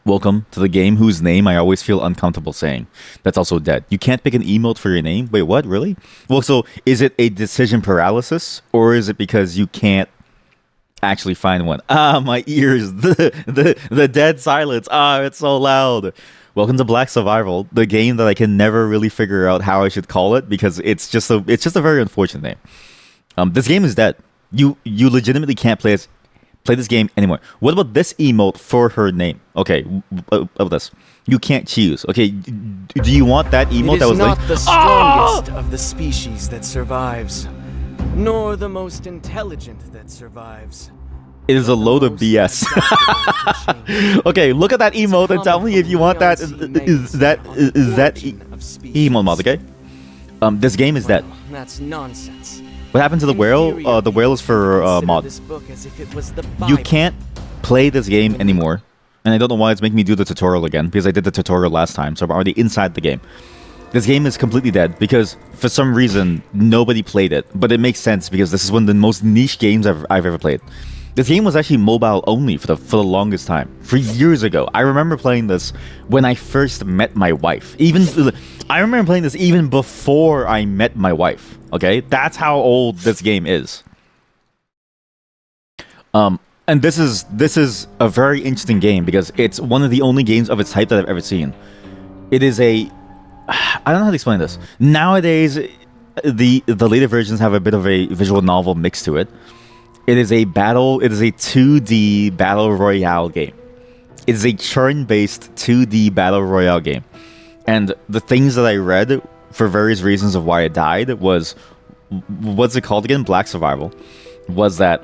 Welcome to the game whose name I always feel uncomfortable saying. That's also dead. You can't pick an emote for your name? Wait, what? Really? Well, so is it a decision paralysis, or is it because you can't actually find one? Ah, my ears. The dead silence. Ah, it's so loud. Welcome to Black Survival, the game that I can never really figure out how I should call it because it's just a very unfortunate name. This game is dead. You legitimately can't play this game anymore. What about this emote for her name? Okay, what about this? You can't choose. Okay, do you want that emote that was not linked? the strongest of the species that survives, nor the most intelligent that survives. It is a load of BS. Okay, look at that emote and tell me if you want that. Is that emote mod? Okay. This game is dead. That's nonsense. What happened to the whale? The whale is for mod. You can't play this game anymore. And I don't know why it's making me do the tutorial again, because I did the tutorial last time, so I'm already inside the game. This game is completely dead, because for some reason, nobody played it. But it makes sense, because this is one of the most niche games I've ever played. This game was actually mobile only for the longest time. For years ago. I remember playing this when I first met my wife. I remember playing this even before I met my wife. Okay? That's how old this game is. And this is a very interesting game because it's one of the only games of its type that I've ever seen. It is a I don't know how to explain this. Nowadays the later versions have a bit of a visual novel mix to it. It is a 2D battle royale game. It is a turn-based 2D battle royale game. And the things that I read for various reasons of why it died was, what's it called again? Black Survival. Was that,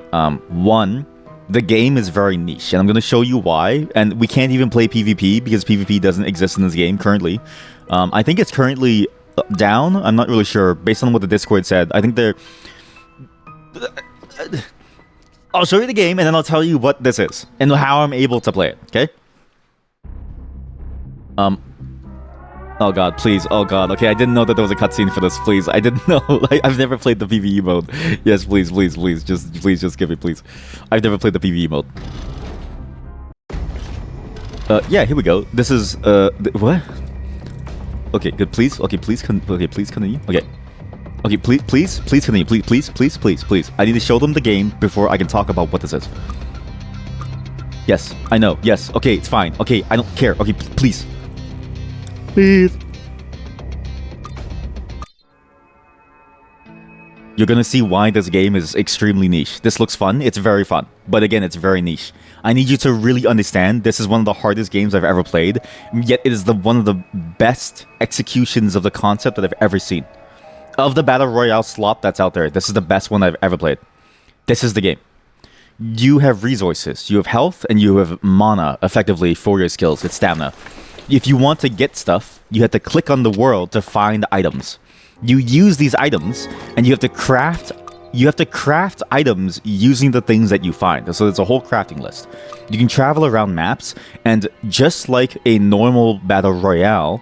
one, the game is very niche. And I'm going to show you why. And we can't even play PvP because PvP doesn't exist in this game currently. I think it's currently down. I'm not really sure. Based on what the Discord said, I think they're... I'll show you the game, and then I'll tell you what this is, and how I'm able to play it, okay? Oh god, please, oh god, okay, I didn't know that there was a cutscene for this, please, I didn't know, like, I've never played the PvE mode. Yes, please, just give it, please. I've never played the PvE mode. Yeah, here we go, this is, what? Okay, good, please, okay, please continue, okay. Okay, please continue. Please. I need to show them the game before I can talk about what this is. Yes, I know. Yes. Okay, it's fine. Okay, I don't care. Okay, please. Please. You're gonna see why this game is extremely niche. This looks fun. It's very fun. But again, it's very niche. I need you to really understand this is one of the hardest games I've ever played. Yet it is one of the best executions of the concept that I've ever seen. Of the Battle Royale slot that's out there, this is the best one I've ever played. This is the game. You have resources, you have health, and you have mana, effectively, for your skills. It's stamina. If you want to get stuff, you have to click on the world to find items. You use these items, and you have to craft items using the things that you find. So there's a whole crafting list. You can travel around maps, and just like a normal Battle Royale,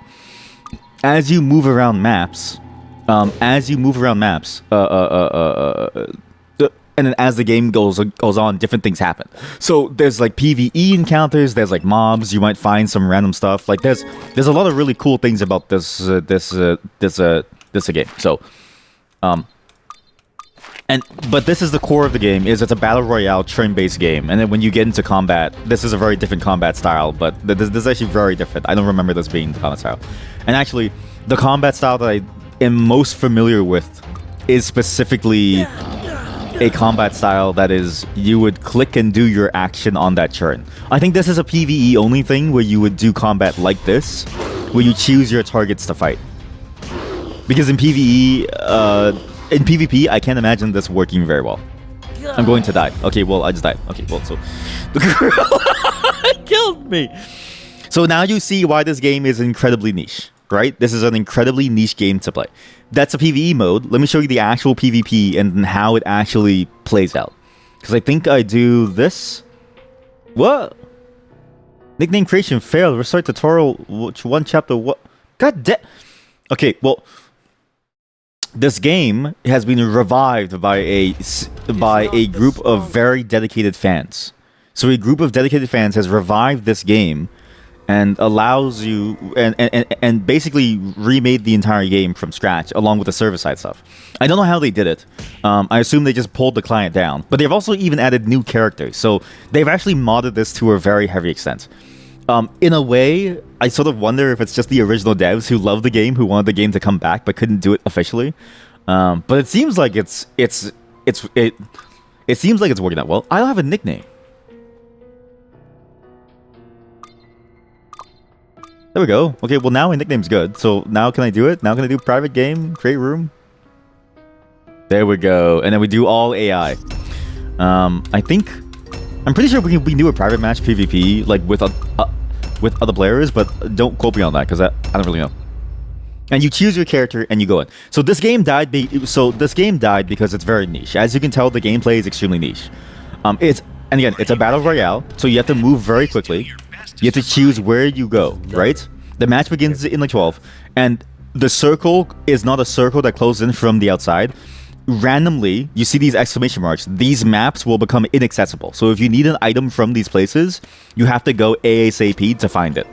as you move around maps, and then as the game goes on, different things happen. So there's like PvE encounters, there's like mobs, you might find some random stuff. Like there's a lot of really cool things about this game. So, but this is the core of the game. It's a battle royale turn-based game, and then when you get into combat, this is a very different combat style. But this is actually very different. I don't remember this being the combat style. And actually, the combat style that I am most familiar with is specifically a combat style that is you would click and do your action on that turn. I think this is a PvE only thing where you would do combat like this, where you choose your targets to fight. Because in PvP, I can't imagine this working very well. I'm going to die. Okay, well, I just died. Okay, well, so the girl killed me. So now you see why this game is incredibly niche. Right? This is an incredibly niche game to play. That's a PvE mode. Let me show you the actual PvP and how it actually plays out. Because I think I do this. What? Nickname creation failed. Restart tutorial. Which one chapter? What? God damn. Okay, well, this game has been revived by a group of very dedicated fans. So a group of dedicated fans has revived this game and allows you and basically remade the entire game from scratch along with the server-side stuff. I don't know how they did it. I assume they just pulled the client down, but they've also even added new characters, so they've actually modded this to a very heavy extent. In a way, I sort of wonder if it's just the original devs who loved the game, who wanted the game to come back but couldn't do it officially. But it seems like it seems like it's working out well. I don't have a nickname. There we go. Okay, well now my nickname's good. So now can I do it? Now can I do private game, create room? There we go. And then we do all AI. I'm pretty sure we can do a private match PvP like with other players, but don't quote me on that because I don't really know. And you choose your character and you go in. So this game died. Because it's very niche. As you can tell, the gameplay is extremely niche. It's a battle royale, so you have to move very quickly. You have to choose where you go, right? The match begins in like 12, and the circle is not a circle that closes in from the outside. Randomly, you see these exclamation marks. These maps will become inaccessible. So if you need an item from these places, you have to go ASAP to find it.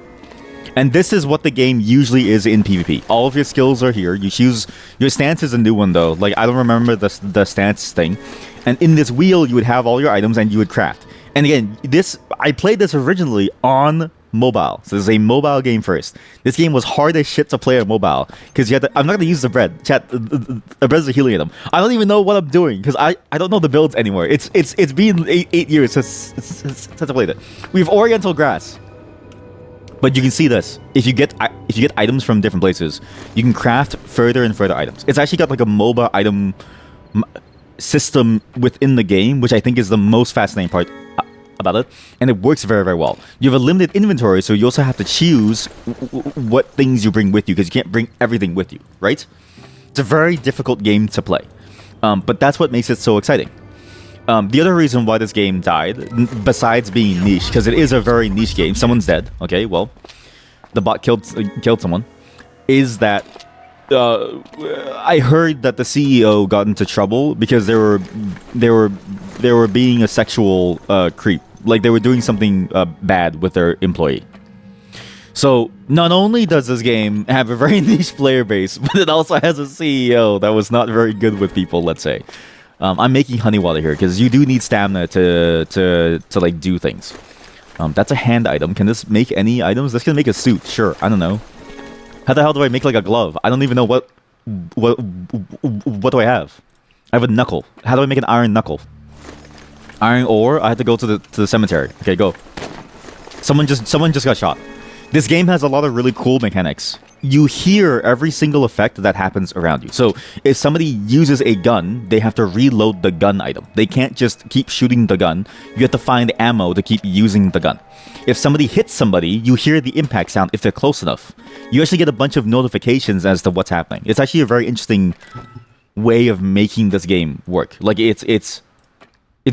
And this is what the game usually is in PvP. All of your skills are here. You choose... Your stance is a new one, though. Like, I don't remember the stance thing. And in this wheel, you would have all your items and you would craft. And again, I played this originally on mobile. So this is a mobile game first. This game was hard as shit to play on mobile. Because you had to... I'm not going to use the bread. Chat, the bread is a healing item. I don't even know what I'm doing. Because I don't know the builds anymore. It's been 8 years since I played it. We have Oriental Grass. But you can see this. If you get items from different places, you can craft further and further items. It's actually got like a MOBA item system within the game, which I think is the most fascinating part about it. And it works very, very well. You have a limited inventory, so you also have to choose what things you bring with you, because you can't bring everything with you, right? It's a very difficult game to play. But that's what makes it so exciting. The other reason why this game died, besides being niche, because it is a very niche game, someone's dead. Okay, well, the bot killed someone. Is that I heard that the CEO got into trouble because they were being a sexual creep, like they were doing something bad with their employee. So not only does this game have a very niche player base, but it also has a CEO that was not very good with people. Let's say. I'm making honey water here because you do need stamina to like do things. That's a hand item. Can this make any items? This can make a suit. Sure. I don't know. How the hell do I make like a glove? I don't even know what do I have? I have a knuckle. How do I make an iron knuckle? Iron ore. I have to go to the cemetery. Okay, go. Someone just got shot. This game has a lot of really cool mechanics. You hear every single effect that happens around you. So if somebody uses a gun, they have to reload the gun item. They can't just keep shooting the gun. You have to find ammo to keep using the gun. If somebody hits somebody, you hear the impact sound if they're close enough. You actually get a bunch of notifications as to what's happening. It's actually a very interesting way of making this game work. Like it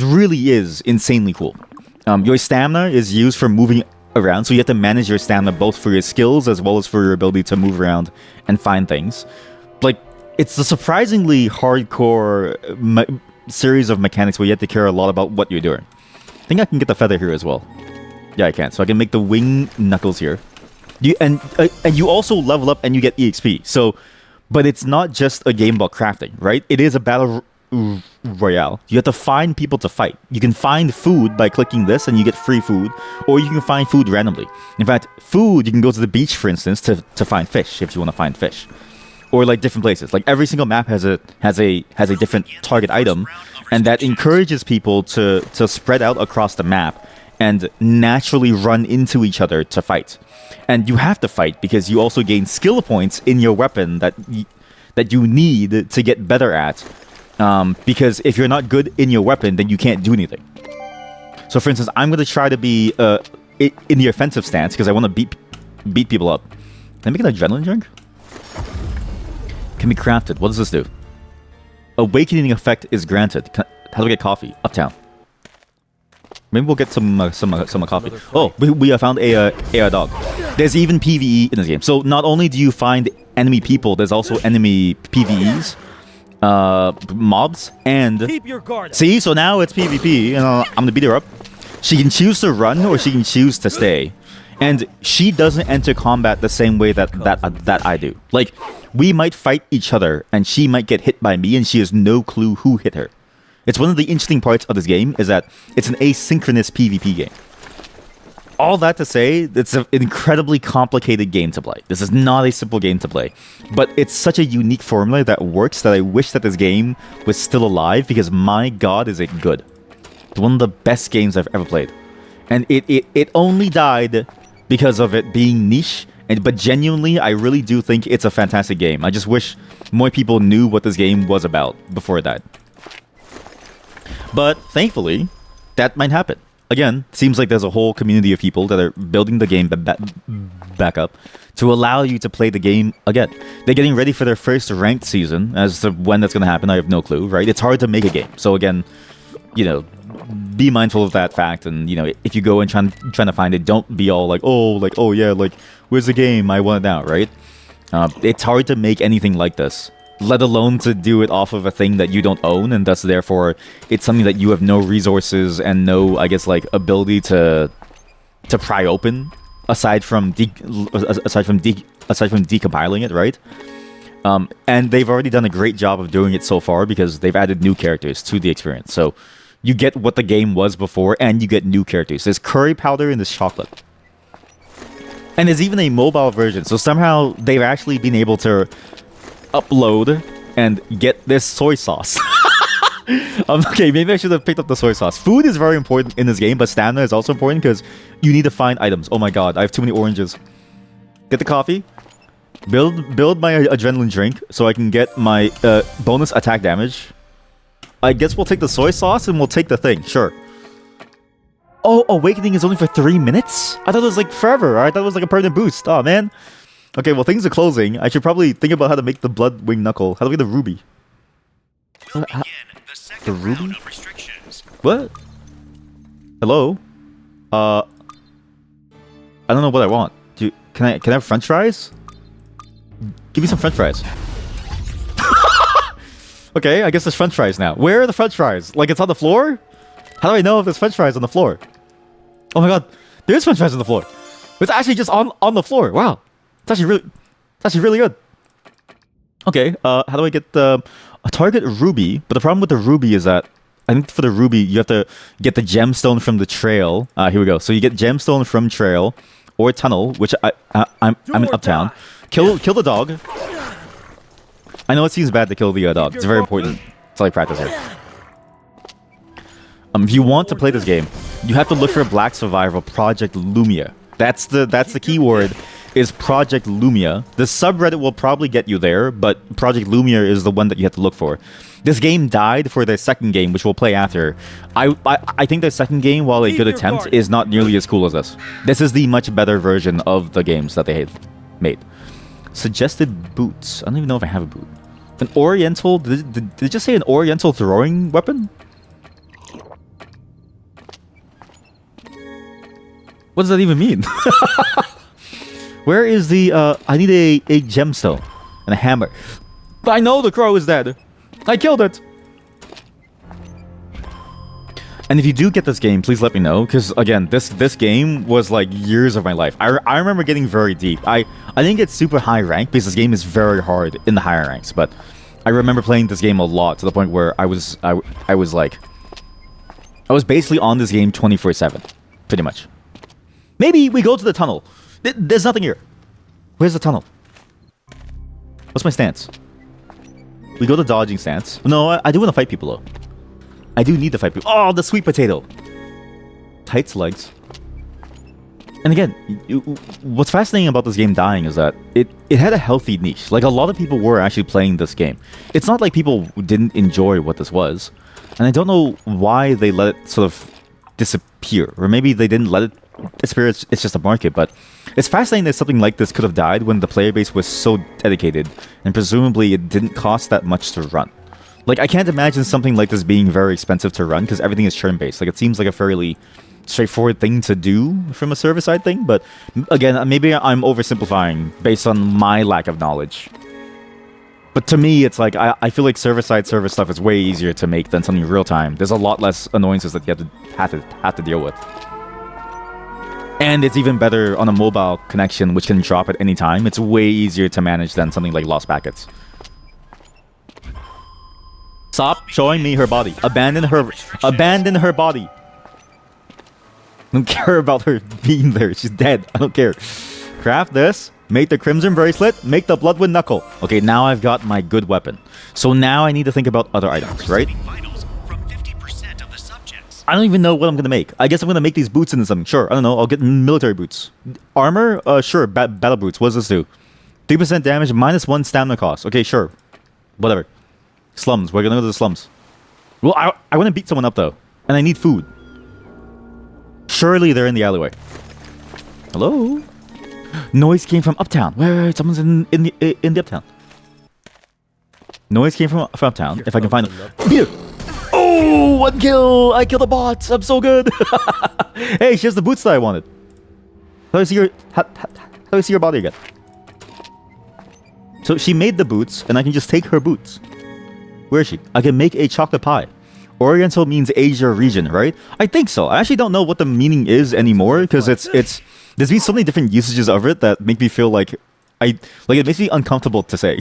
really is insanely cool. Your stamina is used for moving around, so you have to manage your stamina both for your skills as well as for your ability to move around and find things. Like, it's a surprisingly hardcore series of mechanics where you have to care a lot about what you're doing. I think I can get the feather here as well. Yeah, I can. So I can make the wing knuckles here. And you also level up and you get EXP. So, but it's not just a game about crafting, right? It is a battle royale. You have to find people to fight. You can find food by clicking this and you get free food, or you can find food randomly. In fact, food, you can go to the beach, for instance, to find fish if you want to find fish, or like different places. Like every single map has a different target item, and that encourages people to spread out across the map and naturally run into each other to fight. And you have to fight because you also gain skill points in your weapon that you need to get better at. Because if you're not good in your weapon, then you can't do anything. So, for instance, I'm going to try to be in the offensive stance because I want to beat people up. Can I make an adrenaline drink? Can be crafted. What does this do? Awakening effect is granted. How do I get coffee? Uptown. Maybe we'll get some coffee. Oh, we found a dog. There's even PvE in this game. So not only do you find enemy people, there's also enemy PvEs. Mobs, and keep your guard. See, so now it's PvP, and I'm gonna beat her up. She can choose to run or she can choose to stay, And she doesn't enter combat the same way that I do. Like, we might fight each other, and she might get hit by me, and she has no clue who hit her. It's one of the interesting parts of this game, is that it's an asynchronous PvP game. All that to say, it's an incredibly complicated game to play. This is not a simple game to play. But it's such a unique formula that works that I wish that this game was still alive, because my god, is it good. It's one of the best games I've ever played. And it only died because of it being niche, but genuinely, I really do think it's a fantastic game. I just wish more people knew what this game was about before it died. But thankfully, that might happen. Again, seems like there's a whole community of people that are building the game back up to allow you to play the game again. They're getting ready for their first ranked season. As to when that's going to happen, I have no clue, right? It's hard to make a game. So again, you know, be mindful of that fact. And, you know, if you go and trying to find it, don't be all like, oh yeah, like, where's the game? I want it now, right? It's hard to make anything like this, let alone to do it off of a thing that you don't own, and thus therefore it's something that you have no resources and no, I guess, like, ability to pry open aside from decompiling it, right? And they've already done a great job of doing it so far because they've added new characters to the experience. So you get what the game was before, and you get new characters. There's curry powder and there's chocolate. And there's even a mobile version. So somehow they've actually been able to upload and get this soy sauce. Okay, maybe I should have picked up the soy sauce. Food is very important in this game, but stamina is also important because you need to find items. Oh my god, I have too many oranges. Get the coffee. Build my adrenaline drink so I can get my bonus attack damage. I guess we'll take the soy sauce and we'll take the thing. Sure. Oh, awakening is only for 3 minutes? I thought it was like forever. I thought it was like a permanent boost. Oh, man. Okay, well, things are closing. I should probably think about how to make the blood wing knuckle. How do we get the ruby? The ruby? What? Hello? I don't know what I want. Can I have french fries? Give me some french fries. Okay, I guess there's french fries now. Where are the french fries? Like, it's on the floor? How do I know if there's french fries on the floor? Oh my god, there's french fries on the floor. It's actually just on the floor. Wow. It's actually really good. Okay, how do I get a target ruby? But the problem with the ruby is that I think for the ruby you have to get the gemstone from the trail. Here we go. So you get gemstone from trail or tunnel, which I'm in uptown. Kill the dog. I know it seems bad to kill the dog. It's very important. It's like practice here. If you want to play this game, you have to look for Black Survivor Project Lumia. That's the keyword. Is Project Lumia. The subreddit will probably get you there, but Project Lumia is the one that you have to look for. This game died for their second game, which we'll play after. I think their second game, while a good attempt, is not nearly as cool as this. This is the much better version of the games that they had made. Suggested boots. I don't even know if I have a boot. An oriental... Did it just say an oriental throwing weapon? What does that even mean? Where is the, I need a gemstone and a hammer. I know the crow is dead. I killed it. And if you do get this game, please let me know. Because, again, this game was like years of my life. I remember getting very deep. I didn't get super high rank because this game is very hard in the higher ranks. But I remember playing this game a lot to the point where I was basically on this game 24/7. Pretty much. Maybe we go to the tunnel. There's nothing here. Where's the tunnel? What's my stance? We go to dodging stance. No, I do want to fight people, though. I do need to fight people. Oh, the sweet potato. Tights legs. And again, what's fascinating about this game dying is that it had a healthy niche. Like, a lot of people were actually playing this game. It's not like people didn't enjoy what this was. And I don't know why they let it sort of disappear. Or maybe they didn't let it disappear. It's just a market. But it's fascinating that something like this could have died when the player base was so dedicated. And presumably it didn't cost that much to run. Like, I can't imagine something like this being very expensive to run because everything is churn-based. Like, it seems like a fairly straightforward thing to do from a server-side thing. But, again, maybe I'm oversimplifying based on my lack of knowledge. But to me, it's like, I feel like server-side server stuff is way easier to make than something real-time. There's a lot less annoyances that you have to deal with. And it's even better on a mobile connection, which can drop at any time. It's way easier to manage than something like lost packets. Stop showing me her body. Abandon her. Abandon her body. I don't care about her being there. She's dead. I don't care. Craft this. Make the crimson bracelet. Make the bloodwind knuckle. Okay, now I've got my good weapon. So now I need to think about other items, right? I don't even know what I'm gonna make. I guess I'm gonna make these boots into something. Sure, I don't know. I'll get military boots. Armor? Sure. Battle boots. What does this do? 3% damage, -1 stamina cost. Okay, sure. Whatever. Slums. We're gonna go to the slums. Well, I want to beat someone up though, and I need food. Surely they're in the alleyway. Hello? Noise came from uptown. Wait. Someone's in the uptown. Noise came from uptown. If I can find them. Here. Oh, 1 kill! I killed the bots. I'm so good. Hey, she has the boots that I wanted. How do I see your? How do I see your body again? So she made the boots, and I can just take her boots. Where is she? I can make a chocolate pie. Oriental means Asia region, right? I think so. I actually don't know what the meaning is anymore because it's there's been so many different usages of it that make me feel like it makes me uncomfortable to say.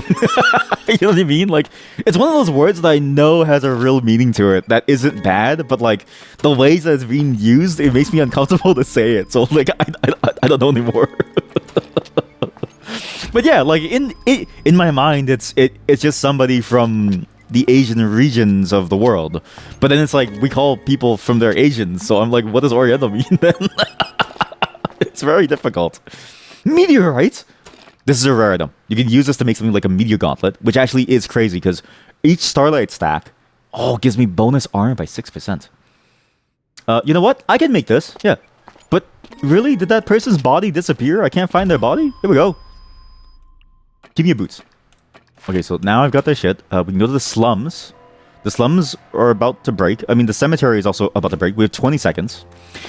You know what I mean? Like, it's one of those words that I know has a real meaning to it that isn't bad, but like the ways that it's being used, it makes me uncomfortable to say it. So like I don't know anymore. But yeah, like in my mind, it's just somebody from the Asian regions of the world. But then it's like we call people from their Asians, so I'm like, what does Oriental mean then? It's very difficult. Meteorite. This is a rare item. You can use this to make something like a meteor gauntlet, which actually is crazy because each starlight stack, gives me bonus armor by 6%. You know what? I can make this. Yeah. But really, did that person's body disappear? I can't find their body? Here we go. Give me your boots. Okay, so now I've got their shit. We can go to the slums. The slums are about to break. I mean, the cemetery is also about to break. We have 20 seconds.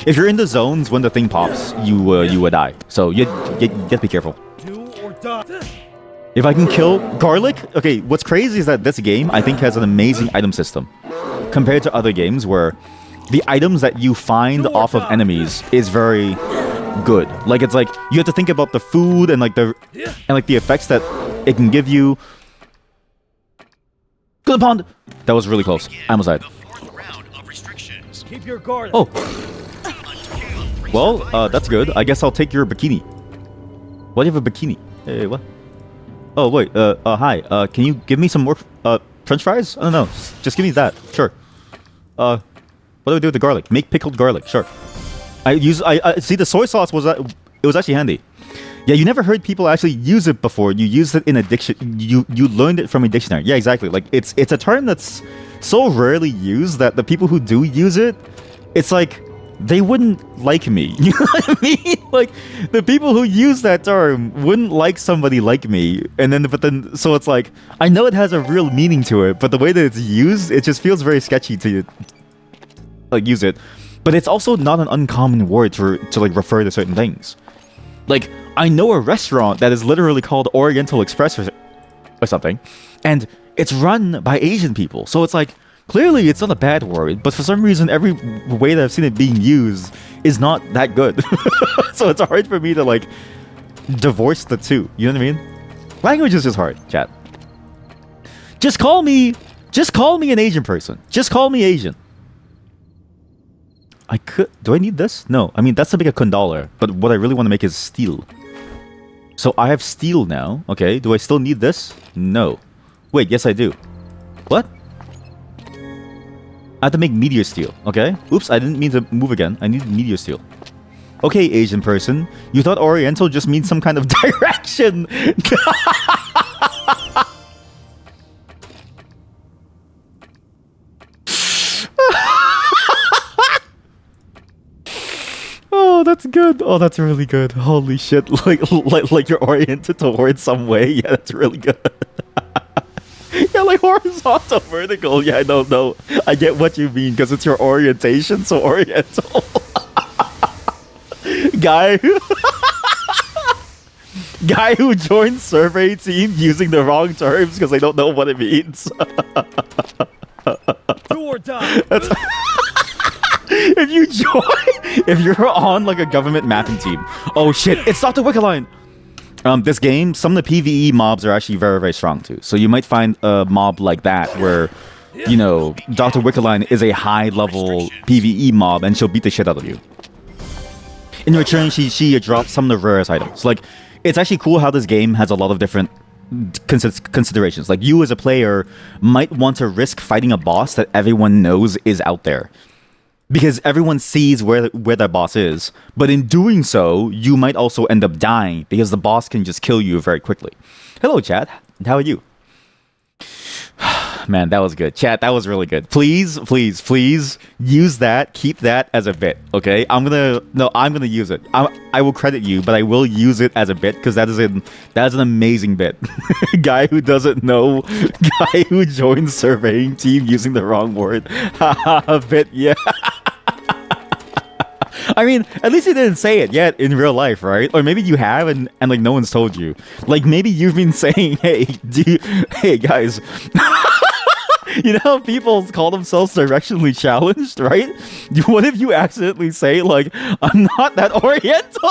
If you're in the zones when the thing pops, you would die. So you have to be careful. If I can kill garlic... Okay, what's crazy is that this game, I think, has an amazing item system. Compared to other games where the items that you find off of enemies is very good. Like, it's like, you have to think about the food and like the effects that it can give you. Go to the pond! That was really close. I almost died. Keep your guard. Oh. Well, that's good. I guess I'll take your bikini. Why do you have a bikini? Hey, what? Oh, wait. Hi. Can you give me some more, french fries? I don't know. Just give me that. Sure. What do I do with the garlic? Make pickled garlic. Sure. I see the soy sauce was, it was actually handy. Yeah, you never heard people actually use it before. You used it in a you learned it from a dictionary. Yeah, exactly. Like, it's a term that's so rarely used that the people who do use it, it's like, they wouldn't like me. You know what I mean? Like, the people who use that term wouldn't like somebody like me. So it's like, I know it has a real meaning to it, but the way that it's used, it just feels very sketchy to, like, use it. But it's also not an uncommon word to like, refer to certain things. Like, I know a restaurant that is literally called Oriental Express or something, and it's run by Asian people. So it's like, clearly it's not a bad word, but for some reason, every way that I've seen it being used is not that good. So it's hard for me to, like, divorce the two. You know what I mean? Language is just hard, chat. Just call me an Asian person. Just call me Asian. Do I need this? No. I mean, that's to make a condollar, but what I really want to make is steel. So I have steel now. Okay, do I still need this? No. Wait, yes I do. What? I have to make meteor steel. Okay. Oops, I didn't mean to move again. I need meteor steel. Okay, Asian person. You thought Oriental just means some kind of direction. Oh, that's good. Oh, that's really good. Holy shit. Like you're oriented towards some way. Yeah, that's really good. Yeah, like horizontal, vertical. Yeah, I don't know. I get what you mean because it's your orientation, so Oriental. Guy who joined survey team using the wrong terms because they don't know what it means. Do or die. if you join, if you're on like a government mapping team, oh shit, it's Dr. Wickerline. This game, some of the PvE mobs are actually very, very strong too. So you might find a mob like that where, you know, Dr. Wickerline is a high-level PvE mob and she'll beat the shit out of you. In return, she drops some of the rarest items. Like, it's actually cool how this game has a lot of different considerations. Like, you as a player might want to risk fighting a boss that everyone knows is out there, because everyone sees where that boss is. But in doing so, you might also end up dying because the boss can just kill you very quickly. Hello, chat. How are you? Man, that was good. Chat, that was really good. Please, please, please use that. Keep that as a bit, okay? I'm gonna use it. I will credit you, but I will use it as a bit because that is an amazing bit. Guy who doesn't know, guy who joins surveying team using the wrong word. Haha, bit, yeah. I mean, at least you didn't say it yet in real life, right? Or maybe you have and like no one's told you. Like maybe you've been saying, hey, hey guys. You know how people call themselves directionally challenged, right? What if you accidentally say, like, I'm not that oriental?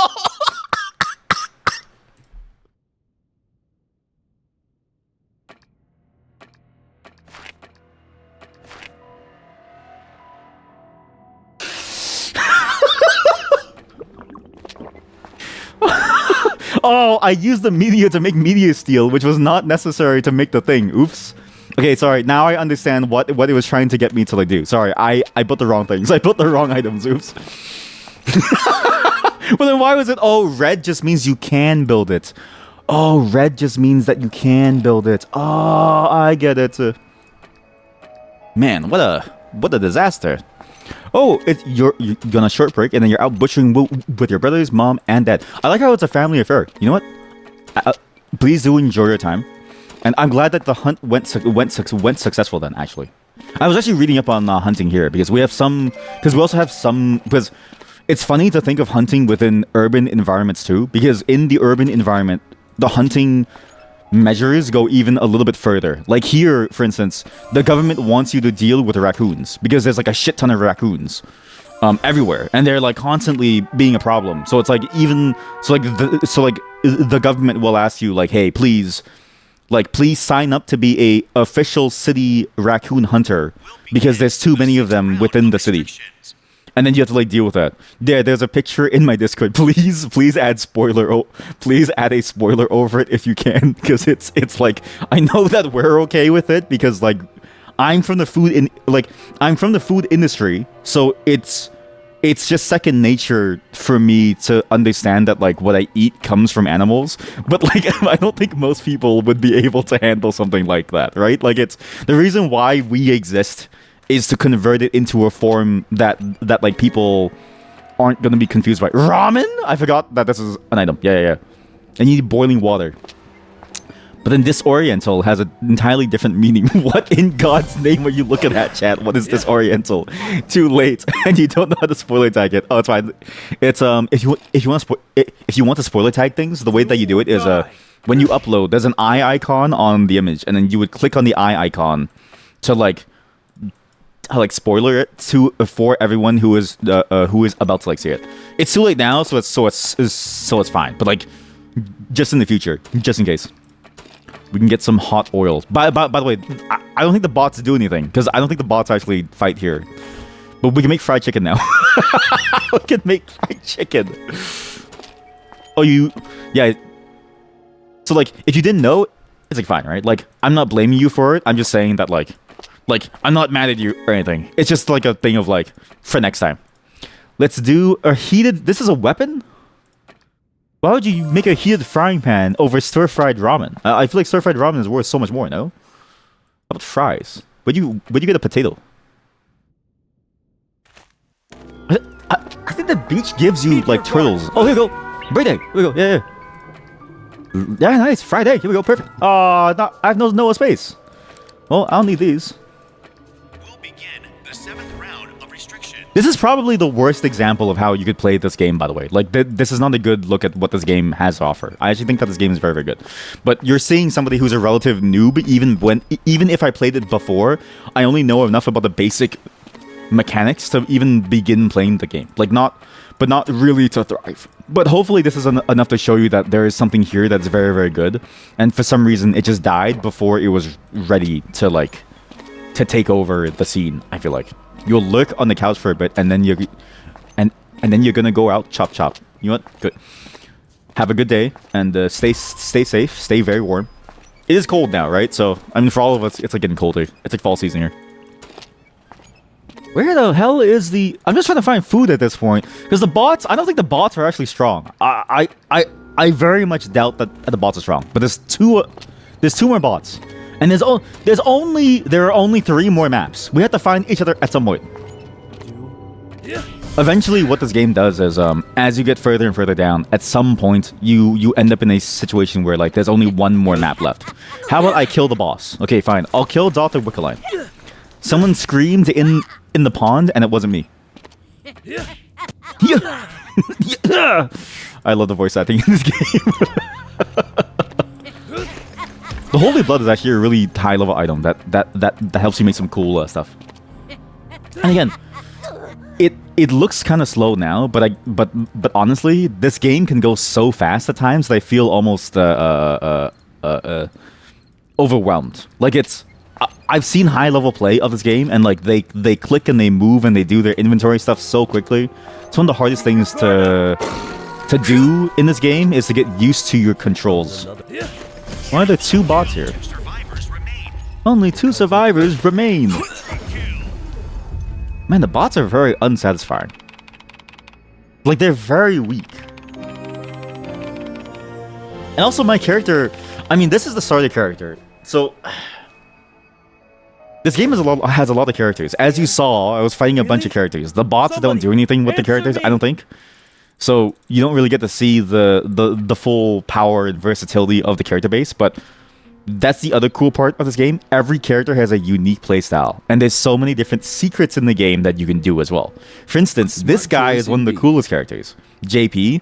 Oh, I used the media to make media steel, which was not necessary to make the thing. Oops. Okay, sorry. Now I understand what it was trying to get me to like do. Sorry, I put the wrong things. I put the wrong items. Oops. Well, then why was it? Oh, red just means you can build it. Oh, red just means that you can build it. Oh, I get it. Man, what a disaster. Oh, you're on a short break and then you're out butchering with your brothers, mom, and dad. I like how it's a family affair. You know what? Please do enjoy your time. And I'm glad that the hunt went successful then, actually. I was actually reading up on hunting here because we also have some, because it's funny to think of hunting within urban environments too, because in the urban environment, the hunting measures go even a little bit further. Like here, for instance, the government wants you to deal with raccoons because there's like a shit ton of raccoons everywhere, and they're like constantly being a problem. So it's like the government will ask you like, hey, please sign up to be a official city raccoon hunter because there's too many of them within the city. And then you have to like deal with that. There's a picture in my Discord. Please add spoiler. Please add a spoiler over it if you can, because it's like, I know that we're okay with it because like I'm from the food industry, so it's just second nature for me to understand that like what I eat comes from animals. But like I don't think most people would be able to handle something like that, right? Like it's the reason why we exist is to convert it into a form that like people aren't gonna be confused by. Ramen? I forgot that this is an item. Yeah. And you need boiling water. But then disoriental has an entirely different meaning. What in God's name are you looking at, chat? What is disoriental? Too late, and you don't know how to spoiler tag it. Oh, it's fine. It's if you want to spoiler tag things, the way that you do it is when you upload, there's an eye icon on the image, and then you would click on the eye icon to like spoiler it for everyone who is about to like see it. It's too late now, so it's fine. But like, just in the future, just in case. We can get some hot oils. By the way, I don't think the bots do anything, because I don't think the bots actually fight here. But we can make fried chicken now. We can make fried chicken. Oh, yeah. So like, if you didn't know, it's like fine, right? Like, I'm not blaming you for it. I'm just saying that like I'm not mad at you or anything. It's just like a thing of like, for next time. Let's do a heated. This is a weapon. Why would you make a heated frying pan over stir-fried ramen? I feel like stir-fried ramen is worth so much more, no? How about fries? Where'd you get a potato? I think the beach gives you, like, turtles. Oh, here we go. Brain egg. Here we go. Yeah. Yeah, nice. Fried egg. Here we go. Perfect. I have no space. Well, I don't need these. We'll begin the 7th round of restriction. This is probably the worst example of how you could play this game, by the way. Like, this is not a good look at what this game has to offer. I actually think that this game is very, very good. But you're seeing somebody who's a relative noob, even if I played it before, I only know enough about the basic mechanics to even begin playing the game. Like but not really to thrive. But hopefully this is enough to show you that there is something here that's very, very good. And for some reason, it just died before it was ready to take over the scene. I feel like you'll lurk on the couch for a bit, and then you're gonna go out chop chop. You know what? Good. Have a good day, and stay safe. Stay very warm. It is cold now, right? So I mean, for all of us, it's like getting colder. It's like fall season here. Where the hell is the... I'm just trying to find food at this point. Because the bots... I don't think the bots are actually strong. I very much doubt that the bots are strong. But there's two more bots. And there are only 3 more maps. We have to find each other at some point. Eventually, what this game does is, as you get further and further down, at some point, you end up in a situation where, like, there's only 1 more map left. How about I kill the boss? Okay, fine. I'll kill Dr. Wickerline. Someone screamed in the pond, and it wasn't me. I love the voice acting in this game. The Holy Blood is actually a really high level item that helps you make some cool stuff. And again, it looks kind of slow now, but honestly, this game can go so fast at times that I feel almost overwhelmed. Like I've seen high level play of this game, and like they click and they move and they do their inventory stuff so quickly. It's one of the hardest things to do in this game is to get used to your controls. Why are there 2 bots here? Only 2 survivors remain. Man, the bots are very unsatisfying. Like, they're very weak. And also my character, I mean, this is the starter character. So this game has a lot of characters. As you saw, I was fighting a bunch of characters. The bots don't do anything with the characters, I don't think. So you don't really get to see the full power and versatility of the character base, but that's the other cool part of this game. Every character has a unique playstyle, and there's so many different secrets in the game that you can do as well. For instance, this guy is one of the coolest characters. JP,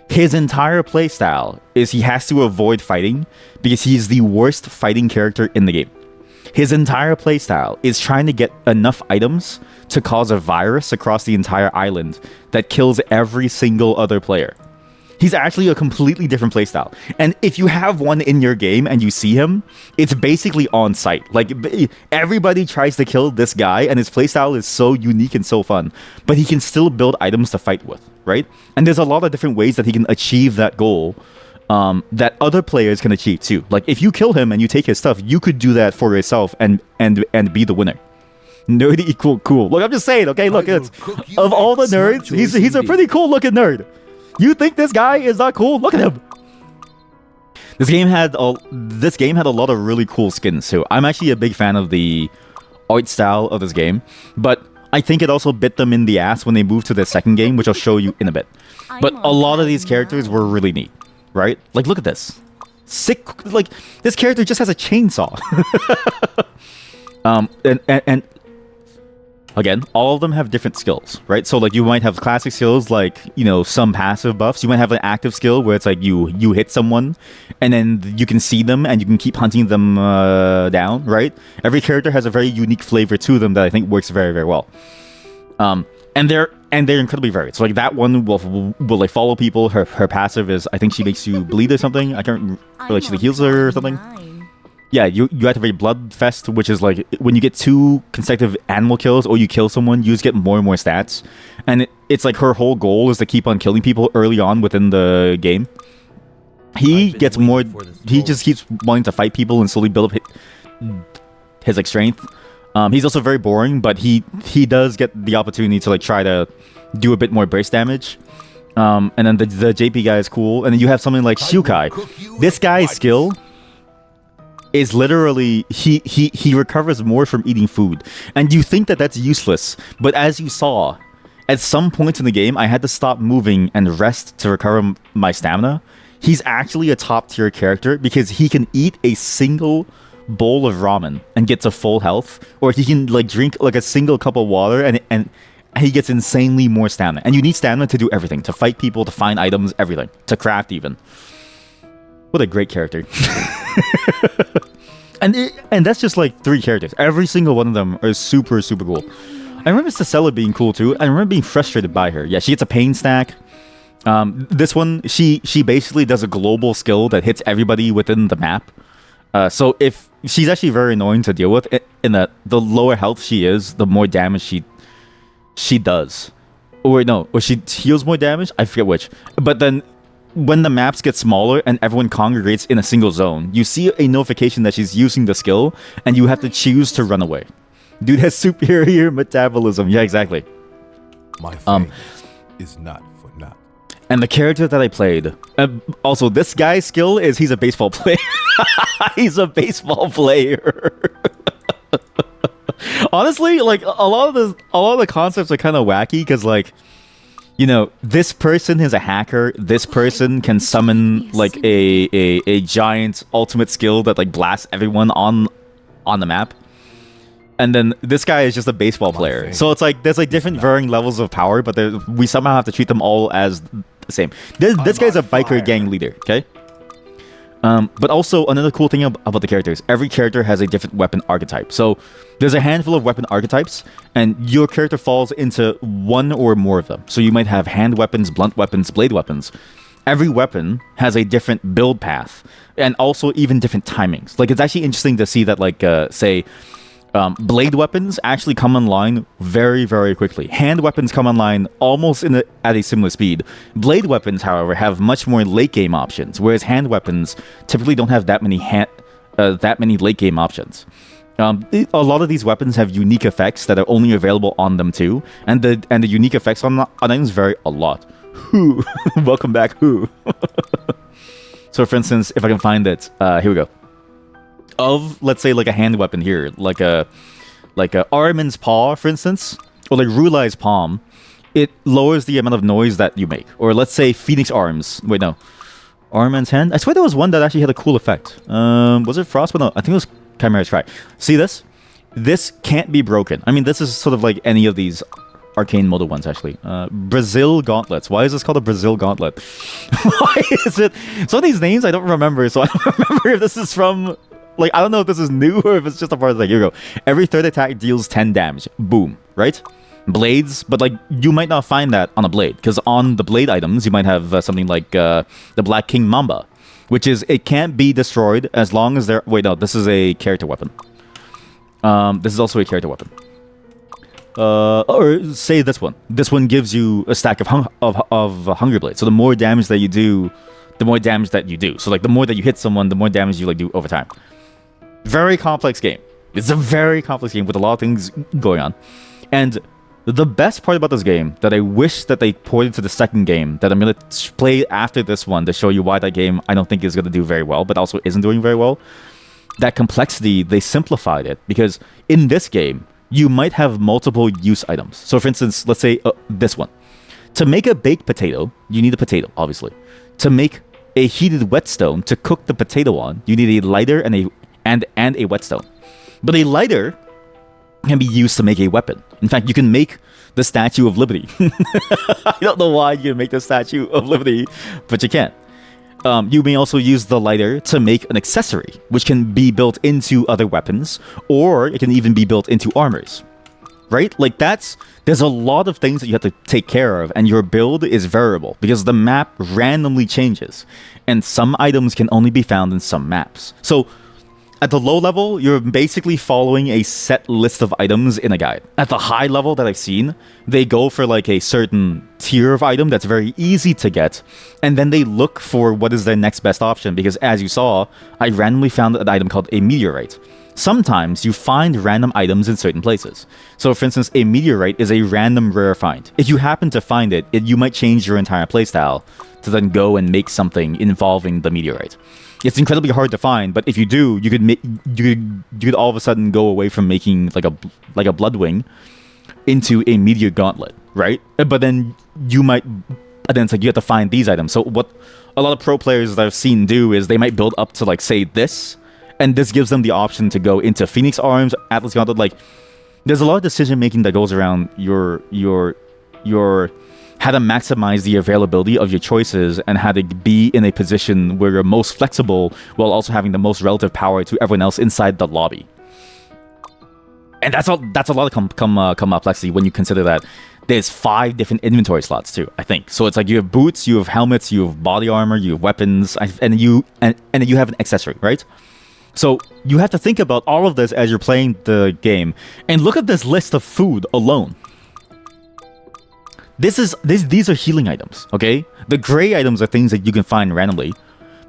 his entire playstyle is he has to avoid fighting because he's the worst fighting character in the game. His entire playstyle is trying to get enough items to cause a virus across the entire island that kills every single other player. He's actually a completely different playstyle. And if you have one in your game and you see him, it's basically on site. Like, everybody tries to kill this guy, and his playstyle is so unique and so fun. But he can still build items to fight with, right? And there's a lot of different ways that he can achieve that goal that other players can achieve too. Like, if you kill him and you take his stuff, you could do that for yourself and be the winner. Nerdy equal cool. Look, I'm just saying, okay? Look, it's, of all the nerds, he's a pretty cool looking nerd. You think this guy is not cool? Look at him. This game had a lot of really cool skins too. I'm actually a big fan of the art style of this game, but I think it also bit them in the ass when they moved to the second game, which I'll show you in a bit. But a lot of these characters were really neat, right? Like, look at this. Sick, like, this character just has a chainsaw. And again, all of them have different skills, right? So, like, you might have classic skills, like, you know, some passive buffs. You might have an active skill where it's like you hit someone, and then you can see them, and you can keep hunting them down, right? Every character has a very unique flavor to them that I think works very, very well. And they're incredibly varied. So, like, that one will like follow people. Her passive is, I think she makes you bleed or something. I can't like she heals her or something. Yeah, you activate Bloodfest, which is like when you get 2 consecutive animal kills or you kill someone, you just get more and more stats. And it's like her whole goal is to keep on killing people early on within the game. He gets more. He just keeps wanting to fight people and slowly build up his like strength. He's also very boring, but he does get the opportunity to like try to do a bit more burst damage. And then the JP guy is cool. And then you have something like Shukai. This guy's skill is literally he recovers more from eating food, and you think that that's useless, but as you saw, at some point in the game I had to stop moving and rest to recover my stamina. He's actually a top tier character because he can eat a single bowl of ramen and get to full health, or he can like drink like a single cup of water and he gets insanely more stamina. And you need stamina to do everything, to fight people, to find items, everything, to craft even. What a great character. And that's just like 3 characters. Every single one of them are super, super cool. I remember Cicella being cool too. I remember being frustrated by her. Yeah, she gets a pain stack. This one, she basically does a global skill that hits everybody within the map. So if she's actually very annoying to deal with, in that the lower health she is, the more damage she does. Or no, or she heals more damage. I forget which. But then when the maps get smaller and everyone congregates in a single zone, you see a notification that she's using the skill, and you have to choose to run away. Dude has superior metabolism. Yeah, exactly. My thing is not for naught. And the character that I played, also this guy's skill is he's a baseball player. He's a baseball player. Honestly, like a lot of the concepts are kind of wacky because, like, you know, this person is a hacker. This person can summon like a giant ultimate skill that like blasts everyone on the map. And then this guy is just a baseball player. So it's like there's like different varying levels of power, but we somehow have to treat them all as the same. This guy's a biker gang leader, okay? But also another cool thing about the characters, every character has a different weapon archetype. So there's a handful of weapon archetypes, and your character falls into one or more of them. So you might have hand weapons, blunt weapons, blade weapons. Every weapon has a different build path, and also even different timings. Like, it's actually interesting to see that, like, say, blade weapons actually come online very, very quickly. Hand weapons come online almost at a similar speed. Blade weapons, however, have much more late game options, whereas hand weapons typically don't have that many late game options. A lot of these weapons have unique effects that are only available on them too, and the unique effects on items vary a lot. Who? Welcome back, who? So, for instance, if I can find it, here we go. Of, let's say, like a hand weapon here, like a Ahriman's paw, for instance, or like Rulai's palm, it lowers the amount of noise that you make. Or let's say Phoenix arms. Wait, no, Ahriman's hand. I swear there was one that actually had a cool effect. Was it Frostbite? No, I think it was Chimera's Cry. See this? This can't be broken. I mean, this is sort of like any of these arcane model ones, actually. Brazil gauntlets. Why is this called a Brazil gauntlet? Why is it? Some of these names I don't remember, so I don't remember if this is from. Like, I don't know if this is new or if it's just a part of the, here you go. Every third attack deals 10 damage. Boom. Right? Blades, but like, you might not find that on a blade, because on the blade items, you might have something like the Black King Mamba, which is, it can't be destroyed as long as there. Wait, no, this is a character weapon. This is also a character weapon. Or say this one. This one gives you a stack of Hunger Blades. So the more damage that you do, the more damage that you do. So like, the more that you hit someone, the more damage you like do over time. Very complex game. It's a very complex game with a lot of things going on. And the best part about this game that I wish that they ported to the second game that I'm going to play after this one to show you why that game I don't think is going to do very well, but also isn't doing very well. That complexity, they simplified it, because in this game, you might have multiple use items. So for instance, let's say this one. To make a baked potato, you need a potato, obviously. To make a heated whetstone to cook the potato on, you need a lighter and a whetstone. But a lighter can be used to make a weapon. In fact, you can make the Statue of Liberty. I don't know why you can make the Statue of Liberty, but you can. You may also use the lighter to make an accessory, which can be built into other weapons, or it can even be built into armors. Right? Like, there's a lot of things that you have to take care of, and your build is variable because the map randomly changes, and some items can only be found in some maps. So at the low level, you're basically following a set list of items in a guide. At the high level that I've seen, they go for like a certain tier of item that's very easy to get, and then they look for what is their next best option, because as you saw, I randomly found an item called a meteorite. Sometimes you find random items in certain places. So for instance, a meteorite is a random rare find. If you happen to find it, you might change your entire playstyle to then go and make something involving the meteorite. It's incredibly hard to find, but if you do, you could all of a sudden go away from making like a Bloodwing into a meteor gauntlet, right? But then it's like you have to find these items. So what a lot of pro players that I've seen do is they might build up to like, say, this, and this gives them the option to go into Phoenix Arms, Atlas Gauntlet. Like, there's a lot of decision making that goes around your how to maximize the availability of your choices and how to be in a position where you're most flexible while also having the most relative power to everyone else inside the lobby. And that's a lot of complexity when you consider that there's 5 different inventory slots too, I think. So it's like you have boots, you have helmets, you have body armor, you have weapons, and then you have an accessory, right? So you have to think about all of this as you're playing the game. And look at this list of food alone. These are healing items, okay? The gray items are things that you can find randomly.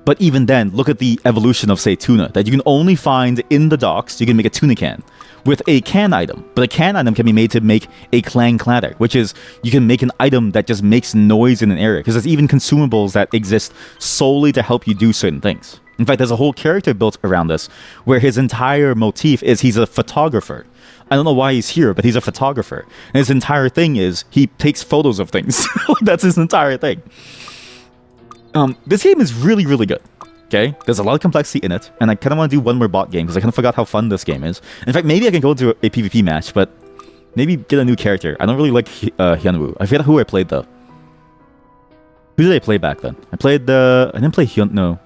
But even then, look at the evolution of, say, tuna, that you can only find in the docks. You can make a tuna can with a can item. But a can item can be made to make a clang clatter, which is you can make an item that just makes noise in an area. Because there's even consumables that exist solely to help you do certain things. In fact, there's a whole character built around this, where his entire motif is he's a photographer. I don't know why he's here, but he's a photographer. And his entire thing is he takes photos of things. That's his entire thing. This game is really, really good. Okay? There's a lot of complexity in it, and I kind of want to do one more bot game, because I kind of forgot how fun this game is. In fact, maybe I can go into a PvP match, but maybe get a new character. I don't really like Hyunwoo. I forget who I played, though. Who did I play back then? I didn't play no.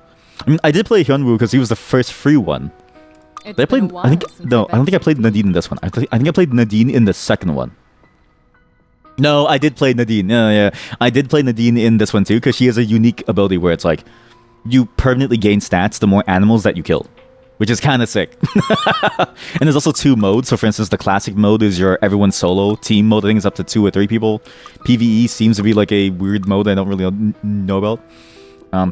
I mean, I did play Hyunwoo because he was the first free one. Did I play? I don't think I played Nadine in this one. I think I played Nadine in the second one. No, I did play Nadine. Yeah. I did play Nadine in this one too, because she has a unique ability where it's like, you permanently gain stats the more animals that you kill, which is kind of sick. And there's also 2 modes. So for instance, the classic mode is your everyone solo. Team mode, I think, is up to 2 or 3 people. PvE seems to be like a weird mode I don't really know about.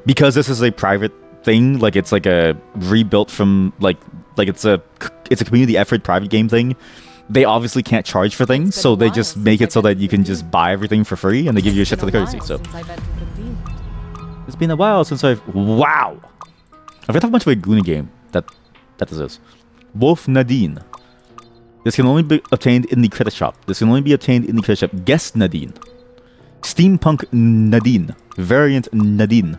Because this is a private thing, like it's like a rebuilt from like it's a community effort private game thing. They obviously can't charge for things, so they just make it so that you can just buy everything for free, and they give you a shit ton of currency. So it's been a while since wow! I forgot how much of a Guna game that this is. Wolf Nadine. This can only be obtained in the credit shop. Guest Nadine. Steampunk Nadine. Variant Nadine.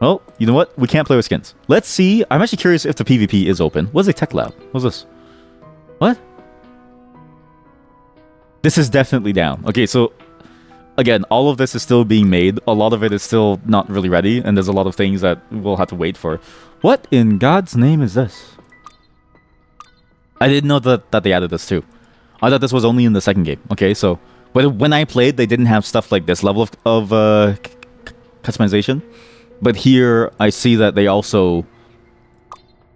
Well, you know what? We can't play with skins. Let's see. I'm actually curious if the PvP is open. What's a tech lab? What's this? What? This is definitely down. Okay, so again, all of this is still being made. A lot of it is still not really ready, and there's a lot of things that we'll have to wait for. What in God's name is this? I didn't know that they added this too. I thought this was only in the second game. Okay, so when I played, they didn't have stuff like this level of customization. But here, I see that they also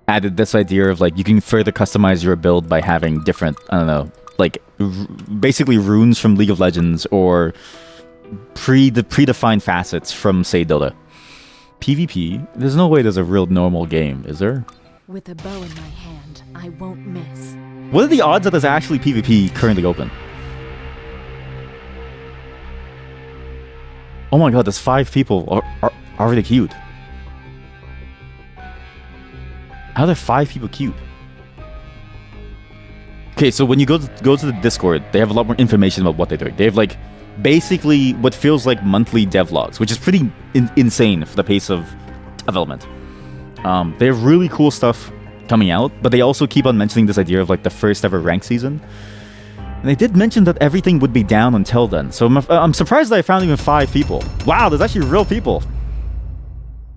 added this idea of, like, you can further customize your build by having different, I don't know, like, basically runes from League of Legends or predefined facets from, say, Dota. PvP? There's no way there's a real normal game, is there? With a bow in my hand, I won't miss. What are the odds that there's actually PvP currently open? Oh my god, there's 5 people already queued. How are there 5 people queued? Okay, so when you go to the Discord, they have a lot more information about what they're doing. They have, like, basically what feels like monthly devlogs, which is pretty insane for the pace of development. They have really cool stuff coming out, but they also keep on mentioning this idea of, like, the first ever rank season. And they did mention that everything would be down until then. So I'm surprised that I found even 5 people. Wow, there's actually real people.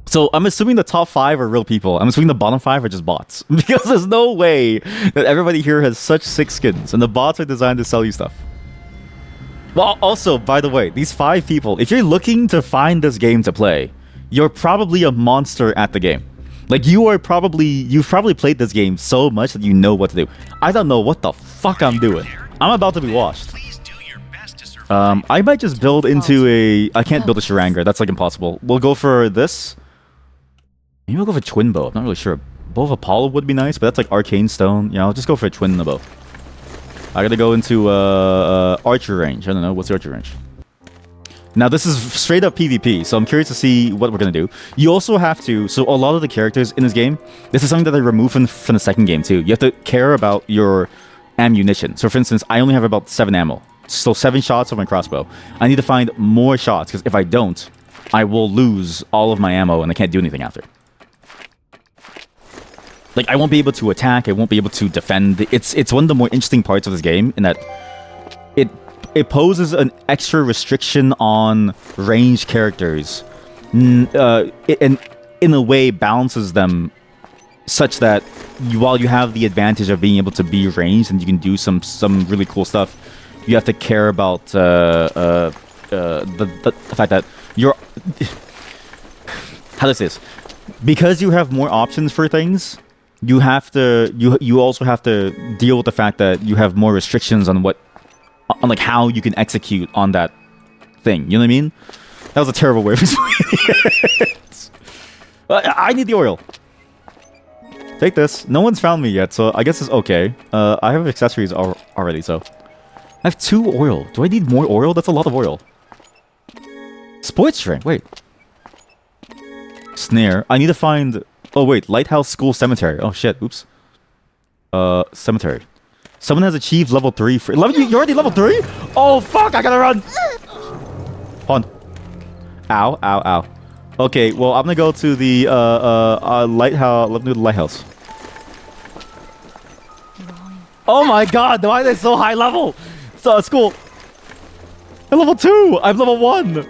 So I'm assuming the top 5 are real people. I'm assuming the bottom 5 are just bots. Because there's no way that everybody here has such sick skins. And the bots are designed to sell you stuff. Well, also, by the way, these 5 people, if you're looking to find this game to play, you're probably a monster at the game. Like, you've probably played this game so much that you know what to do. I don't know what the fuck I'm doing. I'm about to be washed. I might just build into I can't build a Sharanger. That's, like, impossible. We'll go for this. Maybe we'll go for Twin Bow. I'm not really sure. Bow of Apollo would be nice, but that's, like, Arcane Stone. Yeah, I'll just go for a Twin Bow. I gotta go into Archer range. I don't know. What's the Archer range? Now, this is straight up PvP, so I'm curious to see what we're gonna do. You also have to... So, a lot of the characters in this game, this is something that they removed from the second game, too. You have to care about your ammunition. So, for instance, I only have about 7 ammo. So 7 shots of my crossbow. I need to find more shots, because if I don't, I will lose all of my ammo and I can't do anything after. Like, I won't be able to attack, I won't be able to defend. It's one of the more interesting parts of this game, in that it poses an extra restriction on ranged characters, and in a way balances them such that while you have the advantage of being able to be ranged and you can do some really cool stuff, you have to care about the fact that you're how does this, because you have more options for things, you have to you also have to deal with the fact that you have more restrictions on like how you can execute on that thing. You know what I mean? That was a terrible way of explaining it. I need the oil. Take this. No one's found me yet, so I guess it's okay. I have accessories already, so I have 2 oil. Do I need more oil? That's a lot of oil. Sports drink. Wait. Snare. I need to find... Oh, wait. Lighthouse School Cemetery. Oh, shit. Oops. Cemetery. Someone has achieved level 3 for... You're already level 3? Oh, fuck. I gotta run. Hold on. Ow. Ow. Ow. Okay, well, I'm gonna go to the, lighthouse. Let me do the lighthouse. Oh my god, why are they so high level? So, school. I'm level 2. I'm level 1.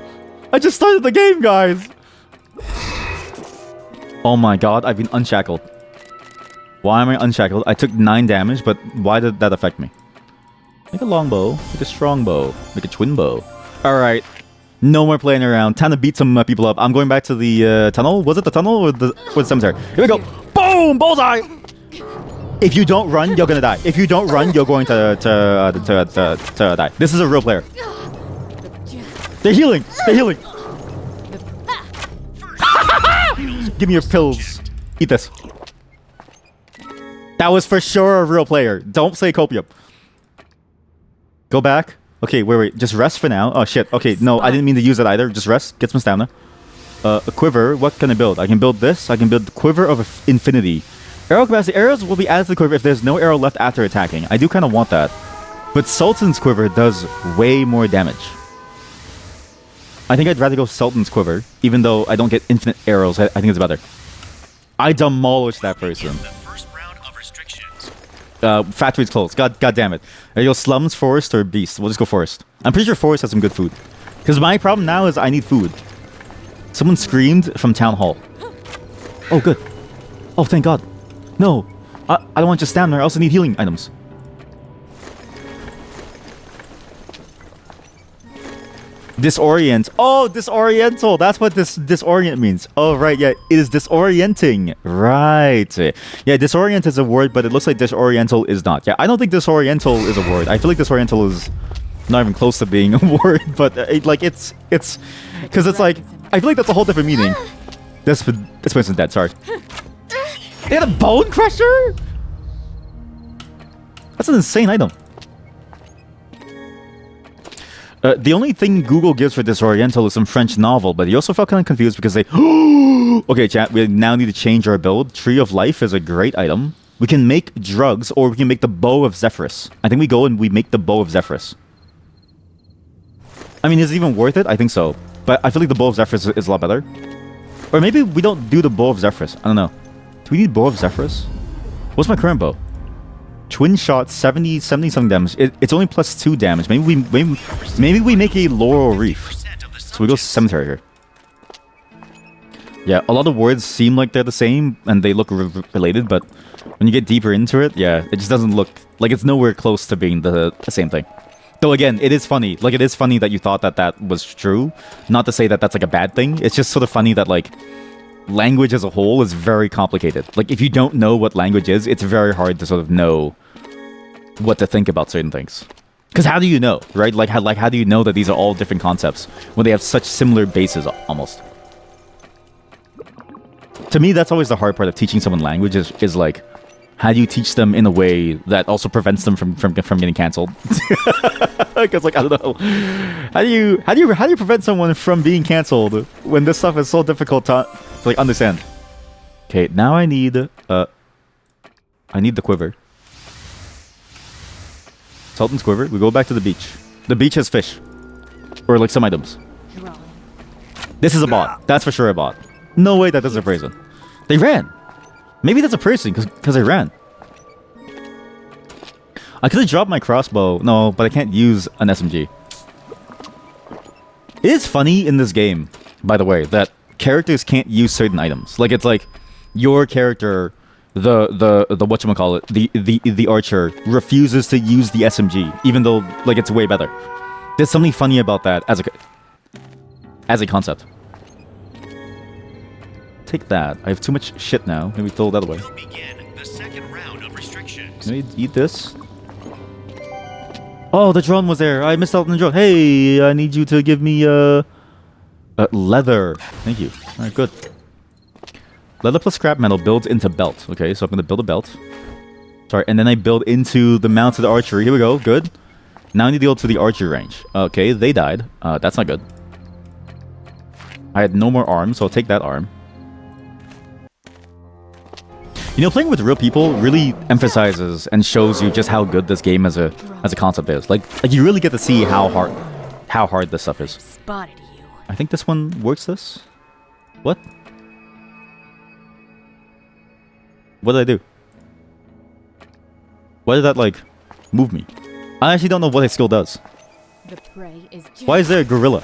I just started the game, guys. Oh my god, I've been unshackled. Why am I unshackled? I took 9 damage, but why did that affect me? Make a longbow. Make a strong bow. Make a twin bow. Alright. No more playing around. Time to beat some people up. I'm going back to the tunnel. Was it the tunnel or the cemetery? Here we go. Boom! Bullseye! If you don't run, you're gonna die. If you don't run, you're going to die. This is a real player. They're healing. They're healing. Give me your pills. Eat this. That was for sure a real player. Don't say copium. Go back. Okay, wait. Just rest for now. Oh, shit. Okay, no, I didn't mean to use it either. Just rest. Get some stamina. A quiver. What can I build? I can build this. I can build the Quiver of Infinity. Arrow capacity. Arrows will be added to the quiver if there's no arrow left after attacking. I do kind of want that. But Sultan's Quiver does way more damage. I think I'd rather go Sultan's Quiver, even though I don't get infinite arrows. I think it's better. I demolished that person. Factory's closed. God damn it. Are you go slums, forest, or beast? We'll just go forest. I'm pretty sure forest has some good food. Because my problem now is I need food. Someone screamed from town hall. Oh, good. Oh, thank God. No. I don't want to just stand there. I also need healing items. Disorient. Oh, disoriental. That's what this disorient means. Oh, right. Yeah, it is disorienting. Right. Yeah, disorient is a word, but it looks like disoriental is not. Yeah, I don't think disoriental is a word. I feel like disoriental is not even close to being a word, but it's because it's like I feel like that's a whole different meaning. This person's dead. Sorry. They had a bone crusher. That's an insane item. The only thing Google gives for disoriental is some French novel, but you also felt kind of confused because they... Okay, chat, we now need to change our build. Tree of Life is a great item. We can make drugs, or we can make the Bow of Zephyrus. I think we go and we make the Bow of Zephyrus. I mean, is it even worth it? I think so. But I feel like the Bow of Zephyrus is a lot better. Or maybe we don't do the Bow of Zephyrus. I don't know. Do we need Bow of Zephyrus? What's my current bow? Twin shot, 70 something damage. It's only +2 damage. Maybe we make a Laurel Reef. So we go cemetery here. Yeah, a lot of words seem like they're the same and they look related, but when you get deeper into it, yeah, it just doesn't look like it's nowhere close to being the same thing. Though again, it is funny. Like, it is funny that you thought that was true. Not to say that that's like a bad thing. It's just sort of funny that like language as a whole is very complicated. Like, if you don't know what language is, it's very hard to sort of know what to think about certain things. Because how do you know, right? Like how do you know that these are all different concepts when they have such similar bases almost? To me, that's always the hard part of teaching someone language is like, how do you teach them in a way that also prevents them from getting canceled? Because like, I don't know, how do you prevent someone from being canceled when this stuff is so difficult to like understand? Okay, now I need the quiver. Sultan's Quiver. We go back to the beach. The beach has fish, or like some items. This is a bot. That's for sure a bot. No way that is a person. They ran. Maybe that's a person because they ran. I could have dropped my crossbow. No, but I can't use an SMG. It is funny in this game, by the way, that characters can't use certain items. Like, it's like your character the whatchamacallit, the archer refuses to use the SMG, even though like it's way better. There's something funny about that as a concept. Take that. I have too much shit now. Maybe throw that away. We'll begin the second round of restrictions. Let me eat this. Oh, the drone was there. I missed out on the drone. Hey, I need you to give me leather. Thank you. All right, good. Leather plus scrap metal builds into belt. Okay, so I'm gonna build a belt. Sorry, and then I build into the mounted archery. Here we go. Good. Now I need to go to the archery range. Okay, they died. That's not good. I had no more arms, so I'll take that arm. You know, playing with real people really emphasizes and shows you just how good this game as a concept is. Like you really get to see how hard this stuff is. Spotted you. I think this one works. This. What? What did I do? Why did that like move me? I actually don't know what his skill does. The prey is Why is there a gorilla?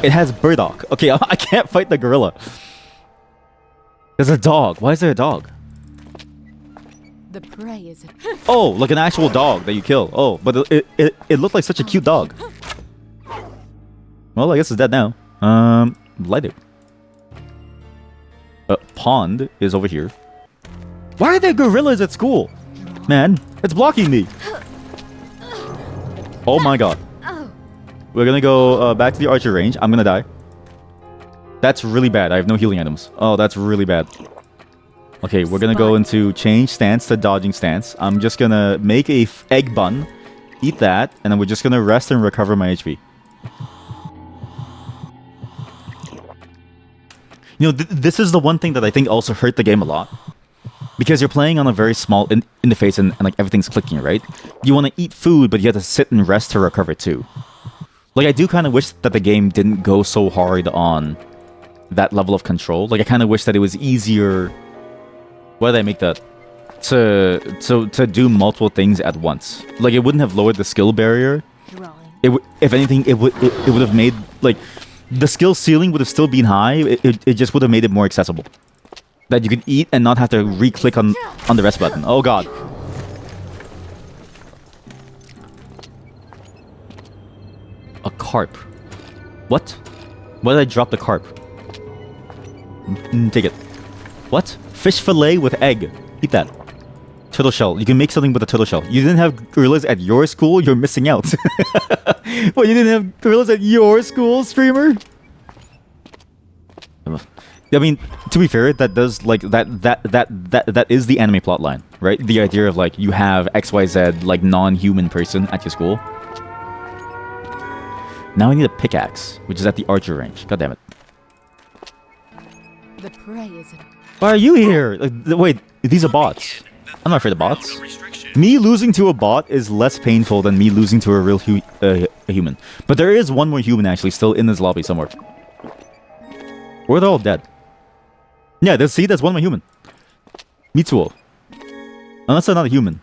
It has burdock. Okay, I can't fight the gorilla. There's a dog. Why is there a dog? The prey is Oh, like an actual dog that you kill. Oh, but it looked like such a cute dog. Well, I guess it's dead now. Light it. Pond is over here. Why are there gorillas at school? Man, it's blocking me. Oh my god. We're gonna go back to the archer range. I'm gonna die. That's really bad. I have no healing items. Oh, that's really bad. Okay, we're gonna go into change stance to dodging stance. I'm just gonna make a egg bun, eat that, and then we're just gonna rest and recover my HP. You know, this is the one thing that I think also hurt the game a lot. Because you're playing on a very small interface and like everything's clicking, right? You want to eat food, but you have to sit and rest to recover too. Like, I do kind of wish that the game didn't go so hard on that level of control. Like, I kind of wish that it was easier... Why did I make that? To do multiple things at once. Like, it wouldn't have lowered the skill barrier. If anything, it would have made, like... The skill ceiling would have still been high. It just would have made it more accessible. That you could eat and not have to re-click on the rest button. Oh god. A carp. What? Why did I drop the carp? Take it. What? Fish fillet with egg. Eat that. Turtle shell. You can make something with a turtle shell. You didn't have gorillas at your school? You're missing out. What, you didn't have gorillas at your school, streamer? I mean, to be fair, that does like that is the anime plotline, right? The idea of like you have XYZ like non-human person at your school. Now I need a pickaxe, which is at the archer range. God damn it! The prey is Why are you here? Wait, these are bots. I'm not afraid of bots. Me losing to a bot is less painful than me losing to a real human. But there is one more human actually still in this lobby somewhere. Or they're all dead. Yeah, see, there's one more human. Mitsuo. Unless they're not a human.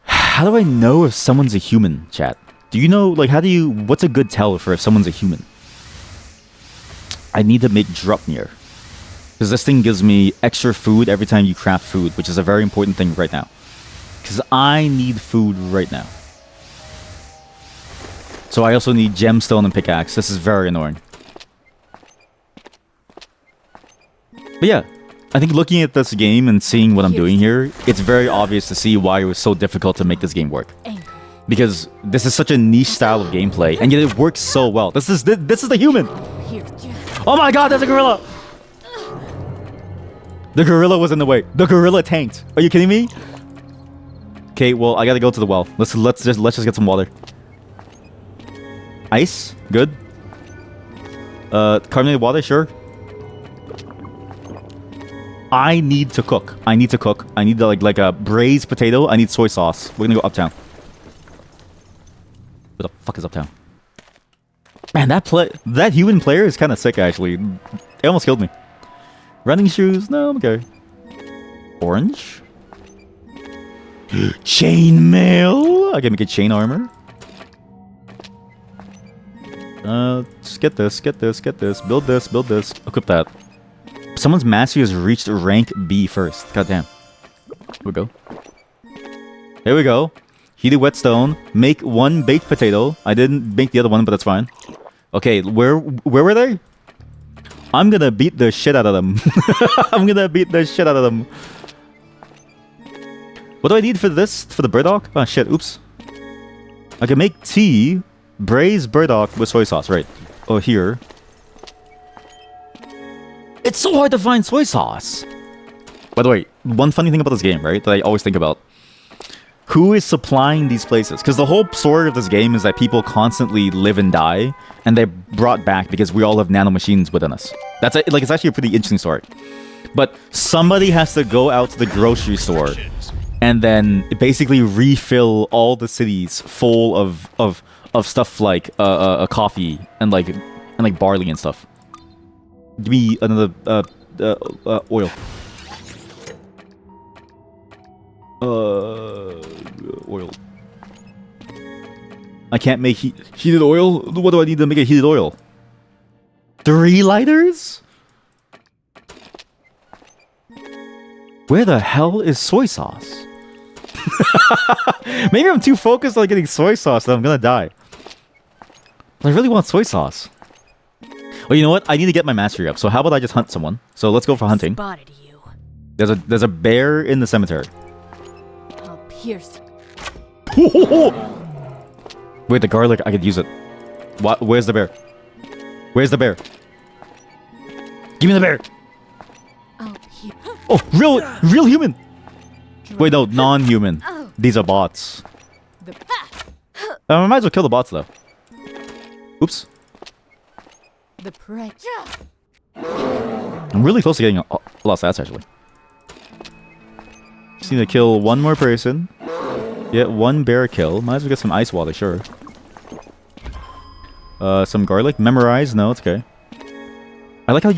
How do I know if someone's a human, chat? Do you know, like, what's a good tell for if someone's a human? I need to make Dropnir. Because this thing gives me extra food every time you craft food, which is a very important thing right now. Because I need food right now. So I also need gemstone and pickaxe. This is very annoying. But yeah, I think looking at this game and seeing what I'm doing here, it's very obvious to see why it was so difficult to make this game work. Because this is such a niche style of gameplay, and yet it works so well. This is the human! Oh my god, there's a gorilla! The gorilla was in the way. The gorilla tanked. Are you kidding me? Okay, well, I gotta go to the well. Let's just get some water. Ice? Good. Carbonated water? Sure. I need to cook. I need like a braised potato. I need soy sauce. We're gonna go uptown. Where the fuck is uptown? Man, that human player is kind of sick actually. It almost killed me. Running shoes? No, I'm okay. Orange? Chainmail? I can make a chain armor. Just get this. Build this. Equip that. Someone's mastery has reached rank B first. God damn. Here we go. Here we go. Heated whetstone. Make 1 baked potato. I didn't make the other one, but that's fine. Okay, where were they? I'm gonna beat the shit out of them. I'm gonna beat the shit out of them. What do I need for this? For the burdock? Oh shit, oops. I can make tea, braise burdock with soy sauce, right? Oh, here. It's so hard to find soy sauce! By the way, one funny thing about this game, right, that I always think about. Who is supplying these places? Because the whole story of this game is that people constantly live and die, and they're brought back because we all have nanomachines within us. That's like, it's actually a pretty interesting story. But somebody has to go out to the grocery store and then basically refill all the cities full of stuff like coffee and like barley and stuff. Give me another oil. Oil. I can't make heated oil? What do I need to make a heated oil? 3 lighters? Where the hell is soy sauce? Maybe I'm too focused on getting soy sauce that I'm gonna die. But I really want soy sauce. Oh, you know what? I need to get my mastery up. So how about I just hunt someone? So let's go for hunting. Spotted you. There's a bear in the cemetery. I'll pierce. Wait, the garlic, I could use it. What? Where's the bear? Where's the bear? Give me the bear! I'll pierce. Oh, real human! Wait, no, non-human. These are bots. I might as well kill the bots, though. Oops. The prey. I'm really close to getting a lot of stats, actually. Just need to kill one more person. Get 1 bear kill. Might as well get some ice water, sure. Some garlic. Memorize? No, it's okay. I like how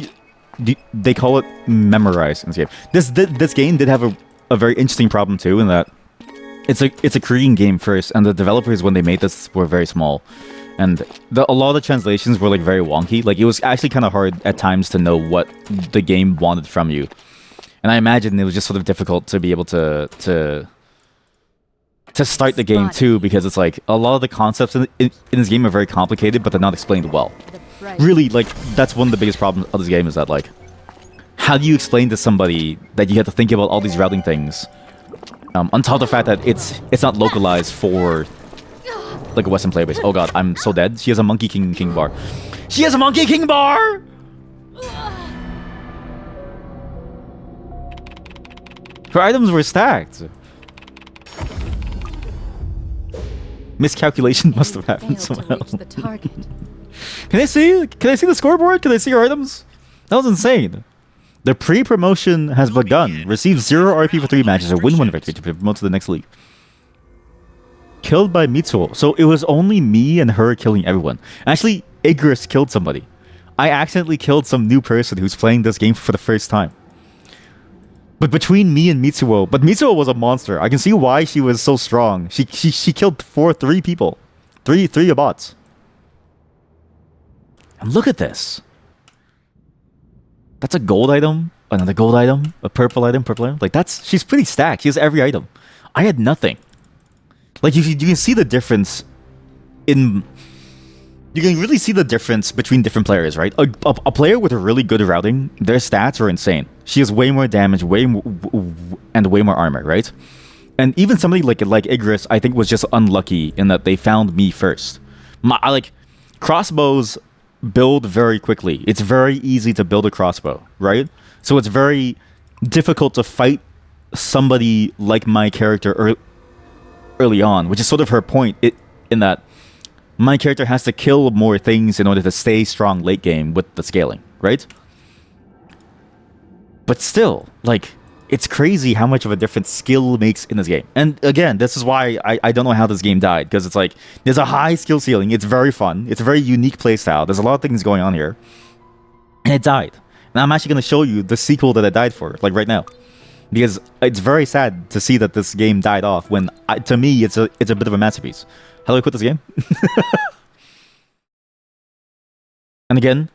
they call it memorize in this game. This game did have a very interesting problem too, in that it's a Korean game first, and the developers, when they made this, were very small. And a lot of the translations were like very wonky. Like, it was actually kind of hard at times to know what the game wanted from you. And I imagine it was just sort of difficult to be able to start the game too, because it's like a lot of the concepts in this game are very complicated, but they're not explained well. Really, like, that's one of the biggest problems of this game, is that, like, how do you explain to somebody that you have to think about all these routing things, on top of the fact that it's not localized for like a Western player base. Oh god, I'm so dead. She has a Monkey King bar. She has a Monkey King bar! Her items were stacked. Miscalculation must have happened somehow. The target. Can I see the scoreboard? Can I see her items? That was insane. The pre-promotion has begun. Receive 0 RP for 3 matches or win 1 victory to be promoted to the next league. Killed by Mitsuo. So it was only me and her killing everyone. Actually, Igris killed somebody. I accidentally killed some new person who's playing this game for the first time. But between me and Mitsuo, but Mitsuo was a monster. I can see why she was so strong. She killed 3 people. 3 bots. And look at this. That's a gold item, another gold item, a purple item, Like, she's pretty stacked. She has every item. I had nothing. Like, you can see the difference in... You can really see the difference between different players, right? A player with a really good routing, their stats are insane. She has way more damage, and way more armor, right? And even somebody like Igris, I think, was just unlucky in that they found me first. Crossbows build very quickly. It's very easy to build a crossbow, right? So it's very difficult to fight somebody like my character early on, which is sort of her point, in that my character has to kill more things in order to stay strong late game with the scaling, right? But still, like, it's crazy how much of a difference skill makes in this game. And again, this is why I don't know how this game died, because it's like, there's a high skill ceiling, it's very fun, it's a very unique playstyle, there's a lot of things going on here, and it died. And I'm actually going to show you the sequel that it died for, like right now. Because it's very sad to see that this game died off when, to me, it's a bit of a masterpiece. How do I quit this game? And again,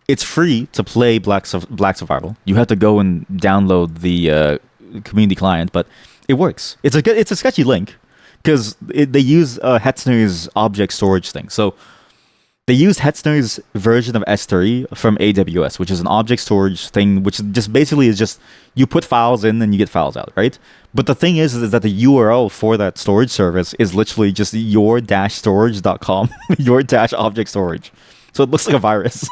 it's free to play Black Survival. You have to go and download the community client, but it works. It's a sketchy link because they use Hetzner's object storage thing. So they use Hetzner's version of S3 from AWS, which is an object storage thing, which just basically is just you put files in and you get files out, right? But the thing is that the URL for that storage service is literally just your-storage.com, your-object storage. So it looks like a virus.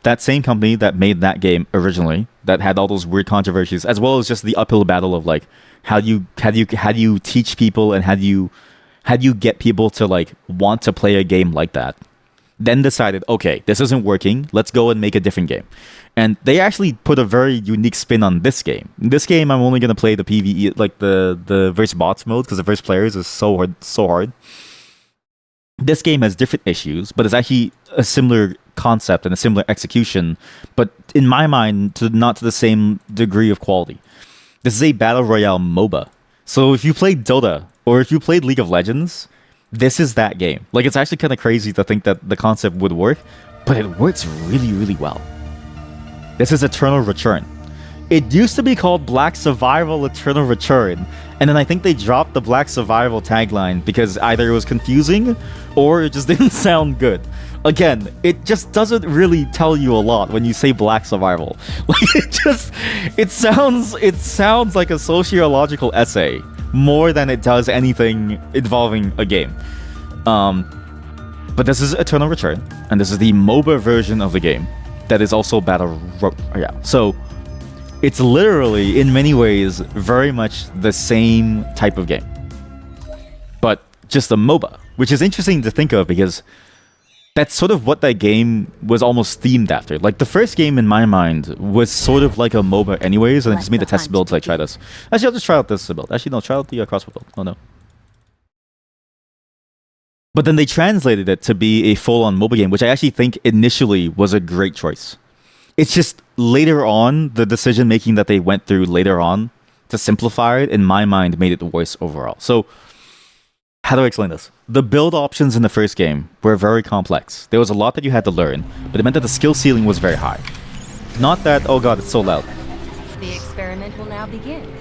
That same company that made that game originally, that had all those weird controversies, as well as just the uphill battle of like how do you teach people and how do you get people to like want to play a game like that, then decided, okay, this isn't working, let's go and make a different game. And they actually put a very unique spin on this game. In this game, I'm only going to play the PvE, like the versus bots mode, because the versus players is so hard. This game has different issues, but it's actually a similar concept and a similar execution, but in my mind, not to the same degree of quality. This is a Battle Royale MOBA. So if you played Dota, or if you played League of Legends, this is that game. Like, it's actually kind of crazy to think that the concept would work, but it works really, really well. This is Eternal Return. It used to be called Black Survival Eternal Return, and then I think they dropped the Black Survival tagline because either it was confusing or it just didn't sound good. Again, it just doesn't really tell you a lot when you say Black Survival. Like, it sounds like a sociological essay more than it does anything involving a game. But this is Eternal Return, and this is the MOBA version of the game that is also Battle Royale. So it's literally, in many ways, very much the same type of game, but just a MOBA, which is interesting to think of because that's sort of what that game was almost themed after. Like, the first game in my mind was sort of like a MOBA anyways, and I just made the test build to try this. Actually, I'll just try out this build. Actually, no, try out the crossbow build. Oh, no. But then they translated it to be a full-on MOBA game, which I actually think initially was a great choice. It's just later on, the decision-making that they went through later on to simplify it, in my mind, made it worse overall. So, how do I explain this? The build options in the first game were very complex. There was a lot that you had to learn, but it meant that the skill ceiling was very high. Not that, oh god, it's so loud. The experiment will now begin.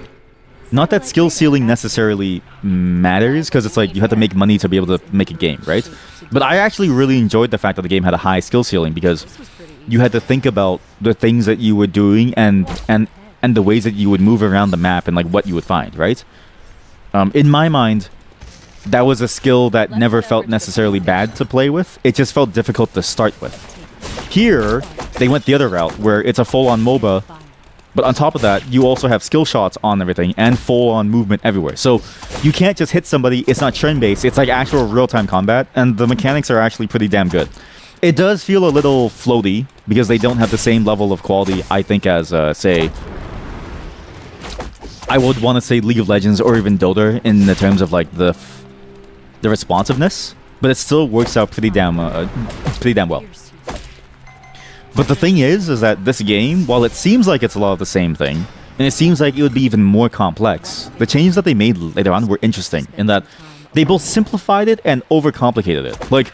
Not that skill ceiling necessarily matters, because it's like you have to make money to be able to make a game, right? But I actually really enjoyed the fact that the game had a high skill ceiling, because you had to think about the things that you were doing and the ways that you would move around the map and like what you would find, right? In my mind, that was a skill that never felt necessarily bad to play with. It just felt difficult to start with. Here, they went the other route, where it's a full-on MOBA, but on top of that, you also have skill shots on everything and full-on movement everywhere. So you can't just hit somebody. It's not turn-based. It's like actual real-time combat, and the mechanics are actually pretty damn good. It does feel a little floaty, because they don't have the same level of quality, I think, as, say, I would want to say League of Legends or even Dota in the terms of, like, the responsiveness, but it still works out pretty damn well. But the thing is that this game, while it seems like it's a lot of the same thing, and it seems like it would be even more complex, the changes that they made later on were interesting in that they both simplified it and overcomplicated it. Like,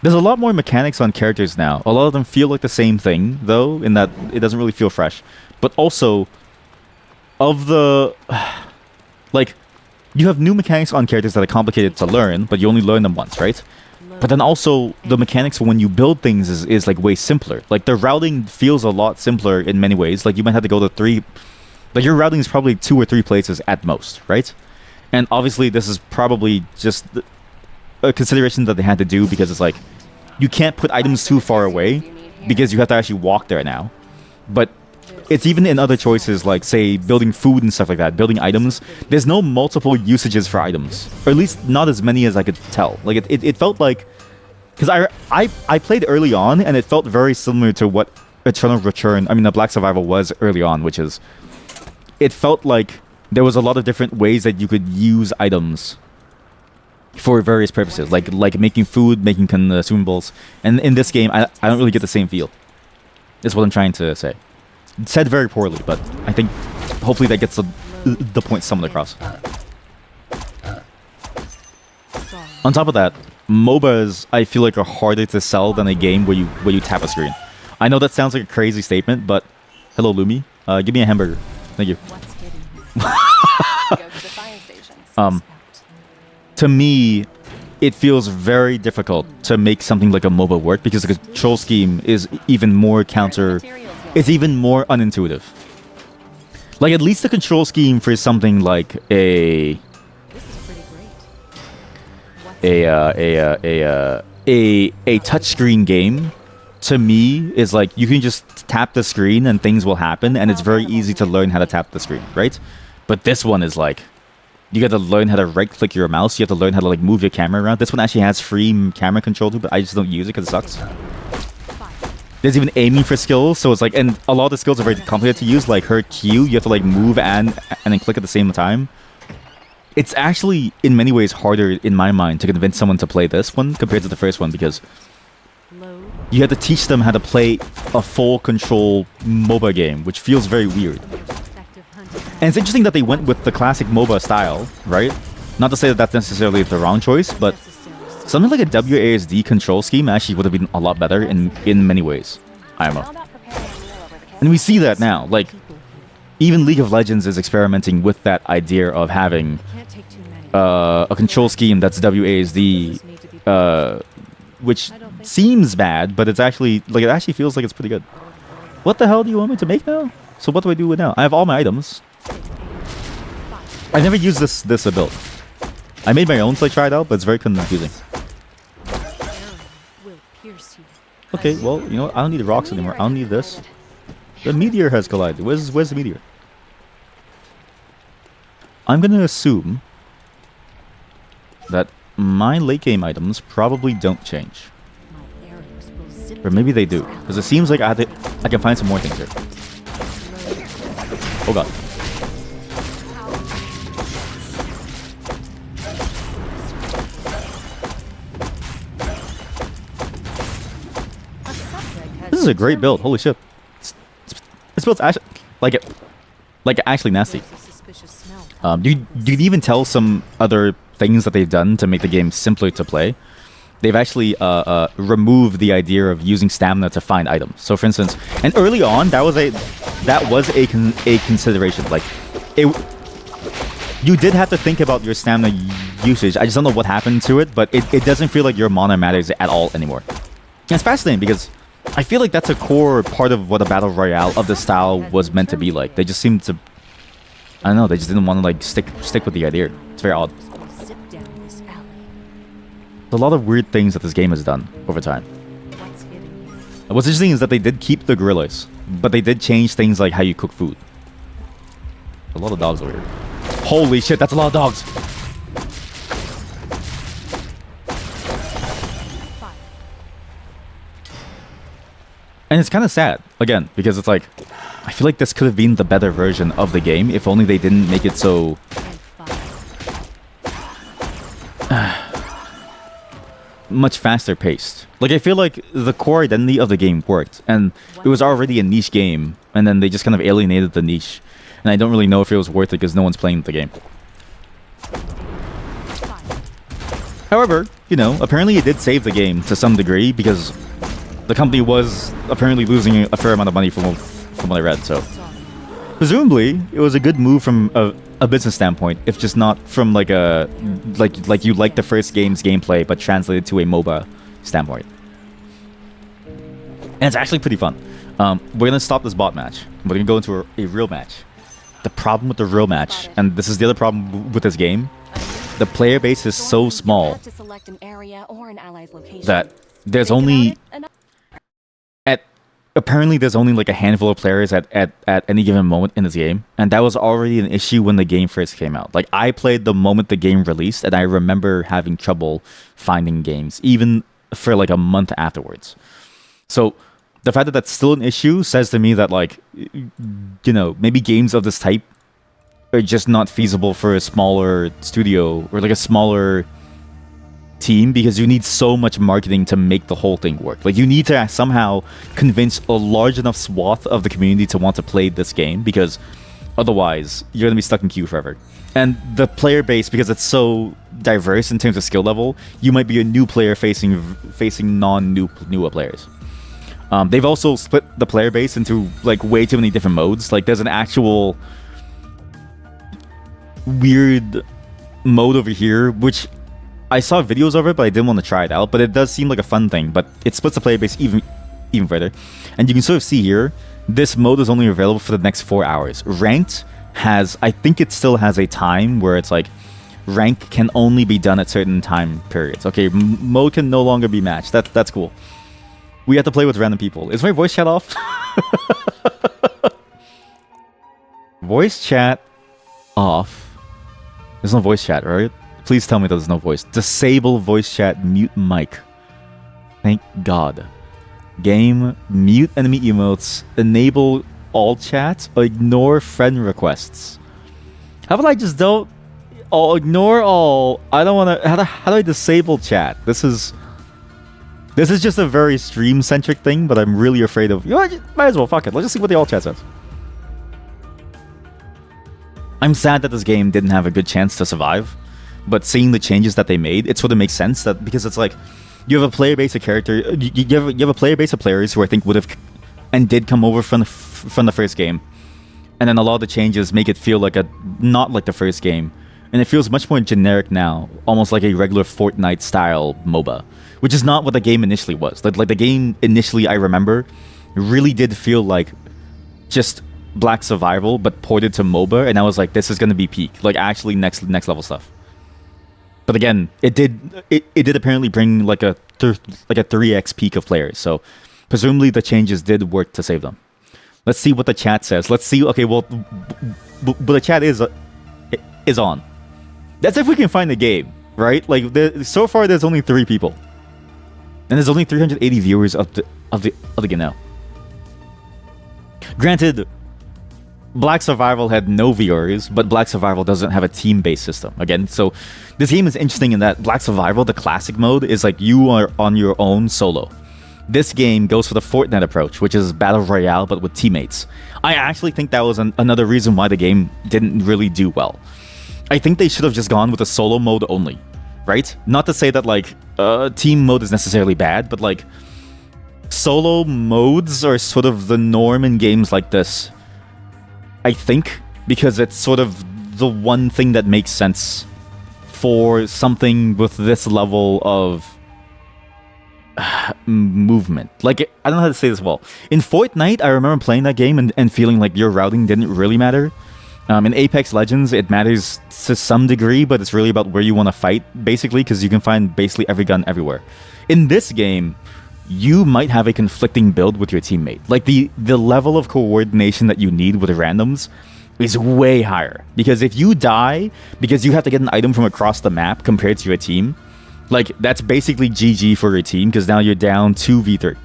there's a lot more mechanics on characters now. A lot of them feel like the same thing, though, in that it doesn't really feel fresh. But also, of the... like, you have new mechanics on characters that are complicated to learn, but you only learn them once, right? But then also, the mechanics for when you build things is like way simpler. Like, the routing feels a lot simpler in many ways. Like, you might have to go to 3... Like, your routing is probably 2 or 3 places at most, right? And obviously, this is probably just a consideration that they had to do, because it's like, you can't put items too far away, because you have to actually walk there now. But it's even in other choices, like, say, building food and stuff like that, building items. There's no multiple usages for items, or at least not as many as I could tell. Like, it felt like... Because I played early on, and it felt very similar to what Eternal Return, the Black Survival was early on, which is... It felt like there was a lot of different ways that you could use items for various purposes, like making food, making consumables. And in this game, I don't really get the same feel. That's what I'm trying to say. It's said very poorly, but I think hopefully that gets the point summoned across. On top of that, MOBAs, I feel like, are harder to sell than a game where you tap a screen. I know that sounds like a crazy statement, but hello, Lumi. Give me a hamburger. Thank you. What's getting you? Go to the fire station. To me, it feels very difficult to make something like a MOBA work because the control scheme is even more it's even more unintuitive. Like, at least the control scheme for something like a This is pretty great. a touchscreen game, to me, is like you can just tap the screen and things will happen, and it's very easy to learn how to tap the screen, right? But this one is like, you got to learn how to right-click your mouse. You have to learn how to like move your camera around. This one actually has free camera control too, but I just don't use it because it sucks. There's even aiming for skills, so it's like, and a lot of the skills are very complicated to use. Like her Q, you have to like move and then click at the same time. It's actually in many ways harder in my mind to convince someone to play this one compared to the first one because Load. you have to teach them how to play a full control MOBA game, which feels very weird. Effective hunting. And it's interesting that they went with the classic MOBA style, right? Not to say that that's necessarily the wrong choice, but something like a WASD control scheme actually would have been a lot better in many ways. I don't know. How about preparing a meal over the And we see that now. Like, even League of Legends is experimenting with that idea of having Can't take too many. a control scheme that's WASD, which seems bad, but it's actually, like, it actually feels like it's pretty good. What the hell do you want me to make now? So what do I do with now? I have all my items. I never used this build. I made my own, so I tried out, but it's very confusing. Will pierce you. Okay, well, you know what? I don't need the rocks anymore. I don't need this. The meteor has collided. Where's the meteor? I'm gonna assume that my late game items probably don't change. My arrows will zip Or maybe they do. down Because it seems like I can find some more things here. Oh god. A subject has This is a great build. Holy shit. This build's actually like actually nasty. There's a suspicious smell. You can even tell some other things that they've done to make the game simpler to play. They've actually removed the idea of using stamina to find items. So, for instance, and early on, that was a consideration. Like, you did have to think about your stamina usage. I just don't know what happened to it, but it doesn't feel like your mana matters at all anymore. And it's fascinating because I feel like that's a core part of what a battle royale of this style was meant to be like. They just seemed to, I don't know, they just didn't want to like stick with the idea. It's very odd. Will zip down this alley. There's a lot of weird things that this game has done over time. What's hitting you? What's interesting is that they did keep the gorillas, but they did change things like how you cook food. A lot of dogs over here. Holy shit, that's a lot of dogs! Fire. And it's kind of sad, again, because it's like, I feel like this could have been the better version of the game if only they didn't make it so And fire. much faster paced. Like, I feel like the core identity of the game worked, and it was already a niche game, and then they just kind of alienated the niche. And I don't really know if it was worth it because no one's playing the game. Fire. However, you know, apparently it did save the game to some degree because the company was apparently losing a fair amount of money from what I read, so presumably it was a good move from a business standpoint, if just not from like a like you like the first game's gameplay but translated to a MOBA standpoint. And it's actually pretty fun. We're gonna stop this bot match. We're gonna go into a real match. The problem with the real match, and this is the other problem with this game, the player base is so small To select an area or an ally's location. that there's only apparently there's only like a handful of players at any given moment in this game, and that was already an issue when the game first came out. Like, I played the moment the game released, and I remember having trouble finding games even for like a month afterwards. So the fact that that's still an issue says to me that, like, you know, maybe games of this type are just not feasible for a smaller studio or like a smaller team, because you need so much marketing to make the whole thing work. Like, you need to somehow convince a large enough swath of the community to want to play this game, because Otherwise, you're gonna be stuck in queue forever. And the player base, because it's so diverse in terms of skill level, you might be a new player facing newer players. They've also split the player base into like way too many different modes. Like there's an actual weird mode over here, which I saw videos of it, but I didn't want to try it out. But it does seem like a fun thing. But it splits the player base even further. And you can sort of see here, this mode is only available for the next 4 hours. Ranked has, I think it still has a time where it's like, rank can only be done at certain time periods. Okay, mode can no longer be matched. That's cool. We have to play with random people. Is my voice chat off? Voice chat off. There's no voice chat, right? Please tell me there's no voice. Disable voice chat, mute mic. Thank God. Game, mute enemy emotes, enable all chats, ignore friend requests. How about I just don't... I'll ignore all... I don't want to... How do I disable chat? This is just a very stream-centric thing, but I'm really afraid of... You know what? Might as well, fuck it. Let's just see what the all chat says. I'm sad that this game didn't have a good chance to survive, but seeing the changes that they made, it sort of makes sense that because it's like you have a player base of character, you have a player base of players who I think would have and did come over from the first game, and then a lot of the changes make it feel like not like the first game, and it feels much more generic now, almost like a regular Fortnite style MOBA, which is not what the game initially was. Like the game initially, I remember, really did feel like just Black Survival, but ported to MOBA, and I was like, this is gonna be peak, like actually next level stuff. But again, it did apparently bring like a 3x peak of players, so presumably the changes did work to save them. Let's see what the chat says. Let's see. Okay, well, but the chat is on. That's if we can find the game, right? Like so far, there's only 3 people, and there's only 380 viewers of the game now. Granted, Black Survival had no viewers, but Black Survival doesn't have a team-based system. Again, so this game is interesting in that Black Survival, the classic mode, is like you are on your own solo. This game goes for the Fortnite approach, which is Battle Royale, but with teammates. I actually think that was another reason why the game didn't really do well. I think they should have just gone with a solo mode only, right? Not to say that, like, team mode is necessarily bad, but, like, solo modes are sort of the norm in games like this. I think, because it's sort of the one thing that makes sense for something with this level of movement. Like, I don't know how to say this well. In Fortnite, I remember playing that game and feeling like your routing didn't really matter. In Apex Legends, it matters to some degree, but it's really about where you want to fight, basically, because you can find basically every gun everywhere. In this game, you might have a conflicting build with your teammate. Like, the level of coordination that you need with randoms is way higher. Because if you die because you have to get an item from across the map compared to your team, like, that's basically GG for your team, because now you're down 2v3.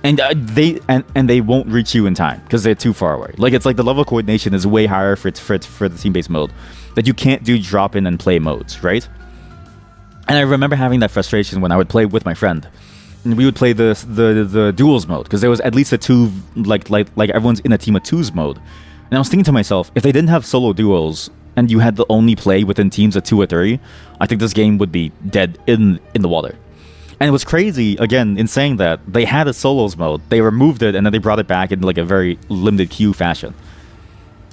And they won't reach you in time because they're too far away. Like, it's like the level of coordination is way higher for the team-based mode, that you can't do drop-in and play modes, right? And I remember having that frustration when I would play with my friend. And we would play the duels mode, because there was at least a 2, like everyone's in a team of 2s mode. And I was thinking to myself, if they didn't have solo duels and you had to only play within teams of 2 or 3, I think this game would be dead in the water. And it was crazy, again, in saying that, they had a solos mode, they removed it, and then they brought it back in like a very limited queue fashion.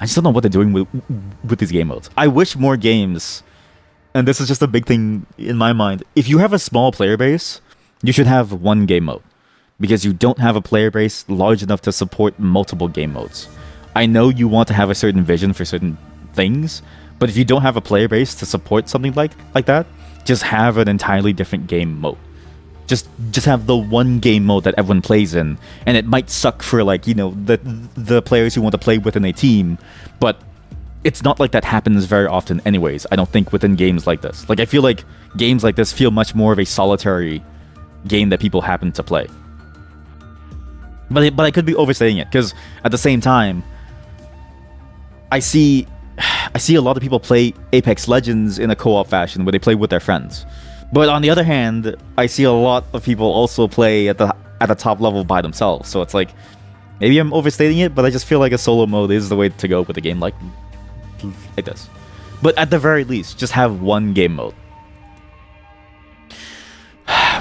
I just don't know what they're doing with these game modes. I wish more games, and this is just a big thing in my mind, if you have a small player base, you should have one game mode, because you don't have a player base large enough to support multiple game modes. I know you want to have a certain vision for certain things, but if you don't have a player base to support something like that, just have an entirely different game mode. Just have the one game mode that everyone plays in, and it might suck for, like, you know, the players who want to play within a team, but it's not like that happens very often anyways, I don't think, within games like this. Like, I feel like games like this feel much more of a solitary game that people happen to play. But I could be overstating it, because at the same time, I see a lot of people play Apex Legends in a co-op fashion where they play with their friends. But on the other hand, I see a lot of people also play at the top level by themselves. So it's like, Maybe I'm overstating it, but I just feel like a solo mode is the way to go with a game like this. But at the very least, just have one game mode.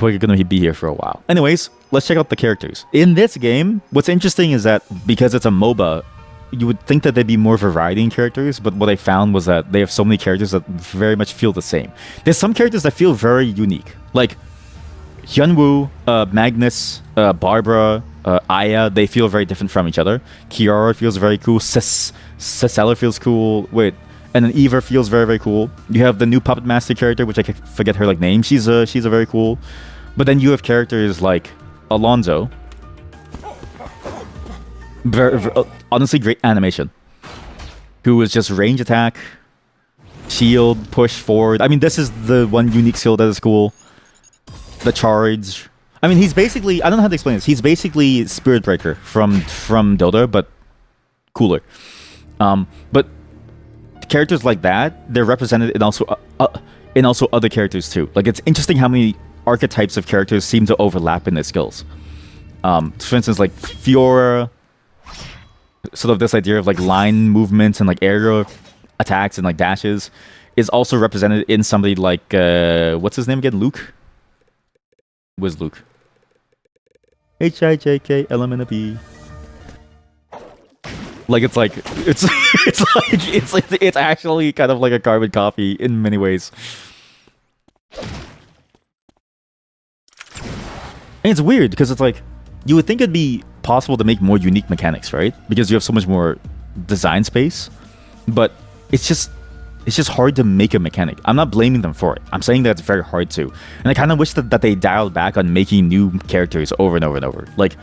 We're gonna be here for a while. Anyways, let's check out the characters. In this game, what's interesting is that because it's a MOBA, you would think that there'd be more variety in characters, but what I found was that they have so many characters that very much feel the same. There's some characters that feel very unique. Like Hyunwoo, Magnus, Barbara, Aya, they feel very different from each other. Kiara feels very cool. Cicella feels cool. Wait, and then Eva feels very, very cool. You have the new Puppet Master character, which I forget her like name. She's a very cool. But then you have characters like Alonzo. Honestly, great animation. Who is just range attack, shield, push forward. I mean, this is the one unique skill that is cool. The charge. I mean, he's basically, I don't know how to explain this. He's basically Spirit Breaker from Dota, but cooler. But characters like that, they're represented in also other characters too. Like, it's interesting how many archetypes of characters seem to overlap in their skills. For instance, like Fiora, sort of this idea of like line movements and like aerial attacks and like dashes is also represented in somebody like what's his name again? Luke? Where's Luke? HIJK Like it's actually kind of like a carbon copy in many ways. And it's weird because it's like you would think it'd be possible to make more unique mechanics, right? Because you have so much more design space, but it's just hard to make a mechanic. I'm not blaming them for it. I'm saying that it's very hard to. And I kind of wish that they dialed back on making new characters over and over and over. Like,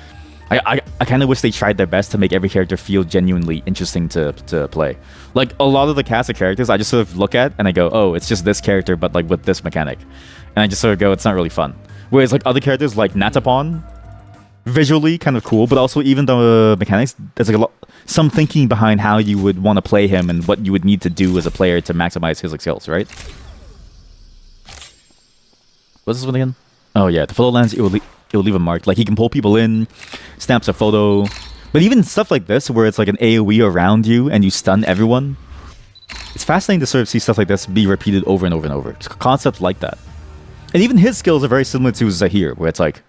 I kind of wish they tried their best to make every character feel genuinely interesting to play. Like, a lot of the cast of characters, I just sort of look at and I go, oh, it's just this character, but like with this mechanic. And I just sort of go, it's not really fun. Whereas like other characters like Natapon, visually kind of cool, but also even the mechanics, there's like some thinking behind how you would want to play him and what you would need to do as a player to maximize his like skills, right? What's this one again? Oh yeah, the photo lens, it will leave a mark. Like he can pull people in, snaps a photo. But even stuff like this, where it's like an AoE around you and you stun everyone, it's fascinating to sort of see stuff like this be repeated over and over and over. It's concepts like that. And even his skills are very similar to Zahir, where it's like,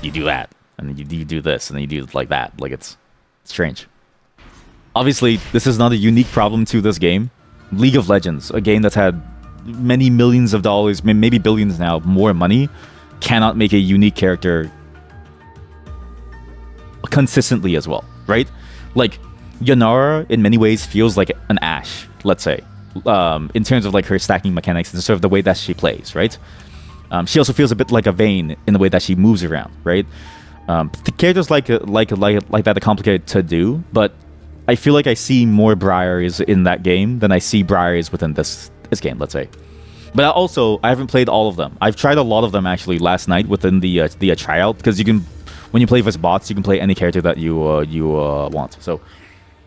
you do that, and then you do this, and then you do like that. Like, it's strange. Obviously, this is not a unique problem to this game. League of Legends, a game that's had many millions of dollars, maybe billions now, more money, cannot make a unique character consistently as well, right? Like, Yanara, in many ways, feels like an Ashe, let's say, in terms of like her stacking mechanics and sort of the way that she plays, right? She also feels a bit like a Vayne in the way that she moves around, right? The characters like that are complicated to do, but I feel like I see more Briars in that game than I see Briars within this game, let's say. But I haven't played all of them. I've tried a lot of them actually last night within the tryout, because you can, when you play versus bots, you can play any character that you want. So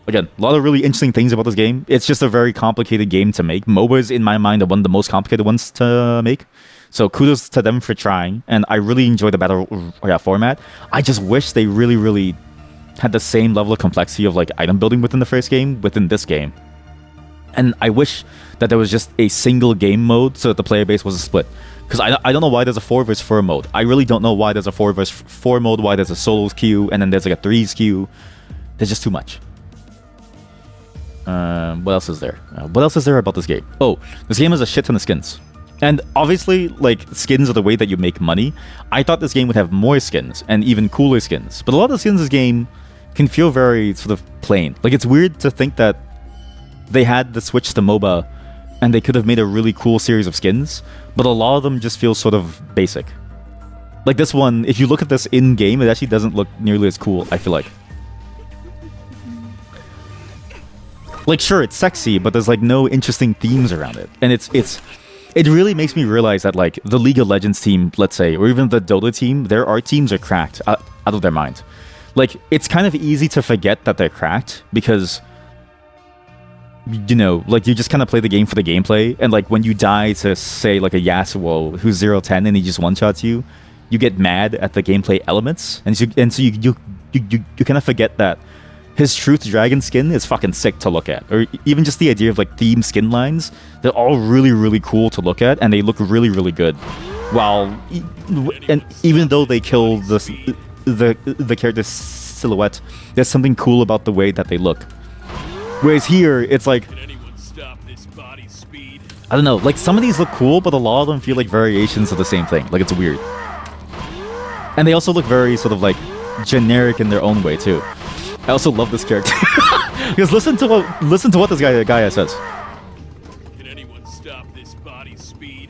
again, a lot of really interesting things about this game. It's just a very complicated game to make. MOBAs, in my mind, are one of the most complicated ones to make. So kudos to them for trying, and I really enjoy the battle royale format. I just wish they really, really had the same level of complexity of like item building within the first game, within this game. And I wish that there was just a single game mode so that the player base wasn't split. Because I don't know why there's a 4 vs 4 mode. I really don't know why there's a 4 vs 4 mode, why there's a solos queue, and then there's like a 3s queue. There's just too much. What else is there? What else is there about this game? Oh, this game has a shit ton of skins. And obviously, like, skins are the way that you make money. I thought this game would have more skins, and even cooler skins. But a lot of the skins in this game can feel very sort of plain. Like, it's weird to think that they had the switch to MOBA, and they could have made a really cool series of skins, but a lot of them just feel sort of basic. Like this one, if you look at this in-game, it actually doesn't look nearly as cool, I feel like. Like, sure, it's sexy, but there's, like, no interesting themes around it. And it really makes me realize that, like, the League of Legends team, let's say, or even the Dota team, their art teams are cracked out of their mind. Like, it's kind of easy to forget that they're cracked because, you know, like, you just kind of play the game for the gameplay, and, like, when you die to, say, like, a Yasuo who's 0-10 and he just one-shots you, you get mad at the gameplay elements, and so you you kind of forget that his Truth Dragon skin is fucking sick to look at, or even just the idea of like theme skin lines. They're all really cool to look at, and they look really good. And even though they kill the character's silhouette, there's something cool about the way that they look. Whereas here, it's like, I don't know, like some of these look cool, but a lot of them feel like variations of the same thing. Like it's weird. And they also look very sort of like generic in their own way too. I also love this character because listen to what this guy says. Can anyone stop this body speed?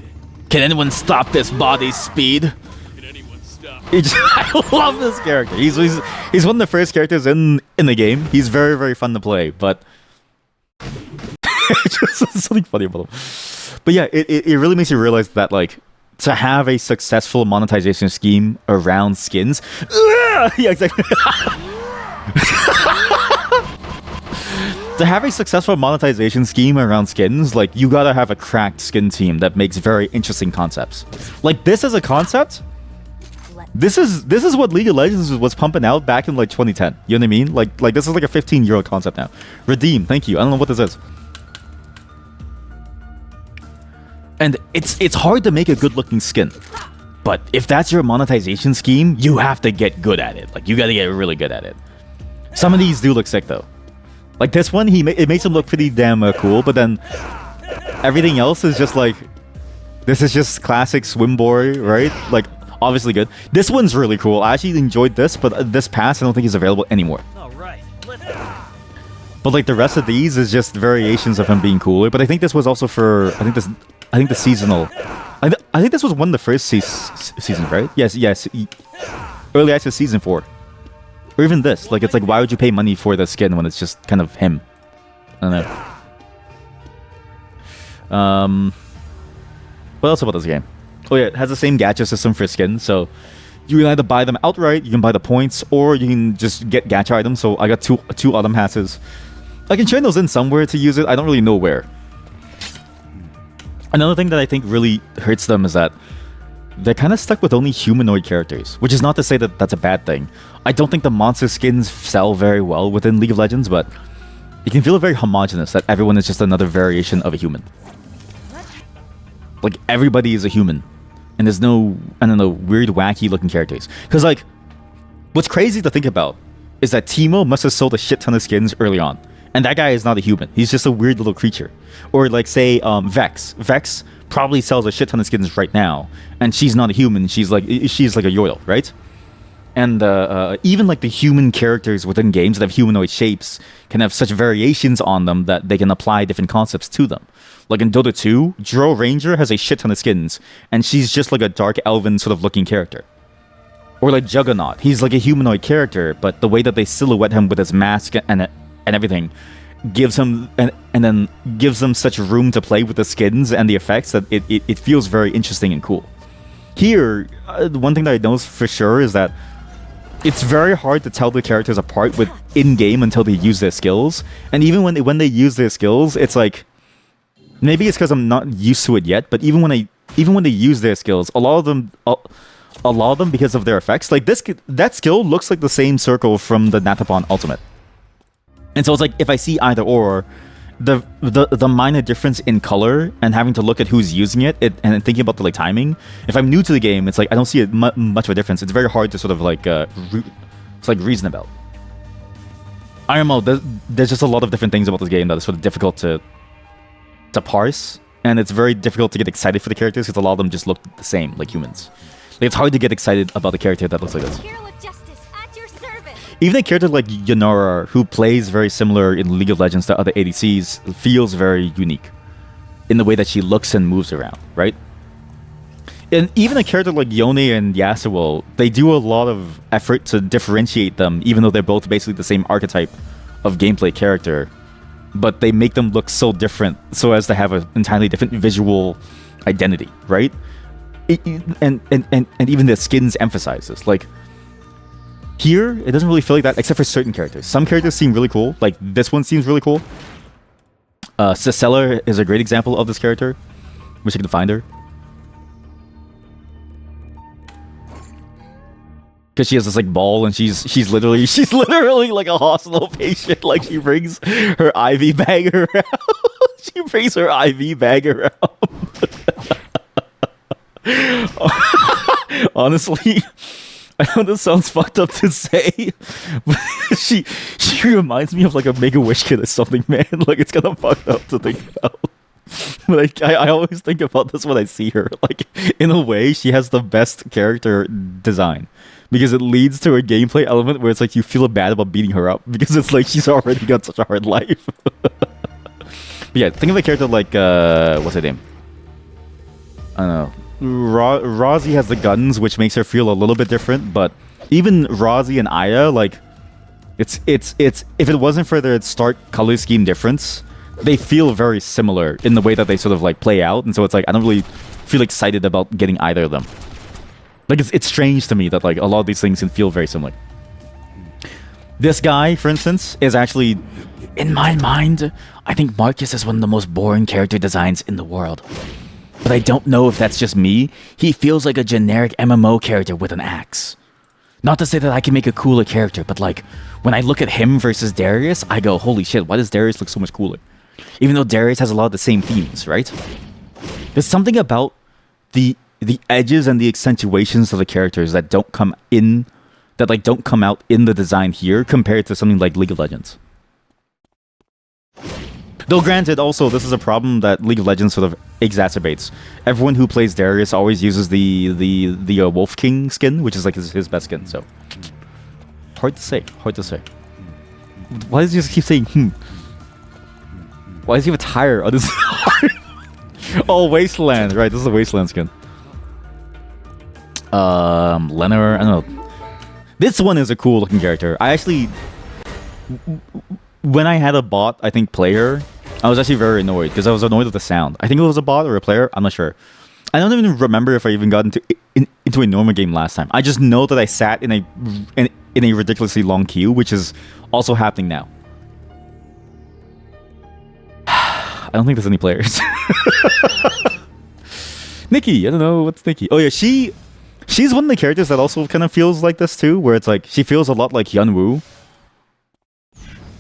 Can anyone stop this body speed? Can anyone stop? I love this character. He's one of the first characters in the game. He's very fun to play, but just something funny about him. But yeah, it really makes you realize that like to have a successful monetization scheme around skins. Yeah, exactly. To have a successful monetization scheme around skins, like you gotta have a cracked skin team that makes very interesting concepts. Like this as a concept, this is what League of Legends was pumping out back in like 2010. You know what I mean? Like this is like a 15-year-old concept now. Redeem, thank you. I don't know what this is. And it's hard to make a good-looking skin. But if that's your monetization scheme, you have to get good at it. Like you gotta get really good at it. Some of these do look sick though. Like this one, it makes him look pretty damn cool, but then everything else is just like, this is just classic swim boy, right? Like, obviously good. This one's really cool. I actually enjoyed this, but this pass I don't think is available anymore. But like the rest of these is just variations of him being cooler. But I think this was also for, I think the seasonal. I think this was one of the first seasons, right? Yes. Early access season 4. Or even this, like it's like, why would you pay money for the skin when it's just kind of him? I don't know. What else about this game? Oh yeah, it has the same gacha system for skins, so you can either buy them outright, you can buy the points, or you can just get gacha items. So I got two autumn passes. I can train those in somewhere to use it. I don't really know where. Another thing that I think really hurts them is that they're kind of stuck with only humanoid characters, which is not to say that that's a bad thing. I don't think the monster skins sell very well within League of Legends, but you can feel very homogenous, that everyone is just another variation of a human. Like, everybody is a human. And there's no, I don't know, weird, wacky looking characters. Because, like, what's crazy to think about is that Teemo must have sold a shit ton of skins early on. And that guy is not a human. He's just a weird little creature. Or, like, say, Vex. Vex probably sells a shit ton of skins right now. And she's not a human. She's like a Yoil, right? And even, like, the human characters within games that have humanoid shapes can have such variations on them that they can apply different concepts to them. Like in Dota 2, Drow Ranger has a shit ton of skins. And she's just like a dark elven sort of looking character. Or like Juggernaut. He's like a humanoid character, but the way that they silhouette him with his mask and everything gives him and then gives them such room to play with the skins and the effects that it feels very interesting and cool. Here, one thing that I know for sure is that it's very hard to tell the characters apart with in-game until they use their skills. And even when they use their skills, it's like, maybe it's because I'm not used to it yet, but even when they use their skills, a lot of them because of their effects, like that skill looks like the same circle from the Natapon Ultimate. And so it's like, if I see either or, the minor difference in color and having to look at who's using it and thinking about the like timing, if I'm new to the game, it's like I don't see much of a difference. It's very hard to sort of like reason about. I don't know, there's just a lot of different things about this game that is sort of difficult to parse, and it's very difficult to get excited for the characters because a lot of them just look the same, like humans. Like, it's hard to get excited about a character that looks like this. Even a character like Yonora, who plays very similar in League of Legends to other ADCs, feels very unique in the way that she looks and moves around, right? And even a character like Yone and Yasuo, they do a lot of effort to differentiate them, even though they're both basically the same archetype of gameplay character. But they make them look so different so as to have an entirely different visual identity, right? And even the skins emphasize this. Like, here, it doesn't really feel like that, except for certain characters. Some characters seem really cool. Like, this one seems really cool. Cicella is a great example of this character. Wish I could find her. because she has this like ball, and she's literally like a hospital patient. Like she brings her IV bag around. She brings her IV bag around. Honestly, I know this sounds fucked up to say, but she reminds me of like a Make-A-Wish kid or something, man. Like it's kind of fucked up to think about. But I always think about this when I see her. Like in a way, she has the best character design because it leads to a gameplay element where it's like you feel bad about beating her up because it's like she's already got such a hard life. But yeah, think of a character like what's her name? I don't know. Rosie has the guns, which makes her feel a little bit different. But even Rosie and Aya, like it's if it wasn't for their stark color scheme difference, they feel very similar in the way that they sort of like play out. And so it's like I don't really feel excited about getting either of them. Like it's strange to me that like a lot of these things can feel very similar. This guy, for instance, is actually, in my mind, I think Marcus is one of the most boring character designs in the world. But I don't know if that's just me. He feels like a generic MMO character with an axe. Not to say that I can make a cooler character, but like, when I look at him versus Darius, I go, holy shit, why does Darius look so much cooler? Even though Darius has a lot of the same themes, right? There's something about the edges and the accentuations of the characters that don't come out in the design here compared to something like League of Legends. Though granted, also, this is a problem that League of Legends sort of exacerbates. Everyone who plays Darius always uses the Wolf King skin, which is like his best skin, so... Hard to say. Why does he just keep saying, Why does he have a tire on his... Oh, Wasteland. Right, this is a Wasteland skin. Lenor, I don't know. This one is a cool looking character. I actually... When I had a bot, I think, player, I was actually very annoyed because I was annoyed with the sound. I think it was a bot or a player. I'm not sure. I don't even remember if I even got into a normal game last time. I just know that I sat in a ridiculously long queue, which is also happening now. I don't think there's any players. Nikki, I don't know what's Nikki. Oh yeah, she's one of the characters that also kind of feels like this too, where it's like she feels a lot like Hyunwoo.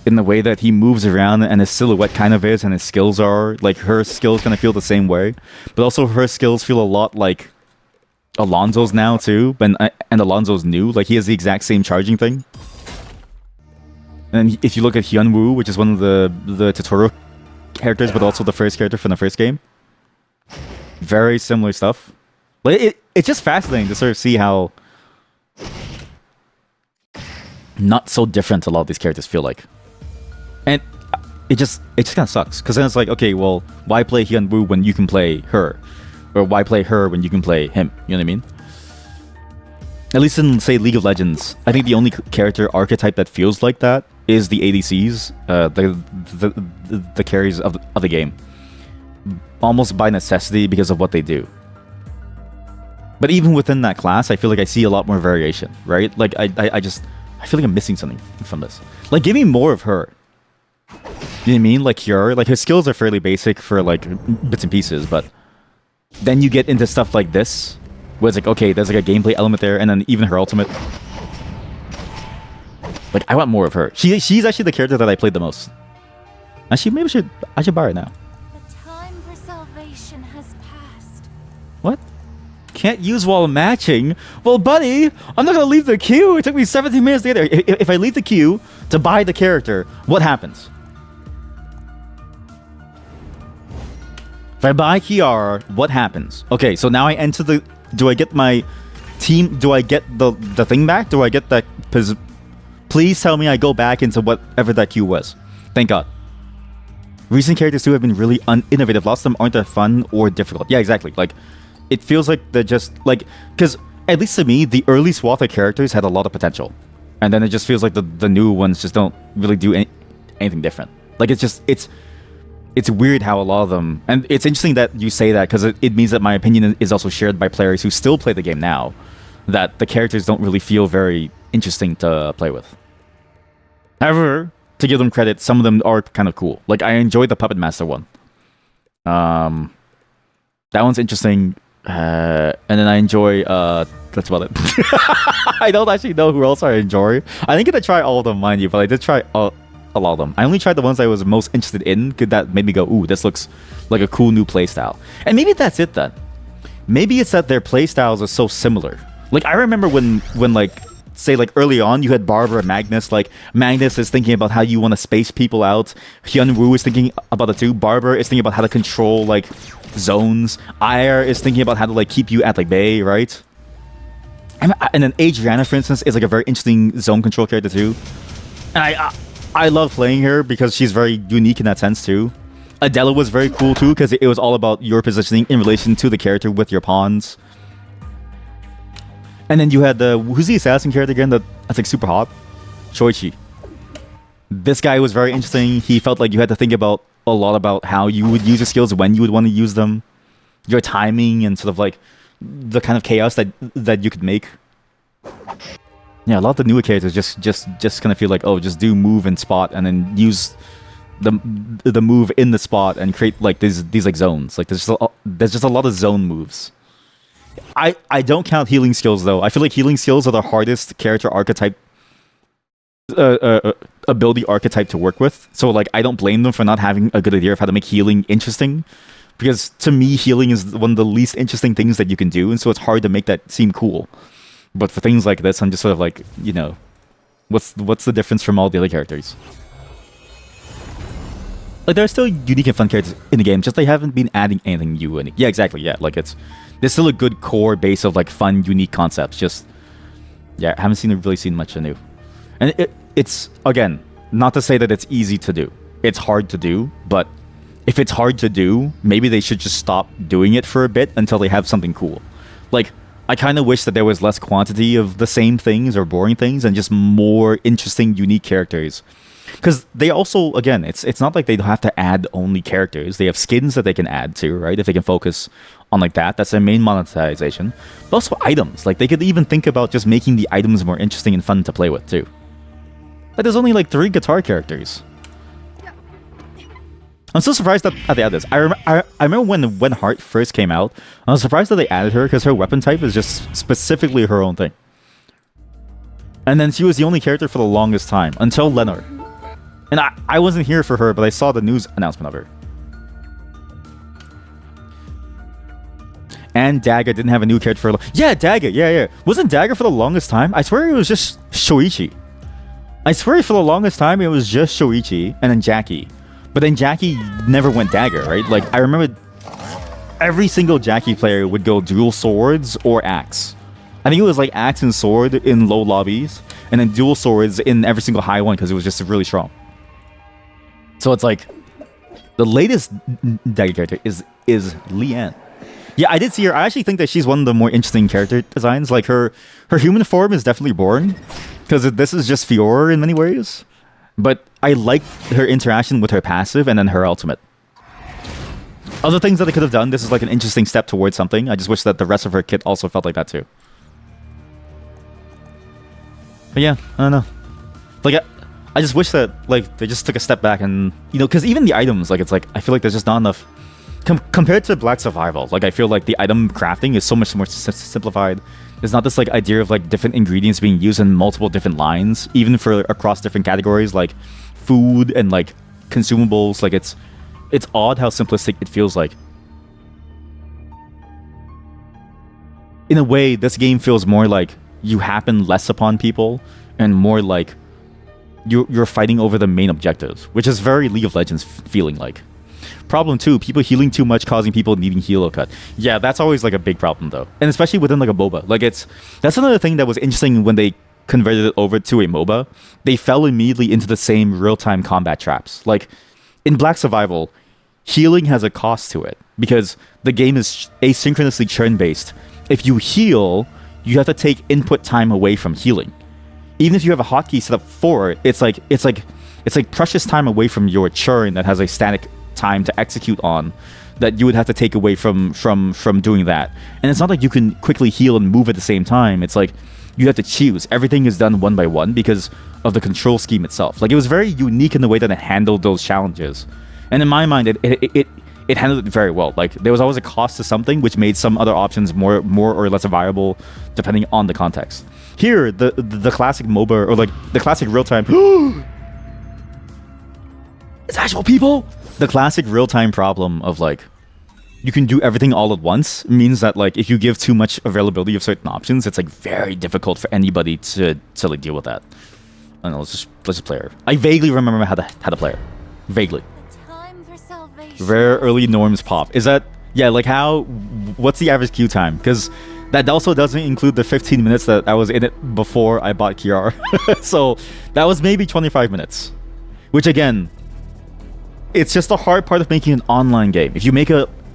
In the way that he moves around and his silhouette kind of is and his skills are, like her skills kind of feel the same way. But also her skills feel a lot like Alonso's now too, and Alonso's new. Like he has the exact same charging thing. And if you look at Hyunwoo, which is one of the tutorial characters, but also the first character from the first game, very similar stuff. Like it's just fascinating to sort of see how not so different a lot of these characters feel like. And it just kind of sucks because then it's like, okay, well, why play Hyunwoo when you can play her, or why play her when you can play him? You know what I mean? At least in, say, League of Legends, I think the only character archetype that feels like that is the ADCs, the carries of the game, almost by necessity because of what they do. But even within that class, I feel like I see a lot more variation, right? Like I feel like I'm missing something from this. Like, give me more of her. You know what I mean? Like her skills are fairly basic for like bits and pieces, but then you get into stuff like this, where it's like, okay, there's like a gameplay element there, and then even her ultimate. Like, I want more of her. She's actually the character that I played the most. Actually, maybe I should buy her now. The time for salvation has passed. What? Can't use while matching? Well, buddy, I'm not gonna leave the queue. It took me 17 minutes later. If I leave the queue to buy the character, what happens? If I buy Kiara, what happens? Okay, so now I enter the... Do I get my team... Do I get the thing back? Do I get that... Please tell me I go back into whatever that queue was. Thank God. Recent characters too have been really innovative. Lots of them aren't that fun or difficult. Yeah, exactly. Like, it feels like they're just... Like, because at least to me, the early swath of characters had a lot of potential. And then it just feels like the new ones just don't really do anything different. Like, it's just... It's weird how a lot of them... And it's interesting that you say that, because it means that my opinion is also shared by players who still play the game now. That the characters don't really feel very interesting to play with. However, to give them credit, some of them are kind of cool. Like, I enjoyed the Puppet Master one. That one's interesting. And then I enjoy that's about it. I don't actually know who else I enjoy. I didn't get to try all of them, mind you, but I did try a lot of them. I only tried the ones I was most interested in, because that made me go, ooh, this looks like a cool new playstyle. And maybe that's it then. Maybe it's that their playstyles are so similar. Like, I remember when like, say, like, early on, you had Barbara and Magnus. Like, Magnus is thinking about how you want to space people out. Hyun-woo is thinking about it too. Barbara is thinking about how to control, like, zones. Ayer is thinking about how to, like, keep you at, like, bay, right? And then Adriana, for instance, is, like, a very interesting zone control character too. And I love playing her because she's very unique in that sense too. Adela was very cool too because it was all about your positioning in relation to the character with your pawns. And then you had who's the assassin character again that's like super hot? Shoichi. This guy was very interesting. He felt like you had to think about a lot about how you would use your skills, when you would want to use them, your timing, and sort of like the kind of chaos that you could make. Yeah, a lot of the newer characters just kind of feel like, oh, just do move and spot, and then use the move in the spot and create like these like zones. Like there's just a lot of zone moves. I don't count healing skills though. I feel like healing skills are the hardest character archetype, ability archetype to work with. So like I don't blame them for not having a good idea of how to make healing interesting, because to me healing is one of the least interesting things that you can do, and so it's hard to make that seem cool. But for things like this, I'm just sort of like, you know, what's the difference from all the other characters? Like there are still unique and fun characters in the game, just they haven't been adding anything new. Yeah, exactly. Yeah, like there's still a good core base of like fun, unique concepts. Just yeah, I haven't really seen much new. And it's again, not to say that it's easy to do. It's hard to do, but if it's hard to do, maybe they should just stop doing it for a bit until they have something cool. Like I kind of wish that there was less quantity of the same things or boring things and just more interesting, unique characters. Because they also, again, it's not like they have to add only characters. They have skins that they can add to, right? If they can focus on like that. That's their main monetization. But also items. Like they could even think about just making the items more interesting and fun to play with too. Like there's only like 3 guitar characters. I'm so surprised that they added this. I remember when Heart first came out, I was surprised that they added her because her weapon type is just specifically her own thing. And then she was the only character for the longest time, until Lenore. And I wasn't here for her, but I saw the news announcement of her. And Dagger didn't have a new character for... Yeah, Dagger, yeah. Wasn't Dagger for the longest time? I swear it was just Shoichi. I swear for the longest time it was just Shoichi and then Jackie. But then Jackie never went Dagger, right? Like, I remember every single Jackie player would go dual swords or axe. I think it was like axe and sword in low lobbies, and then dual swords in every single high one because it was just really strong. So it's like, the latest Dagger character is Leanne. Yeah, I did see her. I actually think that she's one of the more interesting character designs. Like, her human form is definitely boring, because this is just Fiora in many ways. But I like her interaction with her passive and then her ultimate. Other things that they could have done, this is like an interesting step towards something. I just wish that the rest of her kit also felt like that too. But yeah, I don't know. Like, I just wish that like they just took a step back and, you know, because even the items, like, it's like, I feel like there's just not enough. Compared to Black Survival, like, I feel like the item crafting is so much more simplified. There's not this like idea of like different ingredients being used in multiple different lines, even for across different categories like food and like consumables. Like, it's odd how simplistic it feels like. In a way, this game feels more like you happen less upon people and more like you're fighting over the main objectives, which is very League of Legends feeling like. Problem 2, people healing too much causing people needing helo cut. Yeah, that's always like a big problem though. And especially within like a MOBA. Like, that's another thing that was interesting when they converted it over to a MOBA. They fell immediately into the same real-time combat traps. Like, in Black Survival, healing has a cost to it because the game is asynchronously churn-based. If you heal, you have to take input time away from healing. Even if you have a hotkey set up for it, it's like precious time away from your churn that has a static time to execute on that you would have to take away from doing that. And it's not like you can quickly heal and move at the same time. It's like you have to choose. Everything is done one by one because of the control scheme itself. Like, it was very unique in the way that it handled those challenges. And in my mind, it it handled it very well. Like there was always a cost to something, which made some other options more or less viable depending on the context. Here, the classic MOBA or like the classic real time. It's actual people. The classic real time problem of like you can do everything all at once means that like if you give too much availability of certain options, it's like very difficult for anybody to like deal with that. I don't know. Let's just play her. I vaguely remember how to play her. Vaguely. Rare early norms pop. Is that like how? What's the average queue time? Because that also doesn't include the 15 minutes that I was in it before I bought Kiar. So that was maybe 25 minutes. Which again, it's just the hard part of making an online game. If you make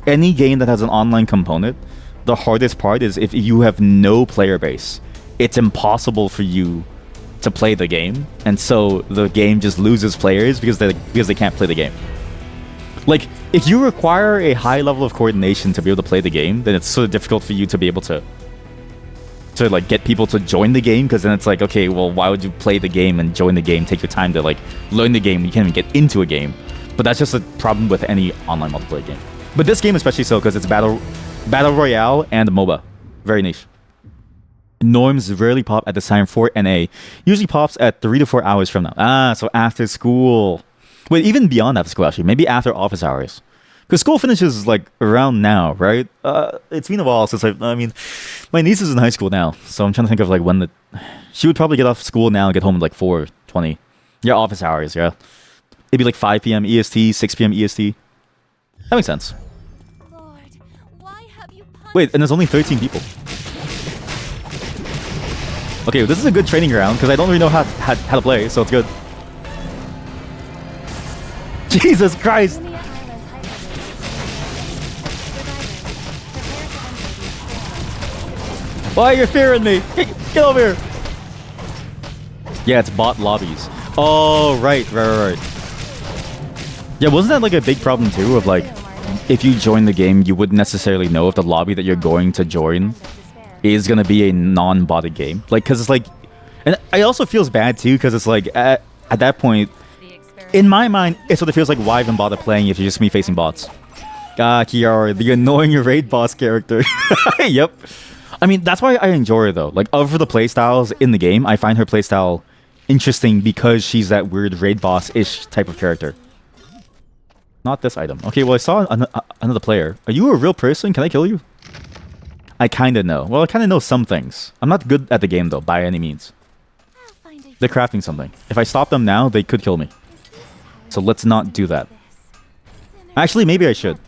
any game that has an online component, the hardest part is if you have no player base. It's impossible for you to play the game, and so the game just loses players because they can't play the game. Like, if you require a high level of coordination to be able to play the game, then it's sort of difficult for you to be able to like get people to join the game, because then it's like, okay, well, why would you play the game and join the game, take your time to like learn the game, you can't even get into a game. But that's just a problem with any online multiplayer game. But this game especially so, because it's battle royale and MOBA. Very niche. Norms rarely pop at the time for NA. Usually pops at 3 to 4 hours from now. Ah, so after school. Wait, even beyond after school, actually. Maybe after office hours. Because school finishes, like, around now, right? It's been a while since I mean, my niece is in high school now. So I'm trying to think of, like, when she would probably get off school now and get home at, like, 4:20. Yeah, office hours, yeah. It'd be, like, 5 p.m. EST, 6 p.m. EST. That makes sense. Lord, why have you Wait, and there's only 13 people. Okay, this is a good training ground, because I don't really know how to play, so it's good. Jesus Christ! Lumia Island's hyper. Why are you fearing me? Get over here! Yeah, it's bot lobbies. Oh, right. Yeah, wasn't that like a big problem too, of like, if you join the game, you wouldn't necessarily know if the lobby that you're going to join is gonna be a non-botted game? Like, because it's like... And it also feels bad too, because it's like, at that point, in my mind, it sort of feels like, why even bother playing if you're just me facing bots? Kiara, the annoying raid boss character. Yep. I mean, that's why I enjoy her though. Like, of the playstyles in the game, I find her playstyle interesting because she's that weird raid boss-ish type of character. Not this item. Okay, well, I saw another player. Are you a real person? Can I kill you? I kinda know. Well, I kinda know some things. I'm not good at the game though, by any means. They're crafting something. If I stop them now, they could kill me. So let's not do that. Actually, maybe I should.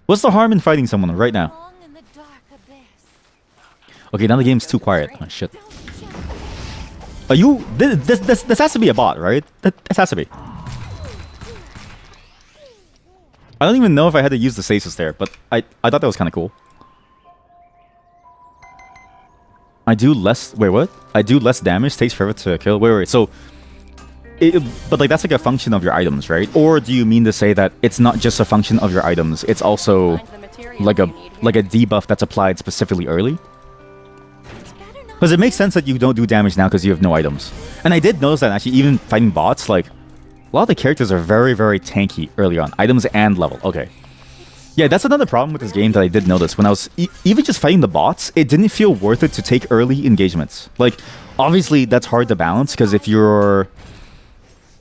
What's the harm in fighting someone right now? Okay, now the game's too quiet. Oh, shit. Are you... This has to be a bot, right? This has to be. I don't even know if I had to use the stasis there, but I thought that was kind of cool. I do less... Wait, what? I do less damage, takes forever to kill. Wait. So... but like that's like a function of your items, right? Or do you mean to say that it's not just a function of your items, it's also like a debuff that's applied specifically early? Because it makes sense that you don't do damage now because you have no items. And I did notice that actually, even fighting bots, like a lot of the characters are very, very tanky early on. Items and level. Okay. Yeah, that's another problem with this game that I did notice. When I was even just fighting the bots, it didn't feel worth it to take early engagements. Like, obviously that's hard to balance, because if you're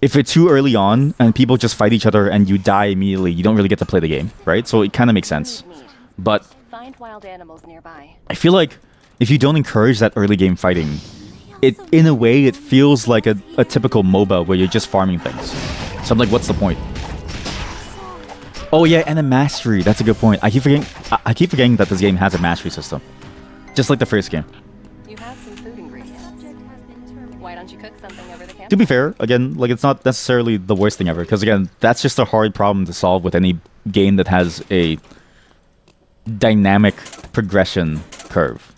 too early on and people just fight each other and you die immediately, you don't really get to play the game, right? So it kind of makes sense. But Find wild animals nearby. I feel like if you don't encourage that early game fighting, in a way, it feels like a typical MOBA where you're just farming things. So I'm like, what's the point? Oh yeah, and a mastery. That's a good point. I keep forgetting that this game has a mastery system, just like the first game. You have some food ingredients. Why don't you cook something over the camp? To be fair, again, like, it's not necessarily the worst thing ever, because again, that's just a hard problem to solve with any game that has a dynamic progression curve,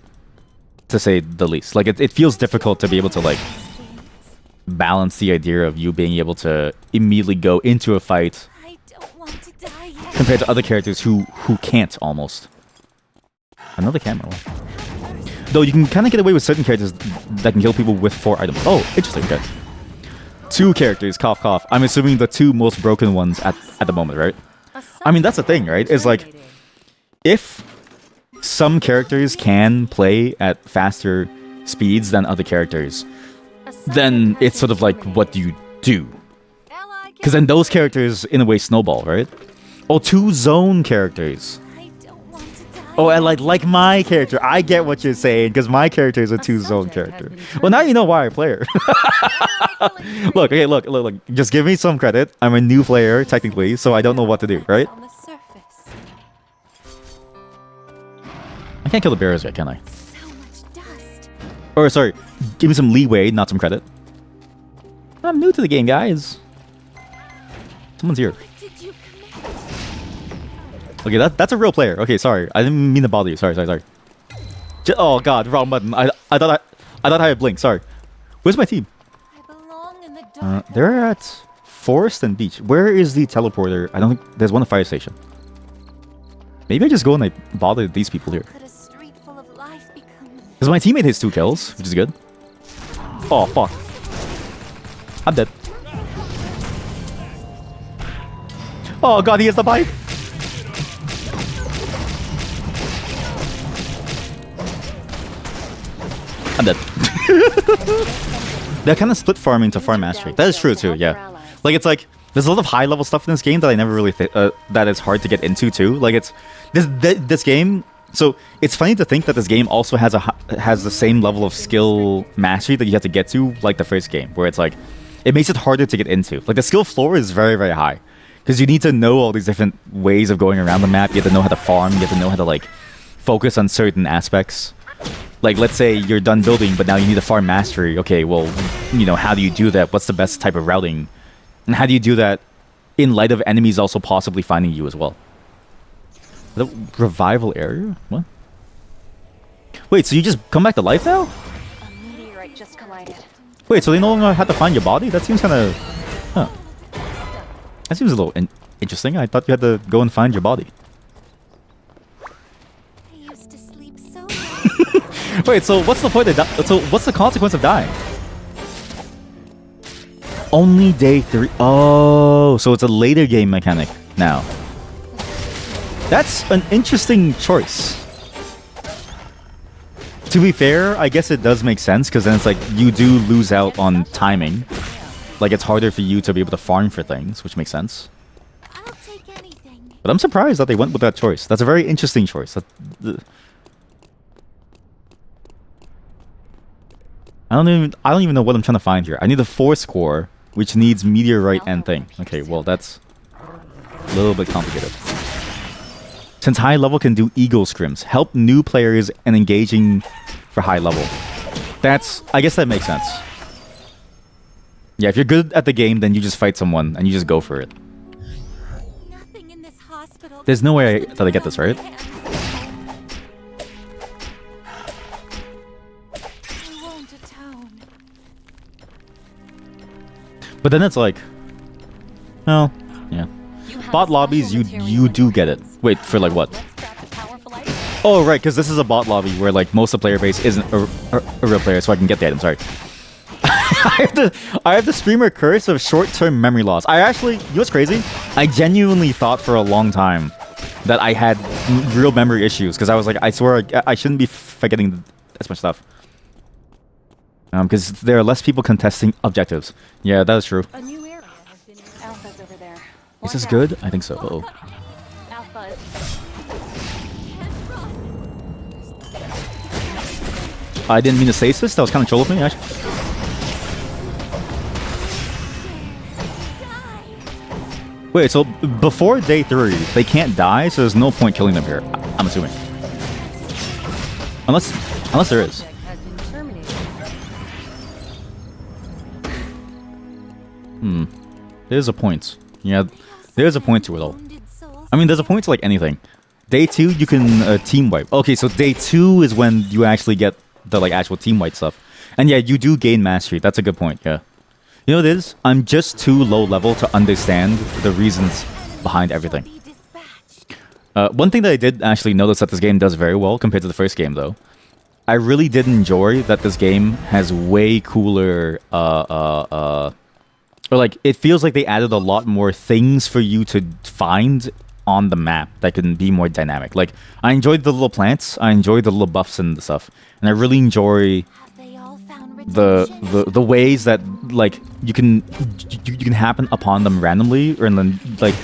to say the least. Like, it feels difficult to be able to like balance the idea of you being able to immediately go into a fight compared to other characters who can't, almost. Another camera. Though you can kind of get away with certain characters that can kill people with 4 items. Oh, interesting. Okay. 2 characters, cough cough. I'm assuming the 2 most broken ones at the moment, right? I mean, that's the thing, right? Is like, if some characters can play at faster speeds than other characters, then it's sort of like, what do you do? Because then those characters, in a way, snowball, right? Oh, two zone characters. Oh, and like my character. I get what you're saying, because my character is a two-zone character. Well, now you know why I play her. Look, okay, look. Just give me some credit. I'm a new player, technically, so I don't know what to do, right? I can't kill the bears yet, can I? Or, sorry, give me some leeway, not some credit. I'm new to the game, guys. Someone's here. Okay, that's a real player. Okay, sorry. I didn't mean to bother you. Sorry. Oh god, wrong button. I thought I had blink. Sorry. Where's my team? They're at Forest and Beach. Where is the teleporter? I don't think there's one at Fire Station. Maybe I just go and I bother these people here. Because my teammate hits 2 kills, which is good. Oh fuck. I'm dead. Oh god, he has the bike. I'm dead. They're kind of split farming to farm mastery. That is true too, yeah. Like, it's like, there's a lot of high level stuff in this game that I never really that is hard to get into too. Like, it's this game. So it's funny to think that this game also has the same level of skill mastery that you have to get to, like the first game, where it's like, it makes it harder to get into. Like, the skill floor is very, very high, because you need to know all these different ways of going around the map. You have to know how to farm. You have to know how to like focus on certain aspects. Like, let's say you're done building, but now you need to farm mastery. Okay, well, you know, how do you do that? What's the best type of routing? And how do you do that in light of enemies also possibly finding you as well? The revival area? What? Wait, so you just come back to life now? A meteorite just collided. Wait, so they no longer have to find your body? That seems kind of... Huh. That seems a little interesting. I thought you had to go and find your body. Wait, so what's the point of so what's the consequence of dying? Only day 3. Oh, so it's a later game mechanic now. That's an interesting choice. To be fair, I guess it does make sense, because then it's like you do lose out on timing. Like, it's harder for you to be able to farm for things, which makes sense. But I'm surprised that they went with that choice. That's a very interesting choice. I don't even know what I'm trying to find here. I need a Force core, which needs meteorite and thing. Okay, well, that's a little bit complicated. Since high level can do eagle scrims, help new players and engaging for high level. I guess that makes sense. Yeah, if you're good at the game, then you just fight someone and you just go for it. There's no way that I get this, right? But then it's like, well, yeah. Bot lobbies, you do get it. Wait, for like what? Oh, right, because this is a bot lobby where like most of the player base isn't a real player, so I can get the item. Sorry. I have the streamer curse of short-term memory loss. I actually, you know what's crazy? I genuinely thought for a long time that I had real memory issues, because I was like, I swear I shouldn't be forgetting as much stuff. Because there are less people contesting objectives. Yeah, that is true. A new area has been Alpha's over there. Is this good? I think so. Uh-oh. Alpha. I didn't mean to stasis. That was kind of troll of me, actually. Wait, so before day 3, they can't die, so there's no point killing them here. I'm assuming. Unless there is. There's a point. Yeah, there's a point to it all. I mean, there's a point to like anything. Day 2, you can team wipe. Okay, so day 2 is when you actually get the like actual team wipe stuff. And yeah, you do gain mastery. That's a good point, yeah. You know what it is? I'm just too low level to understand the reasons behind everything. One thing that I did actually notice that this game does very well compared to the first game, though, I really did enjoy that this game has way cooler, or like, it feels like they added a lot more things for you to find on the map that can be more dynamic. Like, I enjoyed the little plants, I enjoyed the little buffs and the stuff, and I really enjoy the ways that like you can happen upon them randomly, or then like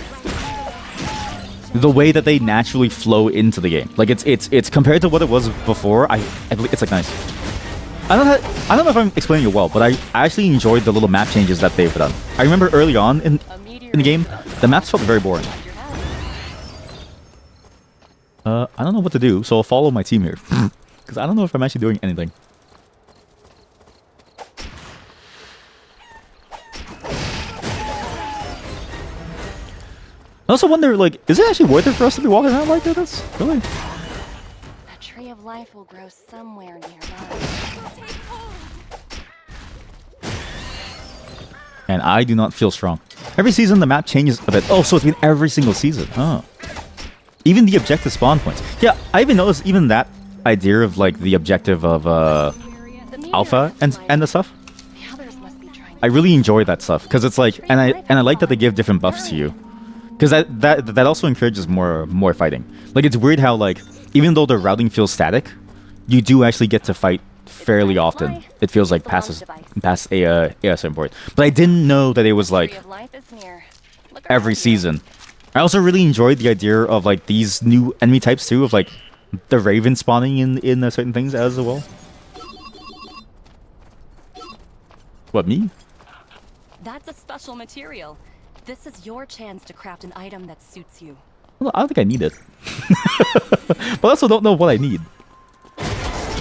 the way that they naturally flow into the game. Like it's compared to what it was before. It's like nice. I don't know if I'm explaining it well, but I actually enjoyed the little map changes that they've done. I remember early on in the game, the maps felt very boring. I don't know what to do, so I'll follow my team here. Because I don't know if I'm actually doing anything. I also wonder, like, is it actually worth it for us to be walking around like this? Really? A tree of life will grow somewhere nearby. And I do not feel strong. Every season the map changes a bit. Oh, so it's been every single season. Oh. Even the objective spawn points. Yeah, I even noticed even that idea of like the objective of alpha and the stuff. I really enjoy that stuff because it's like, and I like that they give different buffs to you, because that also encourages more fighting. Like, it's weird how, like, even though the routing feels static, you do actually get to fight fairly often. It feels like past a certain point. But I didn't know that it was like every season. I also really enjoyed the idea of like these new enemy types too, of like the raven spawning in certain things as well. What, me? That's a special material. This is your chance to craft an item that suits you. Well, I don't think I need it. But I also don't know what I need.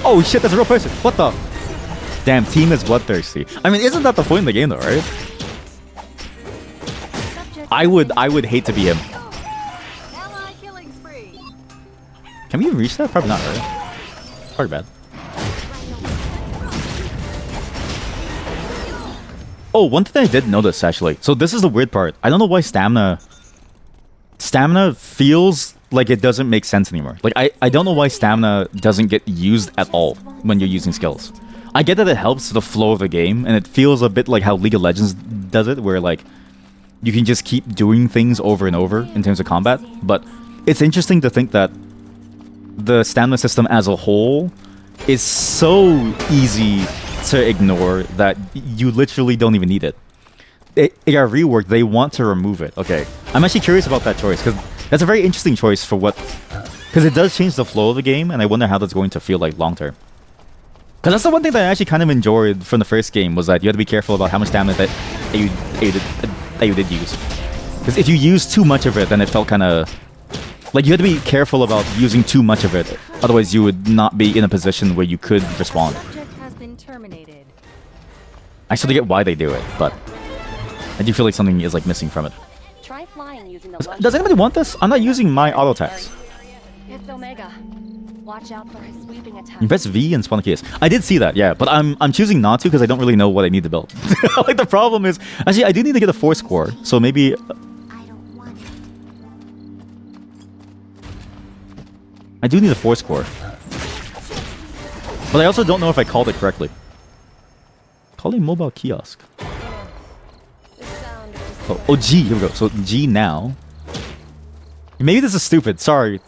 Oh shit, that's a real person. What the? Damn, team is bloodthirsty. I mean, isn't that the point of the game though, right? I would hate to be him. Can we even reach that? Probably not, right? Probably bad. Oh, one thing I did notice actually. So this is the weird part. I don't know why stamina feels like it doesn't make sense anymore. Like I don't know why stamina doesn't get used at all when you're using skills. I get that it helps the flow of the game, and it feels a bit like how League of Legends does it, where like you can just keep doing things over and over in terms of combat. But it's interesting to think that the stamina system as a whole is so easy to ignore that you literally don't even need it. It got reworked. They want to remove it. Okay, I'm actually curious about that choice, because that's a very interesting choice for what, because it does change the flow of the game, and I wonder how that's going to feel like long term. Because that's the one thing that I actually kind of enjoyed from the first game, was that you had to be careful about how much stamina that you did use. Because if you used too much of it, then it felt kind of like you had to be careful about using too much of it. Otherwise, you would not be in a position where you could respond. I still get why they do it, but I do feel like something is like missing from it. Try flying using the Does anybody want this? I'm not using my auto attacks. It's Omega. Watch out for his sweeping attack. You press V and spawn a case. I did see that, yeah, but I'm choosing not to because I don't really know what I need to build. Like, the problem is, actually, I do need to get a force core, so maybe. I do need a force core, but I also don't know if I called it correctly. Calling mobile kiosk. Oh, G. Here we go. So G now. Maybe this is stupid. Sorry.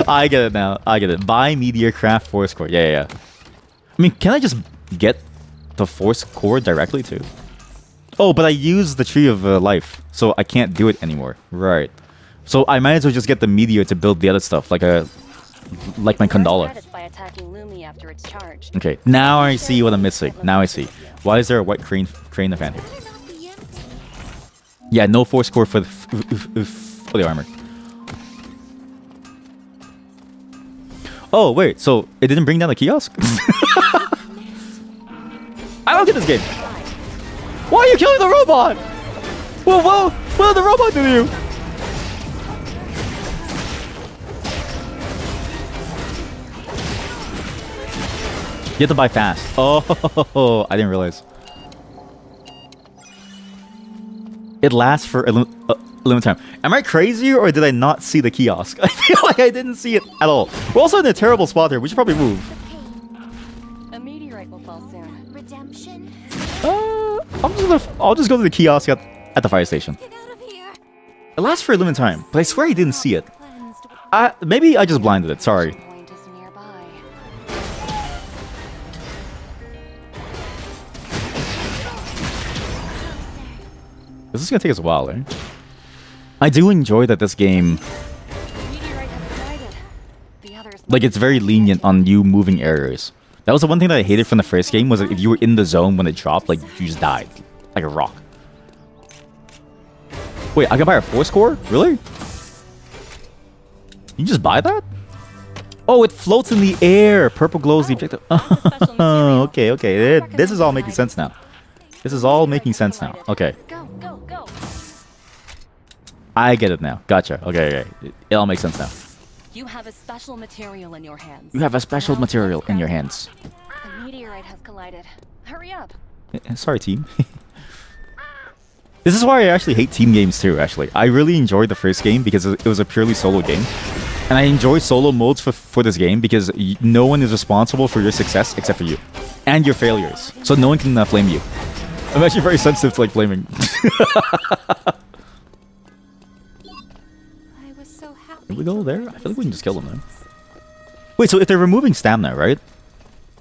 I get it now. I get it. Buy Meteor Craft Force Core. Yeah. I mean, can I just get the Force Core directly too? Oh, but I used the Tree of Life, so I can't do it anymore. Right. So I might as well just get the Meteor to build the other stuff, like my Kandala. Okay, now I see what I'm missing. Now I see. Why is there a white crane fan here? Yeah, no Force Core for the armor. Oh, wait, so it didn't bring down the kiosk? I don't get this game. Why are you killing the robot? Whoa, what did the robot do to you? You have to buy fast. Oh, I didn't realize. It lasts for a limited time. Am I crazy, or did I not see the kiosk? I feel like I didn't see it at all. We're also in a terrible spot here. We should probably move. A meteorite will fall soon. I'll just go to the kiosk at the fire station. It lasts for a limited time, but I swear I didn't see it. Maybe I just blinded it. Sorry. Point is nearby. This is gonna take us a while, eh? I do enjoy that this game, Meteorite has collided. The others like, it's very lenient on you moving areas. That was the one thing that I hated from the first game, was that if you were in the zone when it dropped, like, you just died. Like a rock. Wait, I can buy a 4-score? Really? You just buy that? Oh, it floats in the air. Purple glows the objective. Oh, okay. This is all making sense now. This is all making sense now. Okay. go, go, go. I get it now. Gotcha. Okay. It all makes sense now. You have a special material in your hands. You have a special Now material let's in your grab it. hands. The meteorite has collided. Hurry up. Sorry, team. This is why I actually hate team games too, actually. I really enjoyed the first game because it was a purely solo game. And I enjoy solo modes for this game because no one is responsible for your success except for you. And your failures. So no one can flame you. I'm actually very sensitive to, like, flaming. I was so happy. Can we go there? I feel like we can just kill them there. Wait, so if they're removing stamina, right?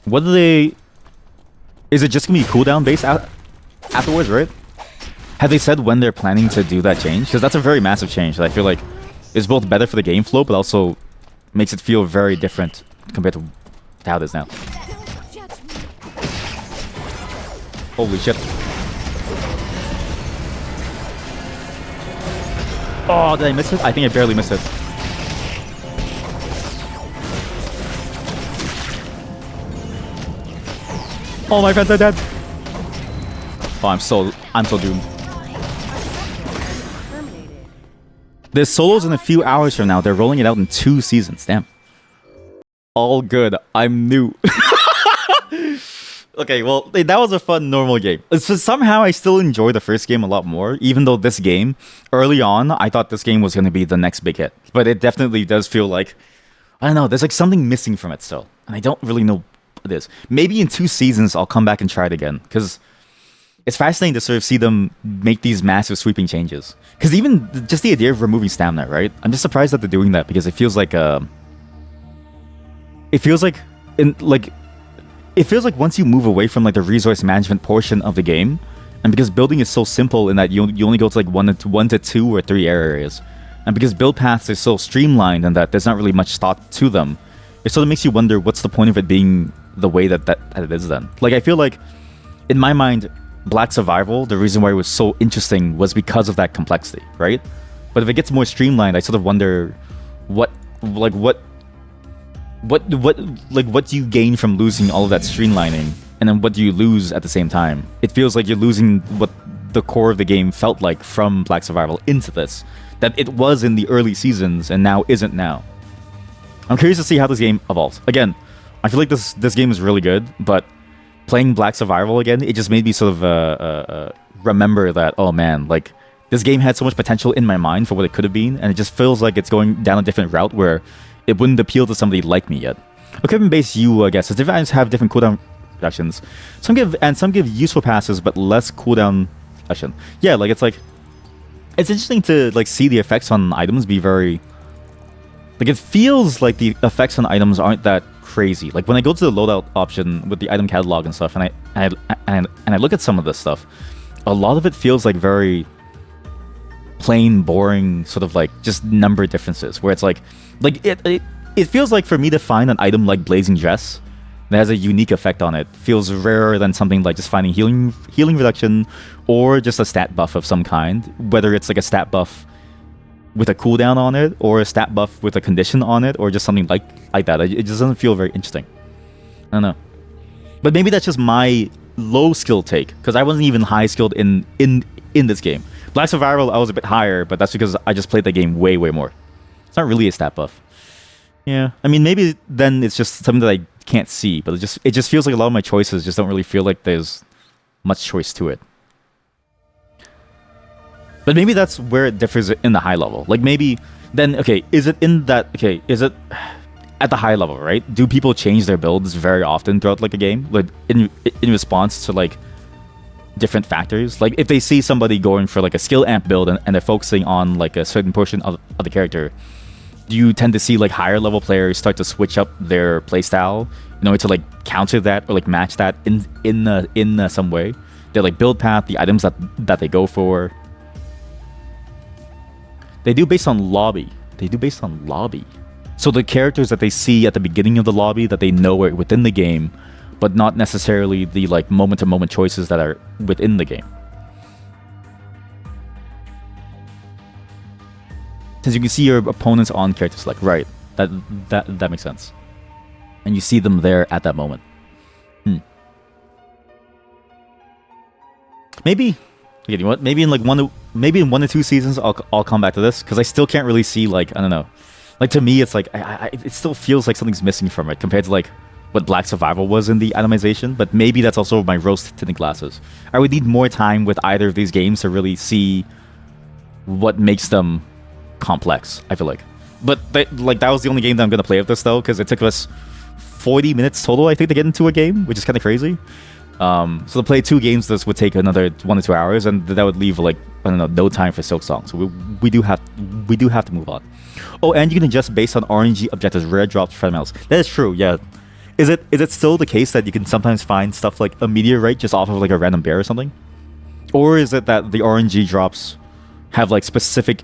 What do they... Is it just gonna be cooldown based afterwards, right? Have they said when they're planning to do that change? Because that's a very massive change that I feel like is both better for the game flow, but also makes it feel very different compared to how it is now. Holy shit. Oh, did I miss it? I think I barely missed it. Oh, my friends are dead. Oh, I'm so doomed. There's solos in a few hours from now. They're rolling it out in 2 seasons. Damn. All good. I'm new. Okay, well, that was a fun normal game. So somehow I still enjoy the first game a lot more, even though this game, early on, I thought this game was going to be the next big hit. But it definitely does feel like, I don't know, there's like something missing from it still. And I don't really know what it is. Maybe in 2 seasons, I'll come back and try it again. Because it's fascinating to sort of see them make these massive sweeping changes. Because even just the idea of removing stamina, right? I'm just surprised that they're doing that because it feels like it feels like once you move away from like the resource management portion of the game, and because building is so simple in that you only go to like one to 2 or 3 areas, and because build paths are so streamlined and that there's not really much thought to them, it sort of makes you wonder what's the point of it being the way that it is then. Like I feel like in my mind, Black Survival, the reason why it was so interesting was because of that complexity, right? But if it gets more streamlined, I sort of wonder what do you gain from losing all of that streamlining, and then what do you lose at the same time? It feels like you're losing what the core of the game felt like from Black Survival into this, that it was in the early seasons and now isn't now. I'm curious to see how this game evolves. Again, I feel like this game is really good, but playing Black Survival again, it just made me sort of remember that, oh man, like this game had so much potential in my mind for what it could have been, and it just feels like it's going down a different route where it wouldn't appeal to somebody like me yet. Equipment-based you, I guess, different items have different cooldown reductions. Some give useful passes, but less cooldown reduction. Yeah, like it's interesting to like see the effects on items be very. Like it feels like the effects on items aren't that crazy. Like when I go to the loadout option with the item catalog and stuff, and I look at some of this stuff, a lot of it feels like very plain, boring, sort of like just number differences. Where it's like it feels like for me to find an item like Blazing Dress that has a unique effect on it feels rarer than something like just finding healing reduction or just a stat buff of some kind. Whether it's like a stat buff with a cooldown on it, or a stat buff with a condition on it, or just something like that. It just doesn't feel very interesting. I don't know. But maybe that's just my low skill take, because I wasn't even high skilled in this game. Black Survival, I was a bit higher, but that's because I just played the game way more. It's not really a stat buff. Yeah, I mean, maybe then it's just something that I can't see, but it just feels like a lot of my choices just don't really feel like there's much choice to it. But maybe that's where it differs in the high level. Like maybe then, okay, is it at the high level, right? Do people change their builds very often throughout like a game, like in response to like different factors. Like if they see somebody going for like a skill amp build and they're focusing on like a certain portion of the character, you tend to see like higher level players start to switch up their playstyle in order to like counter that or like match that in some way. Their like build path, the items that they go for. They do based on lobby. So the characters that they see at the beginning of the lobby that they know are within the game, but not necessarily the like moment-to-moment choices that are within the game. Since you can see your opponents on character select, right? That makes sense. And you see them there at that moment. Maybe, you know what? Maybe in like maybe in 1 or 2 seasons, I'll come back to this because I still can't really see like I don't know. Like to me, it's like it still feels like something's missing from it compared to like what Black Survival was in the atomization. But maybe that's also my rose-tinted glasses. I would need more time with either of these games to really see what makes them complex. I feel like, but that was the only game that I'm gonna play with this though because it took us 40 minutes total, I think, to get into a game, which is kind of crazy. So to play 2 games, this would take another 1 or 2 hours, and that would leave like I don't know, no time for Silk Song. So we do have to move on. Oh, and you can adjust based on RNG objectives, rare drops, fundamentals. That is true. Yeah. Is it still the case that you can sometimes find stuff like a meteorite just off of like a random bear or something, or is it that the RNG drops have like specific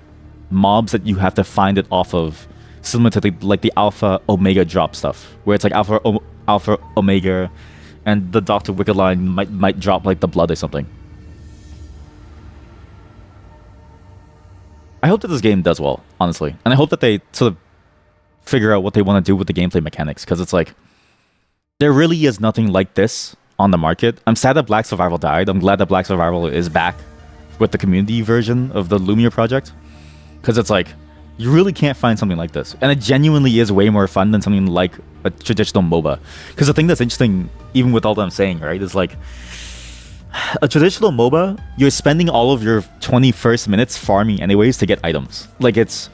mobs that you have to find it off of, similar to the Alpha Omega drop stuff, where it's like Alpha Omega. And the Dr. Wicked line might drop like the blood or something. I hope that this game does well, honestly. And I hope that they sort of figure out what they want to do with the gameplay mechanics. Because it's like, there really is nothing like this on the market. I'm sad that Black Survival died. I'm glad that Black Survival is back with the community version of the Lumia project. Because it's like, you really can't find something like this. And it genuinely is way more fun than something like a traditional MOBA. Because the thing that's interesting, even with all that I'm saying, right, is like, a traditional MOBA, you're spending all of your 21st minutes farming anyways to get items. Like it's,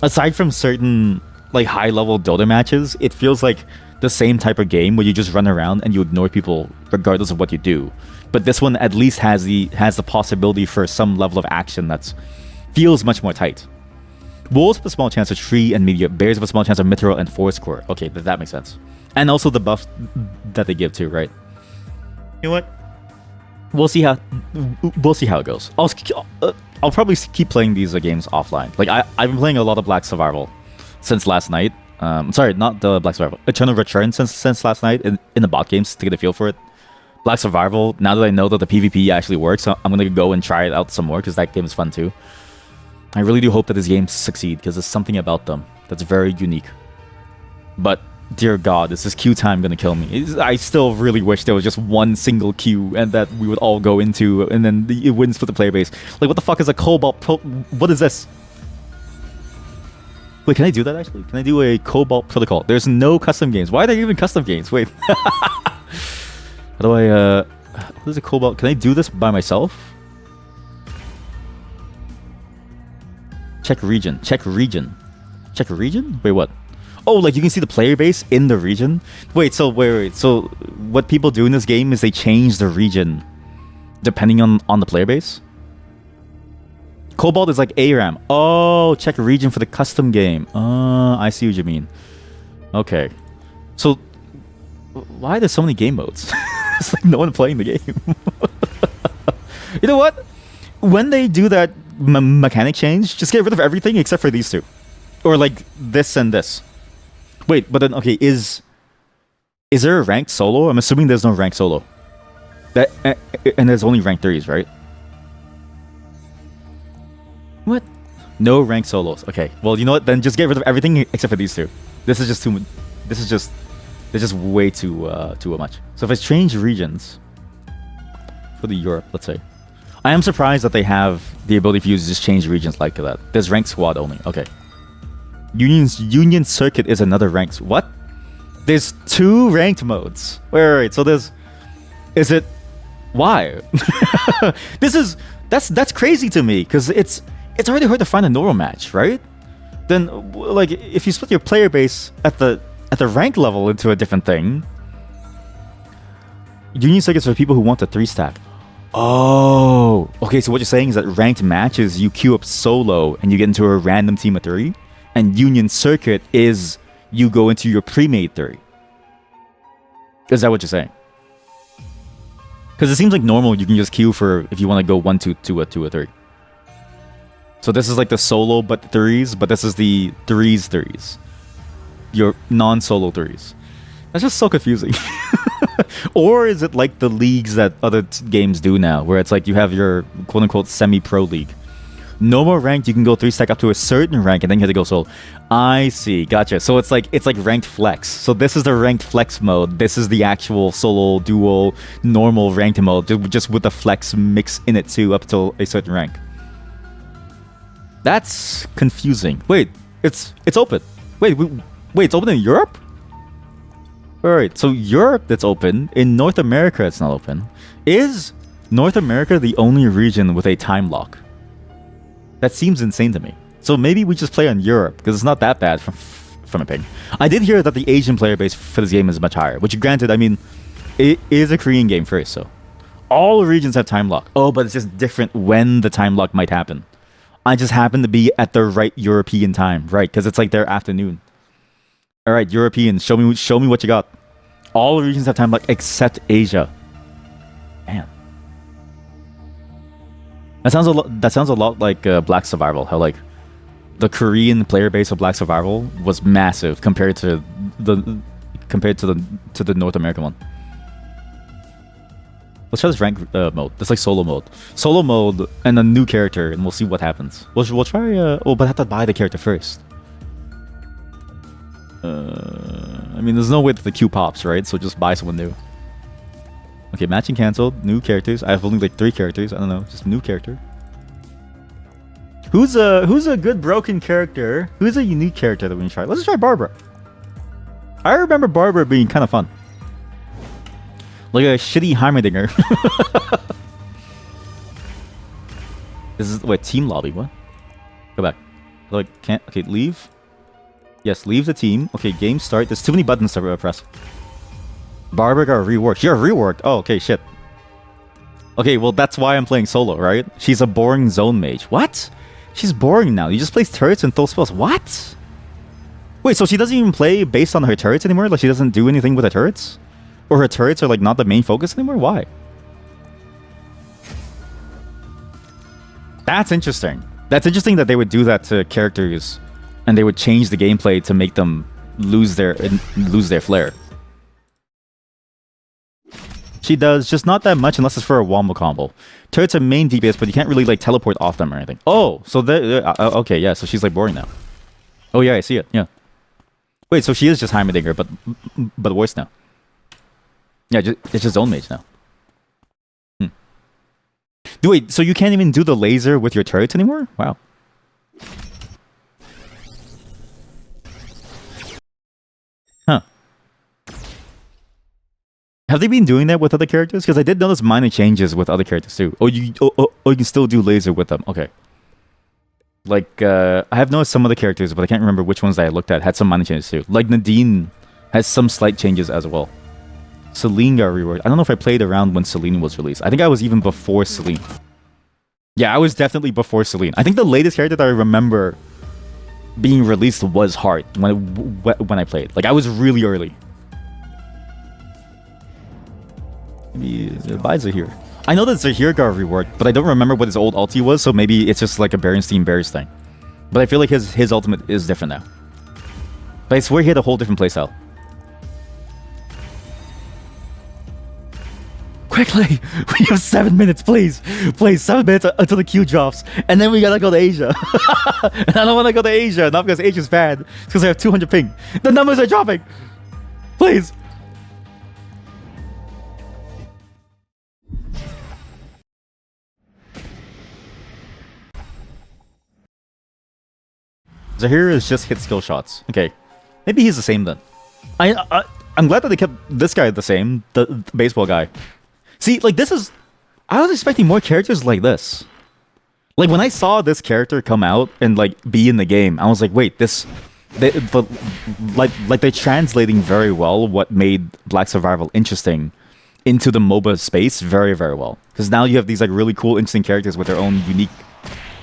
aside from certain like high-level Dota matches, it feels like the same type of game where you just run around and you ignore people regardless of what you do. But this one at least has the possibility for some level of action that's feels much more tight. Wolves have a small chance of tree and meteor. Bears have a small chance of mithril and forest core. Okay, that makes sense. And also the buff that they give too, right? You know what? We'll see how it goes. I'll probably keep playing these games offline. Like I've been playing a lot of Black Survival since last night. Sorry, not the Black Survival. Eternal Return since last night in the bot games to get a feel for it. Black Survival. Now that I know that the PvP actually works, I'm gonna go and try it out some more because that game is fun too. I really do hope that these games succeed because there's something about them that's very unique. But dear God, is this queue time gonna kill me? I still really wish there was just one single queue and that we would all go into, and then it wouldn't split the player base. Like, what the fuck is a Cobalt what is this? Wait, can I do that actually? Can I do a Cobalt Protocol? There's no custom games. Why are there even custom games? Wait. How do I, what is a Cobalt? Can I do this by myself? Check region. Check region. Check region? Wait, what? Oh, like you can see the player base in the region? Wait, so wait. So what people do in this game is they change the region depending on the player base? Cobalt is like ARAM. Oh, check region for the custom game. I see what you mean. Okay. So why are there so many game modes? It's like no one playing the game. You know what? When they do that mechanic change, just get rid of everything except for these two. Or like this and this. Wait, but then okay, is there a ranked solo? I'm assuming there's no ranked solo. That and there's only ranked 3s, right? What? No ranked solos. Okay. Well, you know what? Then just get rid of everything except for these two. This is just too. This is just. There's just way too much. So if I change regions for the Europe, let's say, I am surprised that they have the ability for you to just change regions like that. There's ranked squad only. Okay. Union Circuit is another ranked. What? There's 2 ranked modes. Wait. So there's. Is it? Why? That's crazy to me because it's already hard to find a normal match, right? Then like if you split your player base at the rank level into a different thing. Union Circuits for people who want the 3 stack. Oh, okay. So what you're saying is that ranked matches you queue up solo and you get into a random team of 3, and Union Circuit is you go into your pre-made 3. Is that what you're saying? Because it seems like normal you can just queue for if you want to go 1, 2, 2, 2, or 3. So this is like the solo but 3s, but this is the 3s. Your non-solo 3s. That's just so confusing. Or is it like the leagues that other games do now, where it's like you have your quote-unquote semi-pro league? No more ranked, you can go 3-stack up to a certain rank, and then you have to go solo. I see, gotcha. So it's like ranked flex. So this is the ranked flex mode. This is the actual solo, duo, normal ranked mode, just with the flex mix in it too, up till a certain rank. That's confusing. Wait, it's open. Wait, it's open in Europe? Alright, so Europe that's open. In North America it's not open. Is North America the only region with a time lock? That seems insane to me. So maybe we just play on Europe, because it's not that bad from a ping. I did hear that the Asian player base for this game is much higher, which granted, I mean, it is a Korean game first, so. All regions have time lock. Oh, but it's just different when the time lock might happen. I just happen to be at the right European time, right? Because it's like their afternoon. All right, Europeans, show me what you got. All regions have time lock except Asia. Man, that sounds a lot like Black Survival. How like the Korean player base of Black Survival was massive compared to the North American one. Let's try this rank mode. This like solo mode, and a new character, and we'll see what happens. We'll try. But I have to buy the character first. I mean, there's no way that the queue pops, right? So just buy someone new. Okay, matching canceled. New characters. I have only like 3 characters. I don't know, just new character. Who's a good broken character? Who's a unique character that we can try? Let's try Barbara. I remember Barbara being kind of fun. Like a shitty Heimerdinger. This is wait, team lobby. What? Go back. Like can't. Okay, leave. Yes, leave the team. Okay, game start. There's too many buttons to press. Barbara got reworked. You're reworked. Oh, okay, shit. Okay, well, that's why I'm playing solo, right? She's a boring zone mage. What? She's boring now. You just place turrets and throw spells. What? Wait, so she doesn't even play based on her turrets anymore? Like, she doesn't do anything with her turrets? Or her turrets are, like, not the main focus anymore? Why? That's interesting. That's interesting that they would do that to characters, and they would change the gameplay to make them lose their flair. She does, just not that much unless it's for a wombo combo. Turrets are main DPS, but you can't really like teleport off them or anything. Oh, so okay, yeah, so she's like boring now. Oh yeah, I see it, yeah. Wait, so she is just Heimerdinger, but worse now. Yeah, it's just zone mage now. Wait, so you can't even do the laser with your turrets anymore? Wow. Huh. Have they been doing that with other characters? Because I did notice minor changes with other characters too. Oh, you can still do laser with them. Okay. Like, I have noticed some other characters, but I can't remember which ones that I looked at had some minor changes too. Like Nadine has some slight changes as well. Celine got reworked. I don't know if I played around when Celine was released. I think I was even before Celine. Yeah, I was definitely before Celine. I think the latest character that I remember being released was Heart when I played. Like, I was really early. Maybe the vibes are here. I know that Zahir got reworked, but I don't remember what his old ulti was, so maybe it's just like a Berenstein Bears thing. But I feel like his ultimate is different now. But I swear he had a whole different playstyle. Quickly! We have 7 minutes, please! Please, 7 minutes until the queue drops. And then we gotta go to Asia. And I don't wanna go to Asia, not because Asia's bad. It's because I have 200 ping. The numbers are dropping! Please! Zahir is just hit skill shots. Okay. Maybe he's the same then. I'm glad that they kept this guy the same, the baseball guy. See, like this is... I was expecting more characters like this. Like when I saw this character come out and like be in the game, I was like, wait, this... like they're translating very well what made Black Survival interesting into the MOBA space very, very well. Because now you have these like really cool, interesting characters with their own unique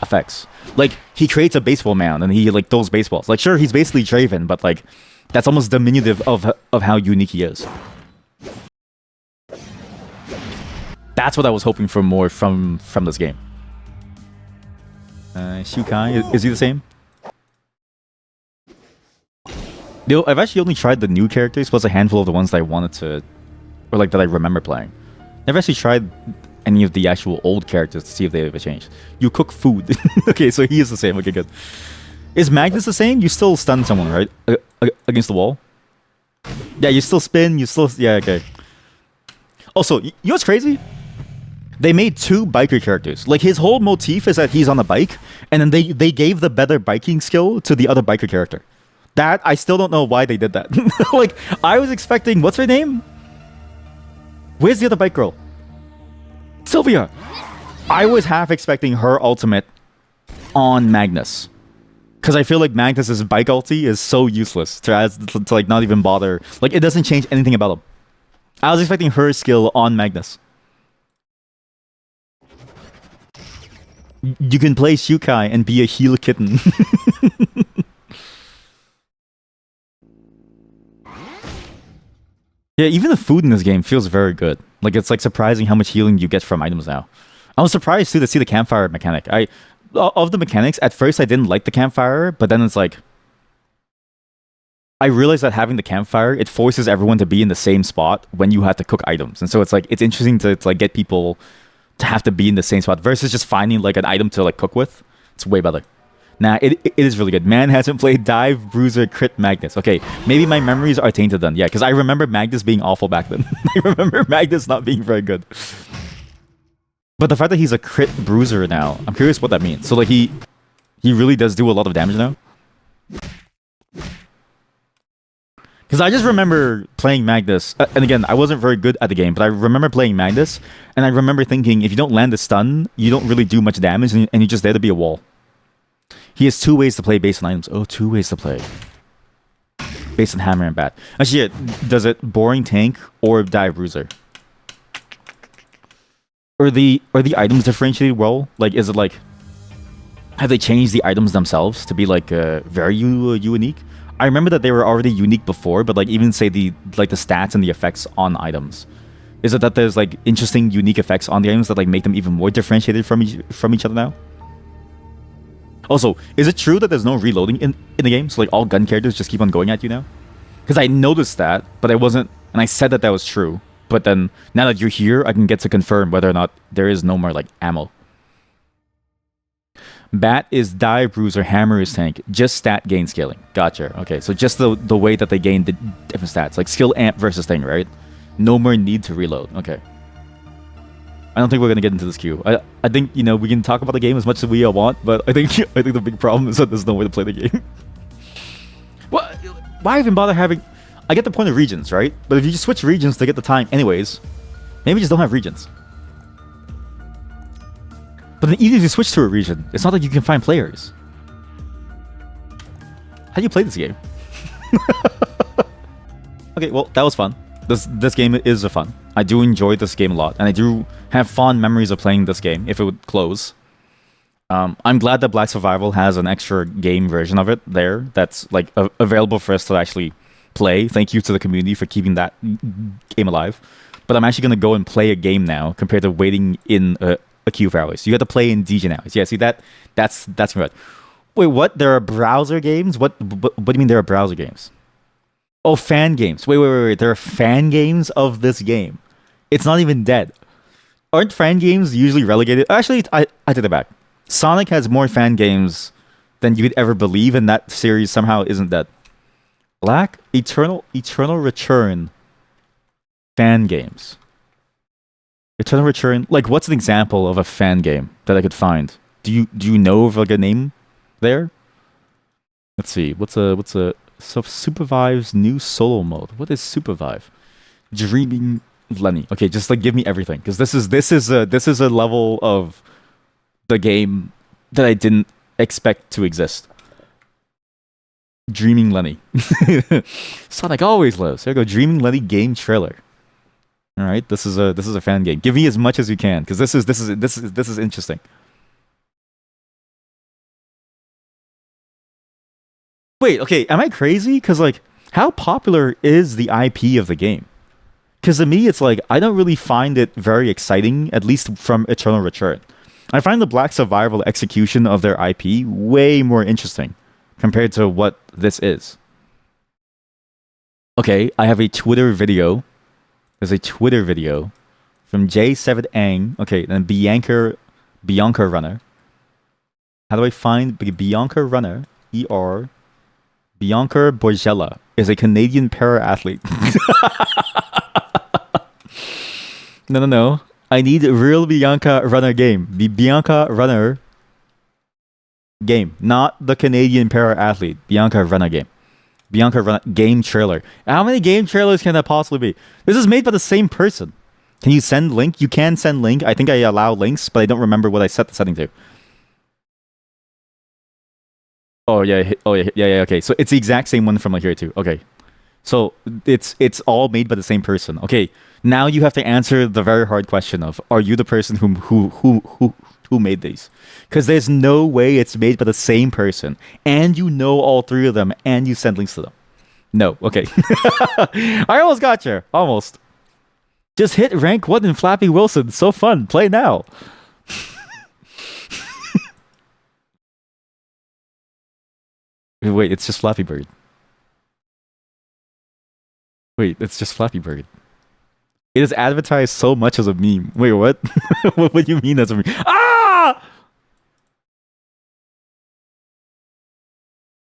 effects. Like he creates a baseball mound and he like throws baseballs. Like sure, he's basically Draven, but like that's almost diminutive of how unique he is. That's what I was hoping for more from this game. Shukai, is he the same? Yo, I've actually only tried the new characters plus a handful of the ones that I wanted to, or like that I remember playing. Never actually tried any of the actual old characters to see if they ever changed. You cook food. Okay, so he is the same. Okay, good. Is Magnus the same? You still stun someone, right? Against the wall? Yeah, you still spin, you still... Yeah, okay. Also, you know what's crazy? They made 2 biker characters. Like, his whole motif is that he's on a bike, and then they gave the better biking skill to the other biker character. That, I still don't know why they did that. Like, I was expecting... What's her name? Where's the other bike girl? Sylvia! I was half expecting her ultimate on Magnus. Because I feel like Magnus's bike ulti is so useless to like not even bother. Like, it doesn't change anything about him. I was expecting her skill on Magnus. You can play Shukai and be a heal kitten. Yeah, even the food in this game feels very good. Like, it's like surprising how much healing you get from items now. I was surprised too to see the campfire mechanic. Of the mechanics, at first I didn't like the campfire, but then it's like... I realized that having the campfire, it forces everyone to be in the same spot when you have to cook items. And so it's like, it's interesting to like get people to have to be in the same spot versus just finding like an item to like cook with. It's way better. Nah, it is really good. Man hasn't played Dive, Bruiser, Crit, Magnus. Okay, maybe my memories are tainted then. Yeah, because I remember Magnus being awful back then. I remember Magnus not being very good. But the fact that he's a Crit Bruiser now, I'm curious what that means. So like he really does do a lot of damage now? Because I just remember playing Magnus, and again, I wasn't very good at the game, but I remember playing Magnus, and I remember thinking, if you don't land a stun, you don't really do much damage, and you're just there to be a wall. He has 2 ways to play based on items. Oh, 2 ways to play. Based on hammer and bat. Actually, yeah, does it boring tank or dive bruiser? Are the items differentiated well? Like, is it like... Have they changed the items themselves to be like very unique? I remember that they were already unique before, but like even say the stats and the effects on items. Is it that there's like interesting unique effects on the items that like make them even more differentiated from each other now? Also, is it true that there's no reloading in the game? So like all gun characters just keep on going at you now? Because I noticed that, but I wasn't, and I said that was true. But then now that you're here, I can get to confirm whether or not there is no more like ammo. Bat is dive, bruiser, hammer is tank. Just stat gain scaling. Gotcha. Okay, so just the way that they gain the different stats, like skill amp versus thing, right? No more need to reload. Okay. I don't think we're gonna get into this queue. I think, you know, we can talk about the game as much as we want, but I think the big problem is that there's no way to play the game. What? Why even bother having? I get the point of regions, right? But if you just switch regions to get the time, anyways, maybe just don't have regions. But then even if you switch to a region, it's not like you can find players. How do you play this game? Okay, well, that was fun. This game is a fun. I do enjoy this game a lot, and I do have fond memories of playing this game if it would close. I'm glad that Black Survival has an extra game version of it there that's like available for us to actually play. Thank you to the community for keeping that game alive. But I'm actually going to go and play a game now compared to waiting in a queue for hours. You got to play in DJ now. Yeah, see that's right. Wait, what? There are browser games? What do you mean there are browser games? Oh, fan games. Wait. There are fan games of this game. It's not even dead. Aren't fan games usually relegated? Actually, I take it back. Sonic has more fan games than you could ever believe, and that series somehow isn't dead. Black Eternal Return fan games. Eternal Return. Like, what's an example of a fan game that I could find? Do you know of like a name there? Let's see. What's a Supervive's new solo mode? What is Supervive? Dreaming Lenny. Okay, just like give me everything, because this is a level of the game that I didn't expect to exist. Dreaming Lenny. Sonic always lives. There you go. Dreaming Lenny game trailer. All right, this is a fan game. Give me as much as you can, because this is interesting. Wait, okay, am I crazy? Because like, how popular is the IP of the game? Because to me, it's like I don't really find it very exciting, at least from Eternal Return. I find the Black Survival execution of their IP way more interesting compared to what this is. Okay, I have a Twitter video. There's a Twitter video from J7Ang. Okay, then Bianca Runner. How do I find Bianca Runner? Bianca Borgella is a Canadian para-athlete. No. I need real Bianca Runner game. The Bianca Runner game, not the Canadian para-athlete. Bianca Runner game. Bianca Runner game trailer. How many game trailers can that possibly be? This is made by the same person. Can you send link? You can send link. I think I allow links, but I don't remember what I set the setting to. Oh yeah. Okay, so it's the exact same one from like here too. Okay, so it's all made by the same person. Okay, now you have to answer the very hard question of: are you the person who made these? Because there's no way it's made by the same person, and you know all three of them, and you send links to them. No, okay. I almost got you. Almost. Just hit rank 1 in Flappy Wilson. So fun. Play now. Wait, it's just Flappy Bird. Wait, it's just Flappy Bird. It is advertised so much as a meme. Wait, what? What do you mean as a meme? Ah!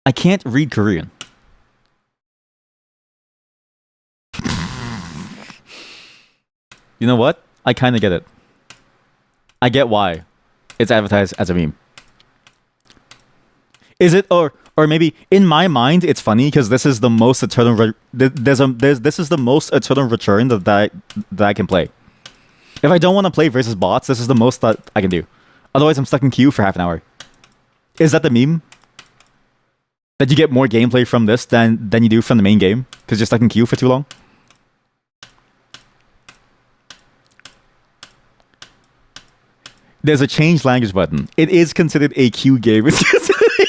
I can't read Korean. You know what? I kind of get it. I get why it's advertised as a meme. Is it or maybe in my mind it's funny because this is the most Eternal this is the most Eternal Return that I can play. If I don't want to play versus bots, this is the most that I can do. Otherwise, I'm stuck in queue for half an hour. Is that the meme? That you get more gameplay from this than you do from the main game because you're stuck in queue for too long? There's a change language button. It is considered a queue game. It's considered a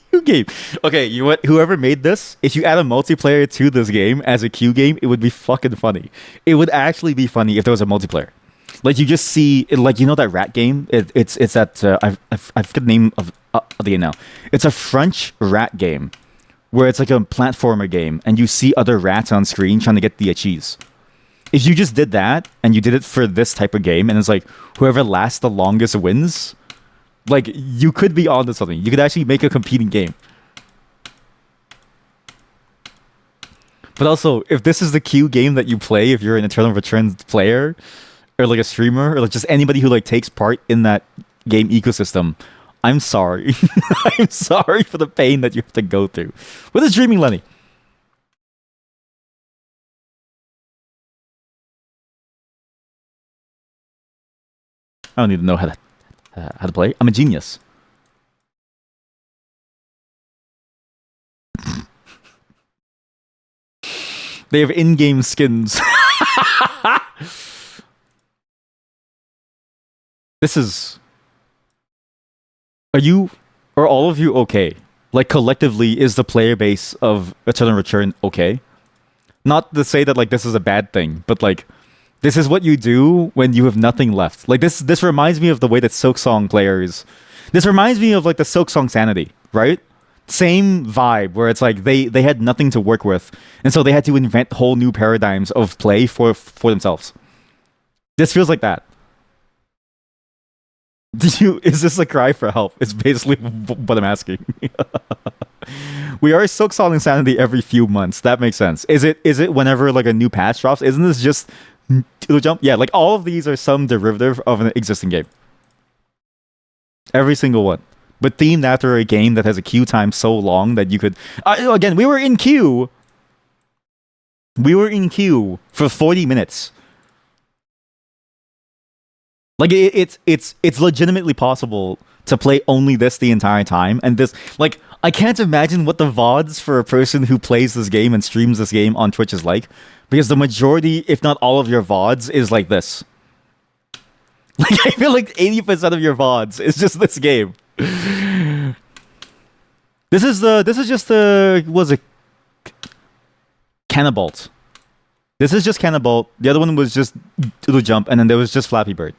queue game. Okay, you what? Whoever made this, if you add a multiplayer to this game as a queue game, it would be fucking funny. It would actually be funny if there was a multiplayer. Like you just see, like you know that rat game. It's that I forget the name of the game now. It's a French rat game where it's like a platformer game, and you see other rats on screen trying to get the cheese. If you just did that and you did it for this type of game, and it's like whoever lasts the longest wins, like you could be onto something. You could actually make a competing game. But also, if this is the queue game that you play, if you're an Eternal Return player, or like a streamer, or like just anybody who like takes part in that game ecosystem, I'm sorry. I'm sorry for the pain that you have to go through. What is Dreaming Lenny? I don't need to know how to play. I'm a genius. They have in-game skins. This is... Are you... Are all of you okay? Like, collectively, is the player base of Eternal Return okay? Not to say that, like, this is a bad thing, but, like... This is what you do when you have nothing left. Like this reminds me of the way that Silksong players... This reminds me of like the Silksong Sanity, right? Same vibe where it's like they had nothing to work with. And so they had to invent whole new paradigms of play for themselves. This feels like that. Is this a cry for help? It's basically what I'm asking. We are Silksong Insanity every few months. That makes sense. Is it whenever like a new patch drops? Isn't this just... To jump? Yeah, like all of these are some derivative of an existing game. Every single one. But themed after a game that has a queue time so long that you could... again, we were in queue. We were in queue for 40 minutes. Like, it's legitimately possible to play only this the entire time. And this... Like, I can't imagine what the VODs for a person who plays this game and streams this game on Twitch is like, because the majority, if not all of your VODs, is like this. Like, I feel like 80% of your VODs is just this game. This is just the, was it Cannibalt. This is just Cannibalt. The other one was just Doodle Jump, and then there was just Flappy Bird.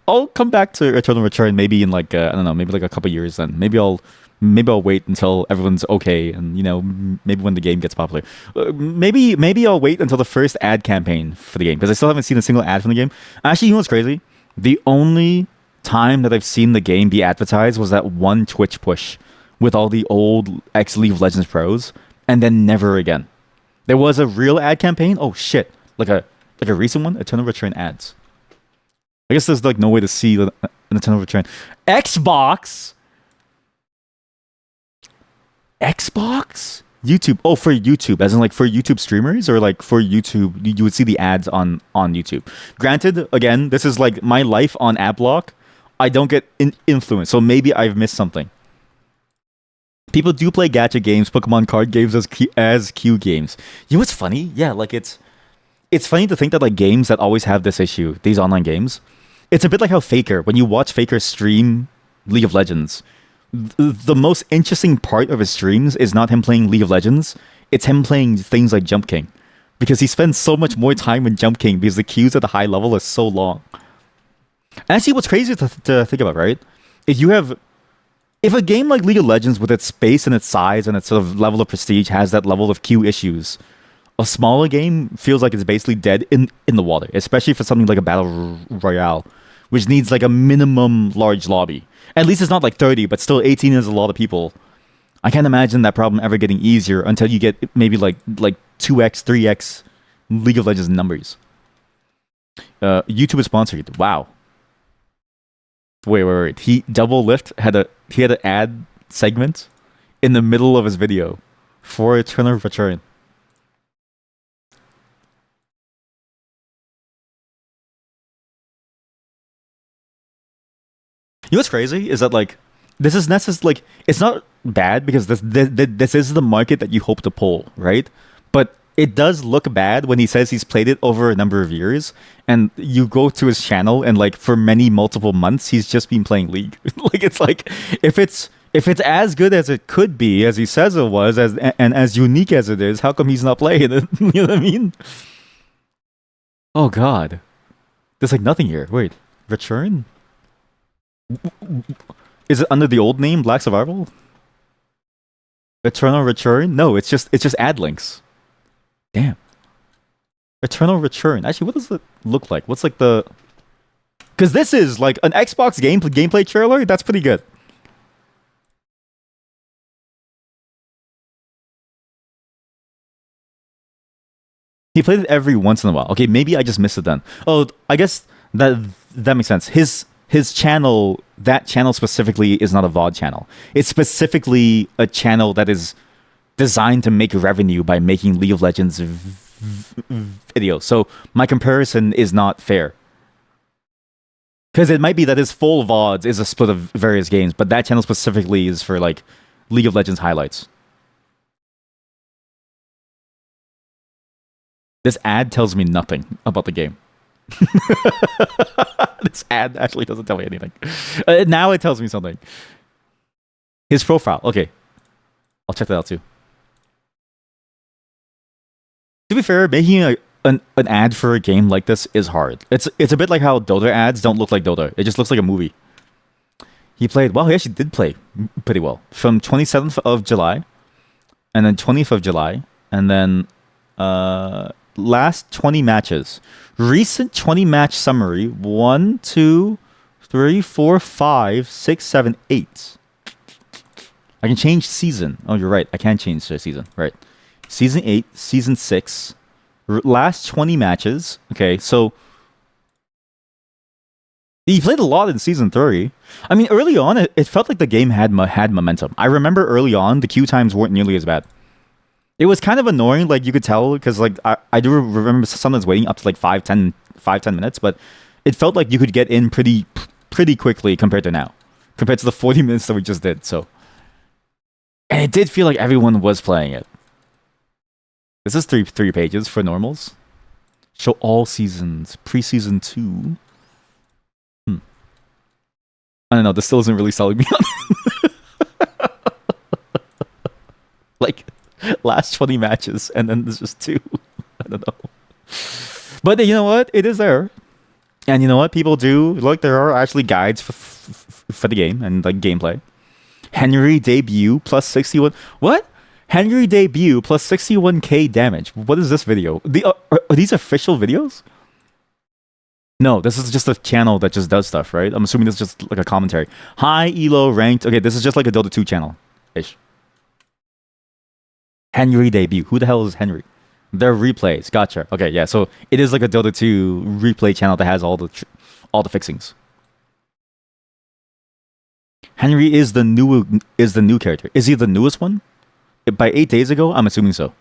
I'll come back to Eternal Return maybe in like I don't know, maybe like a couple years then. Maybe I'll wait until everyone's okay, and you know, maybe when the game gets popular. Maybe I'll wait until the first ad campaign for the game, because I still haven't seen a single ad from the game. Actually, you know what's crazy? The only time that I've seen the game be advertised was that one Twitch push with all the old League of Legends pros, and then never again. There was a real ad campaign. Oh shit! Like a recent one, Eternal Return ads. I guess there's like no way to see an Eternal Return. Xbox? YouTube. Oh, for YouTube, as in like for YouTube streamers, or like for YouTube, you would see the ads on YouTube. Granted, again, this is like my life on Adblock. I don't get influence, so maybe I've missed something. People do play gacha games, Pokemon card games as queue games. You know what's funny? Yeah, like it's funny to think that like games that always have this issue, these online games, it's a bit like how Faker, when you watch Faker stream League of Legends, the most interesting part of his streams is not him playing League of Legends, it's him playing things like Jump King. Because he spends so much more time in Jump King because the queues at the high level are so long. And actually, what's crazy to think about, right? If a game like League of Legends, with its space and its size and its sort of level of prestige, has that level of queue issues, a smaller game feels like it's basically dead in the water, especially for something like a battle royale, which needs like a minimum large lobby. At least it's not like 30, but still 18 is a lot of people. I can't imagine that problem ever getting easier until you get maybe like 2x, 3x League of Legends numbers. YouTube is sponsored. Wow. Wait. He Double Lift had an ad segment in the middle of his video for Eternal Return. You know what's crazy is that like this is like it's not bad because this is the market that you hope to pull, right? But it does look bad when he says he's played it over a number of years, and you go to his channel and like for multiple months he's just been playing League. Like it's like if it's as good as it could be, as he says it was, and as unique as it is, how come he's not playing it? You know what I mean? Oh god, there's like nothing here. Wait, Return? Is it under the old name, Black Survival? Eternal Return? No, it's just ad links. Damn. Eternal Return. Actually, what does it look like? What's like the... Because this is like an Xbox gameplay trailer? That's pretty good. He played it every once in a while. Okay, maybe I just missed it then. Oh, I guess that makes sense. His channel, that channel specifically, is not a VOD channel. It's specifically a channel that is designed to make revenue by making League of Legends videos. So my comparison is not fair. Because it might be that his full VODs is a split of various games, but that channel specifically is for like League of Legends highlights. This ad tells me nothing about the game. This ad actually doesn't tell me anything. Now it tells me something. His profile. Okay. I'll check that out too. To be fair, making an ad for a game like this is hard. It's a bit like how Dota ads don't look like Dota. It just looks like a movie. He played... Well, he actually did play pretty well. From 27th of July. And then 20th of July. And then... last 20 matches. Recent 20 match summary. 1, 2, 3, 4, 5, 6, 7, 8. I can change season. Oh, you're right. I can change the season. Right. Season 8, Season 6. Last 20 matches. Okay, so... He played a lot in Season 3. I mean, early on, it felt like the game had momentum. I remember early on, the queue times weren't nearly as bad. It was kind of annoying, like you could tell, because like I do remember sometimes waiting up to like 5-10 minutes, but it felt like you could get in pretty pretty quickly compared to now, compared to the 40 minutes that we just did. So, and it did feel like everyone was playing it. This is three pages for normals. Show all seasons, preseason 2. I don't know. This still isn't really selling me on. Like last 20 matches, and then there's just 2. I don't know. But you know what? It is there. And you know what? People do look. There are actually guides for the game and like gameplay. Henry debut plus 61. What? Henry debut plus 61k damage. What is this video? Are these official videos? No, this is just a channel that just does stuff, right? I'm assuming this is just like a commentary. High elo ranked. Okay, this is just like a Dota 2 channel ish. Henry debut. Who the hell is Henry? They're replays. Gotcha. Okay, yeah. So it is like a Dota 2 replay channel that has all the fixings. Henry is the new character. Is he the newest one? By 8 days ago, I'm assuming so.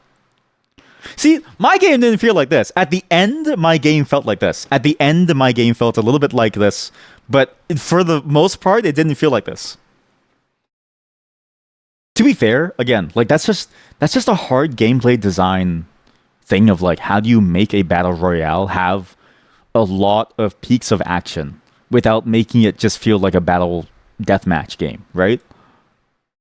See, my game didn't feel like this. At the end, my game felt like this. At the end, my game felt a little bit like this. But for the most part, it didn't feel like this. To be fair, again, like that's just a hard gameplay design thing of like, how do you make a battle royale have a lot of peaks of action without making it just feel like a battle deathmatch game, right?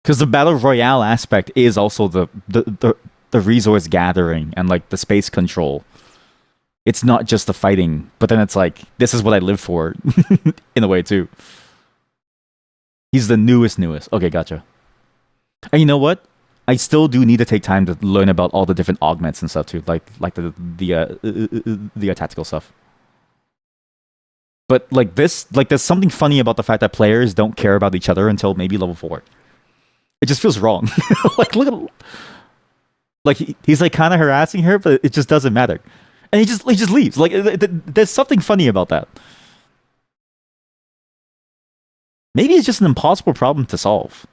Because the battle royale aspect is also the resource gathering and like the space control. It's not just the fighting, but then it's like, this is what I live for in a way too. He's the newest. Okay, gotcha. And you know what? I still do need to take time to learn about all the different augments and stuff too, like the tactical stuff. But like this, like there's something funny about the fact that players don't care about each other until maybe level 4. It just feels wrong. Like look at, like he's like kind of harassing her, but it just doesn't matter, and he just leaves. Like there's something funny about that. Maybe it's just an impossible problem to solve.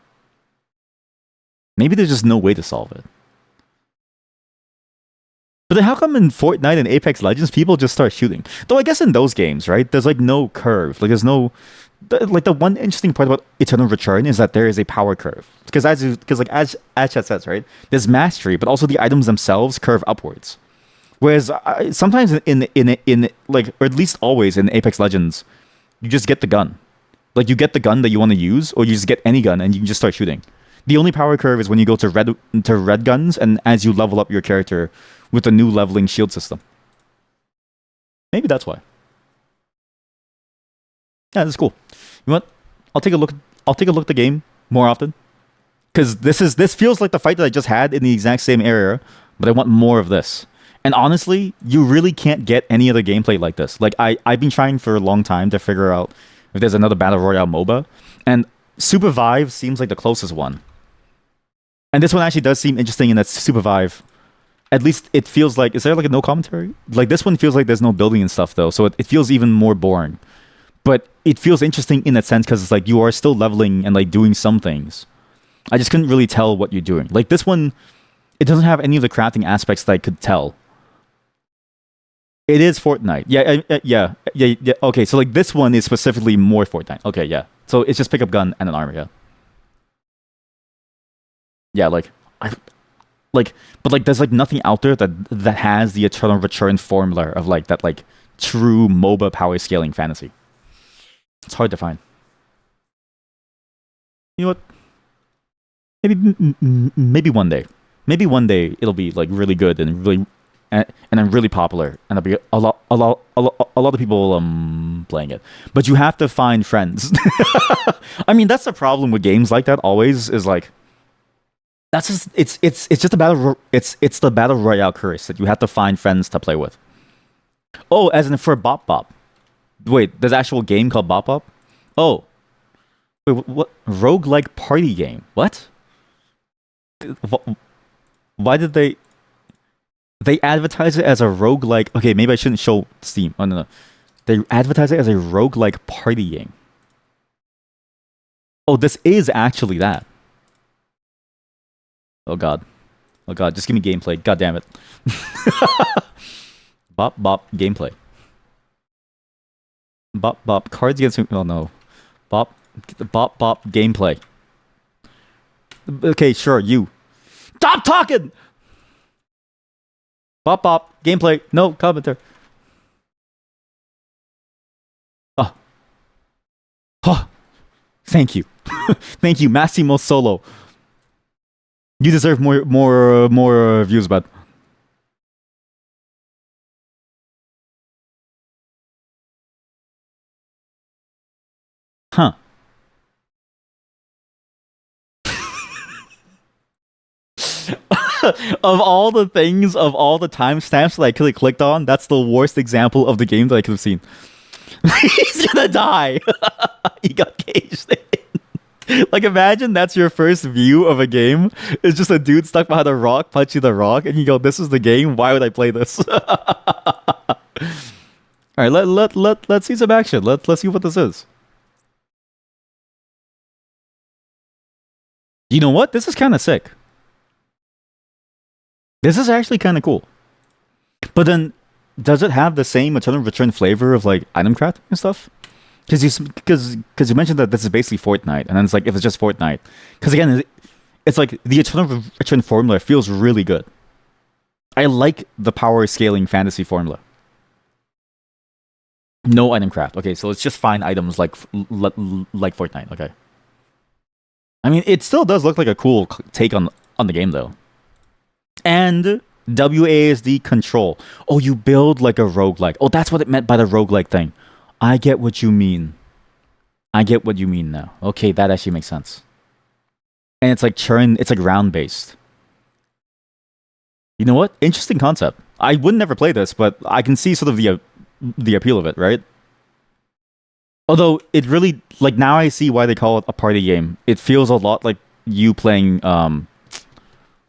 Maybe there's just no way to solve it. But then how come in Fortnite and Apex Legends people just start shooting? Though I guess in those games, right, there's like no curve. Like there's no, like the one interesting part about Eternal Return is that there is a power curve. Because as Chat says, right, there's mastery, but also the items themselves curve upwards. Whereas sometimes in like, or at least always in Apex Legends, you just get the gun. Like you get the gun that you want to use, or you just get any gun and you can just start shooting. The only power curve is when you go to red guns, and as you level up your character with a new leveling shield system. Maybe that's why. Yeah, that's cool. You know what? I'll take a look at the game more often, because this feels like the fight that I just had in the exact same area, but I want more of this. And honestly, you really can't get any other gameplay like this. Like I've been trying for a long time to figure out if there's another battle royale MOBA, and Supervive seems like the closest one. And this one actually does seem interesting in that Supervive, at least it feels like, is there like a no commentary? Like this one feels like there's no building and stuff though, so it feels even more boring. But it feels interesting in that sense because it's like you are still leveling and like doing some things. I just couldn't really tell what you're doing. Like this one, it doesn't have any of the crafting aspects that I could tell. It is Fortnite. Yeah. Okay, so like this one is specifically more Fortnite. Okay, yeah. So it's just pick up gun and an armor, yeah. Yeah, but like there's like nothing out there that has the Eternal Return formula of like that like true MOBA power scaling fantasy. It's hard to find. You know what? Maybe one day. Maybe one day it'll be like really good and really and then really popular, and there'll be a lot of people playing it. But you have to find friends. I mean, that's the problem with games like that. Always is like. That's just it's just a battle. It's the battle royale curse that you have to find friends to play with. Oh, as in for Bop Bop. Wait, there's an actual game called Bop Bop? Oh, wait, what? Roguelike party game? What? Why did they advertise it as a roguelike? Okay, maybe I shouldn't show Steam. Oh no. They advertise it as a roguelike party game. Oh, this is actually that. Oh god, just give me gameplay. God damn it. Bop Bop gameplay. Bop Bop cards against. Oh no. Bop gameplay. Okay, sure, you. Stop talking! Bop gameplay. No commentary. Oh. Oh. Thank you. Thank you, Massimo Solo. You deserve more views, bud. Huh. Of all the things, of all the timestamps that I could have clicked on, that's the worst example of the game that I could have seen. He's gonna die. He got caged in. Like, imagine that's your first view of a game. It's just a dude stuck behind a rock, punching the rock, and you go, "This is the game. Why would I play this?" All right, let's see some action. Let's see what this is. You know what? This is kind of sick. This is actually kind of cool. But then, does it have the same Eternal Return flavor of like item crafting and stuff? Because you mentioned that this is basically Fortnite, and then it's like, if it's just Fortnite, because again, it's like the Eternal Return formula feels really good. I like the power scaling fantasy formula. No item craft. Okay, so let's just find items like Fortnite. Okay. I mean, it still does look like a cool take on the game though. And WASD control. Oh, you build like a roguelike. Oh, that's what it meant by the roguelike thing. I get what you mean. I get what you mean now. Okay, that actually makes sense. And it's like churn, it's like round based. You know what? Interesting concept. I would never play this, but I can see sort of the appeal of it, right? Although it really, like, now I see why they call it a party game. It feels a lot like you playing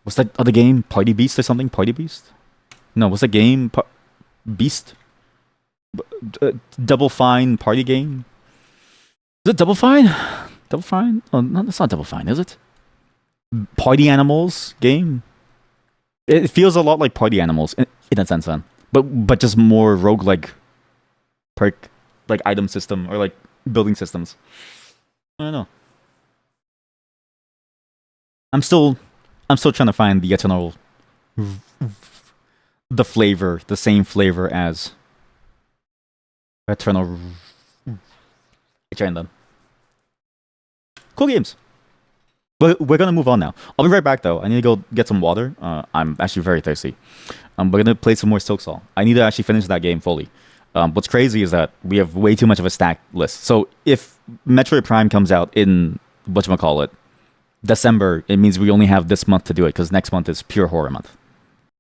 what's that other game? Party Beast or something? Party Beast? No, what's that game? Beast? Double Fine party game? Is it Double Fine? Double Fine? Oh, no, that's not Double Fine, is it? Party Animals game? It feels a lot like Party Animals in a sense, then. But just more roguelike like item system or like building systems. I don't know. I'm still trying to find the Eternal, the flavor, the same flavor as Eternal. Them. Cool games. But we're gonna move on now. I'll be right back though. I need to go get some water. I'm actually very thirsty. We're gonna play some more Silk Song. I need to actually finish that game fully. What's crazy is that we have way too much of a stacked list. So if Metroid Prime comes out in whatchamacallit, December, it means we only have this month to do it because next month is pure horror month.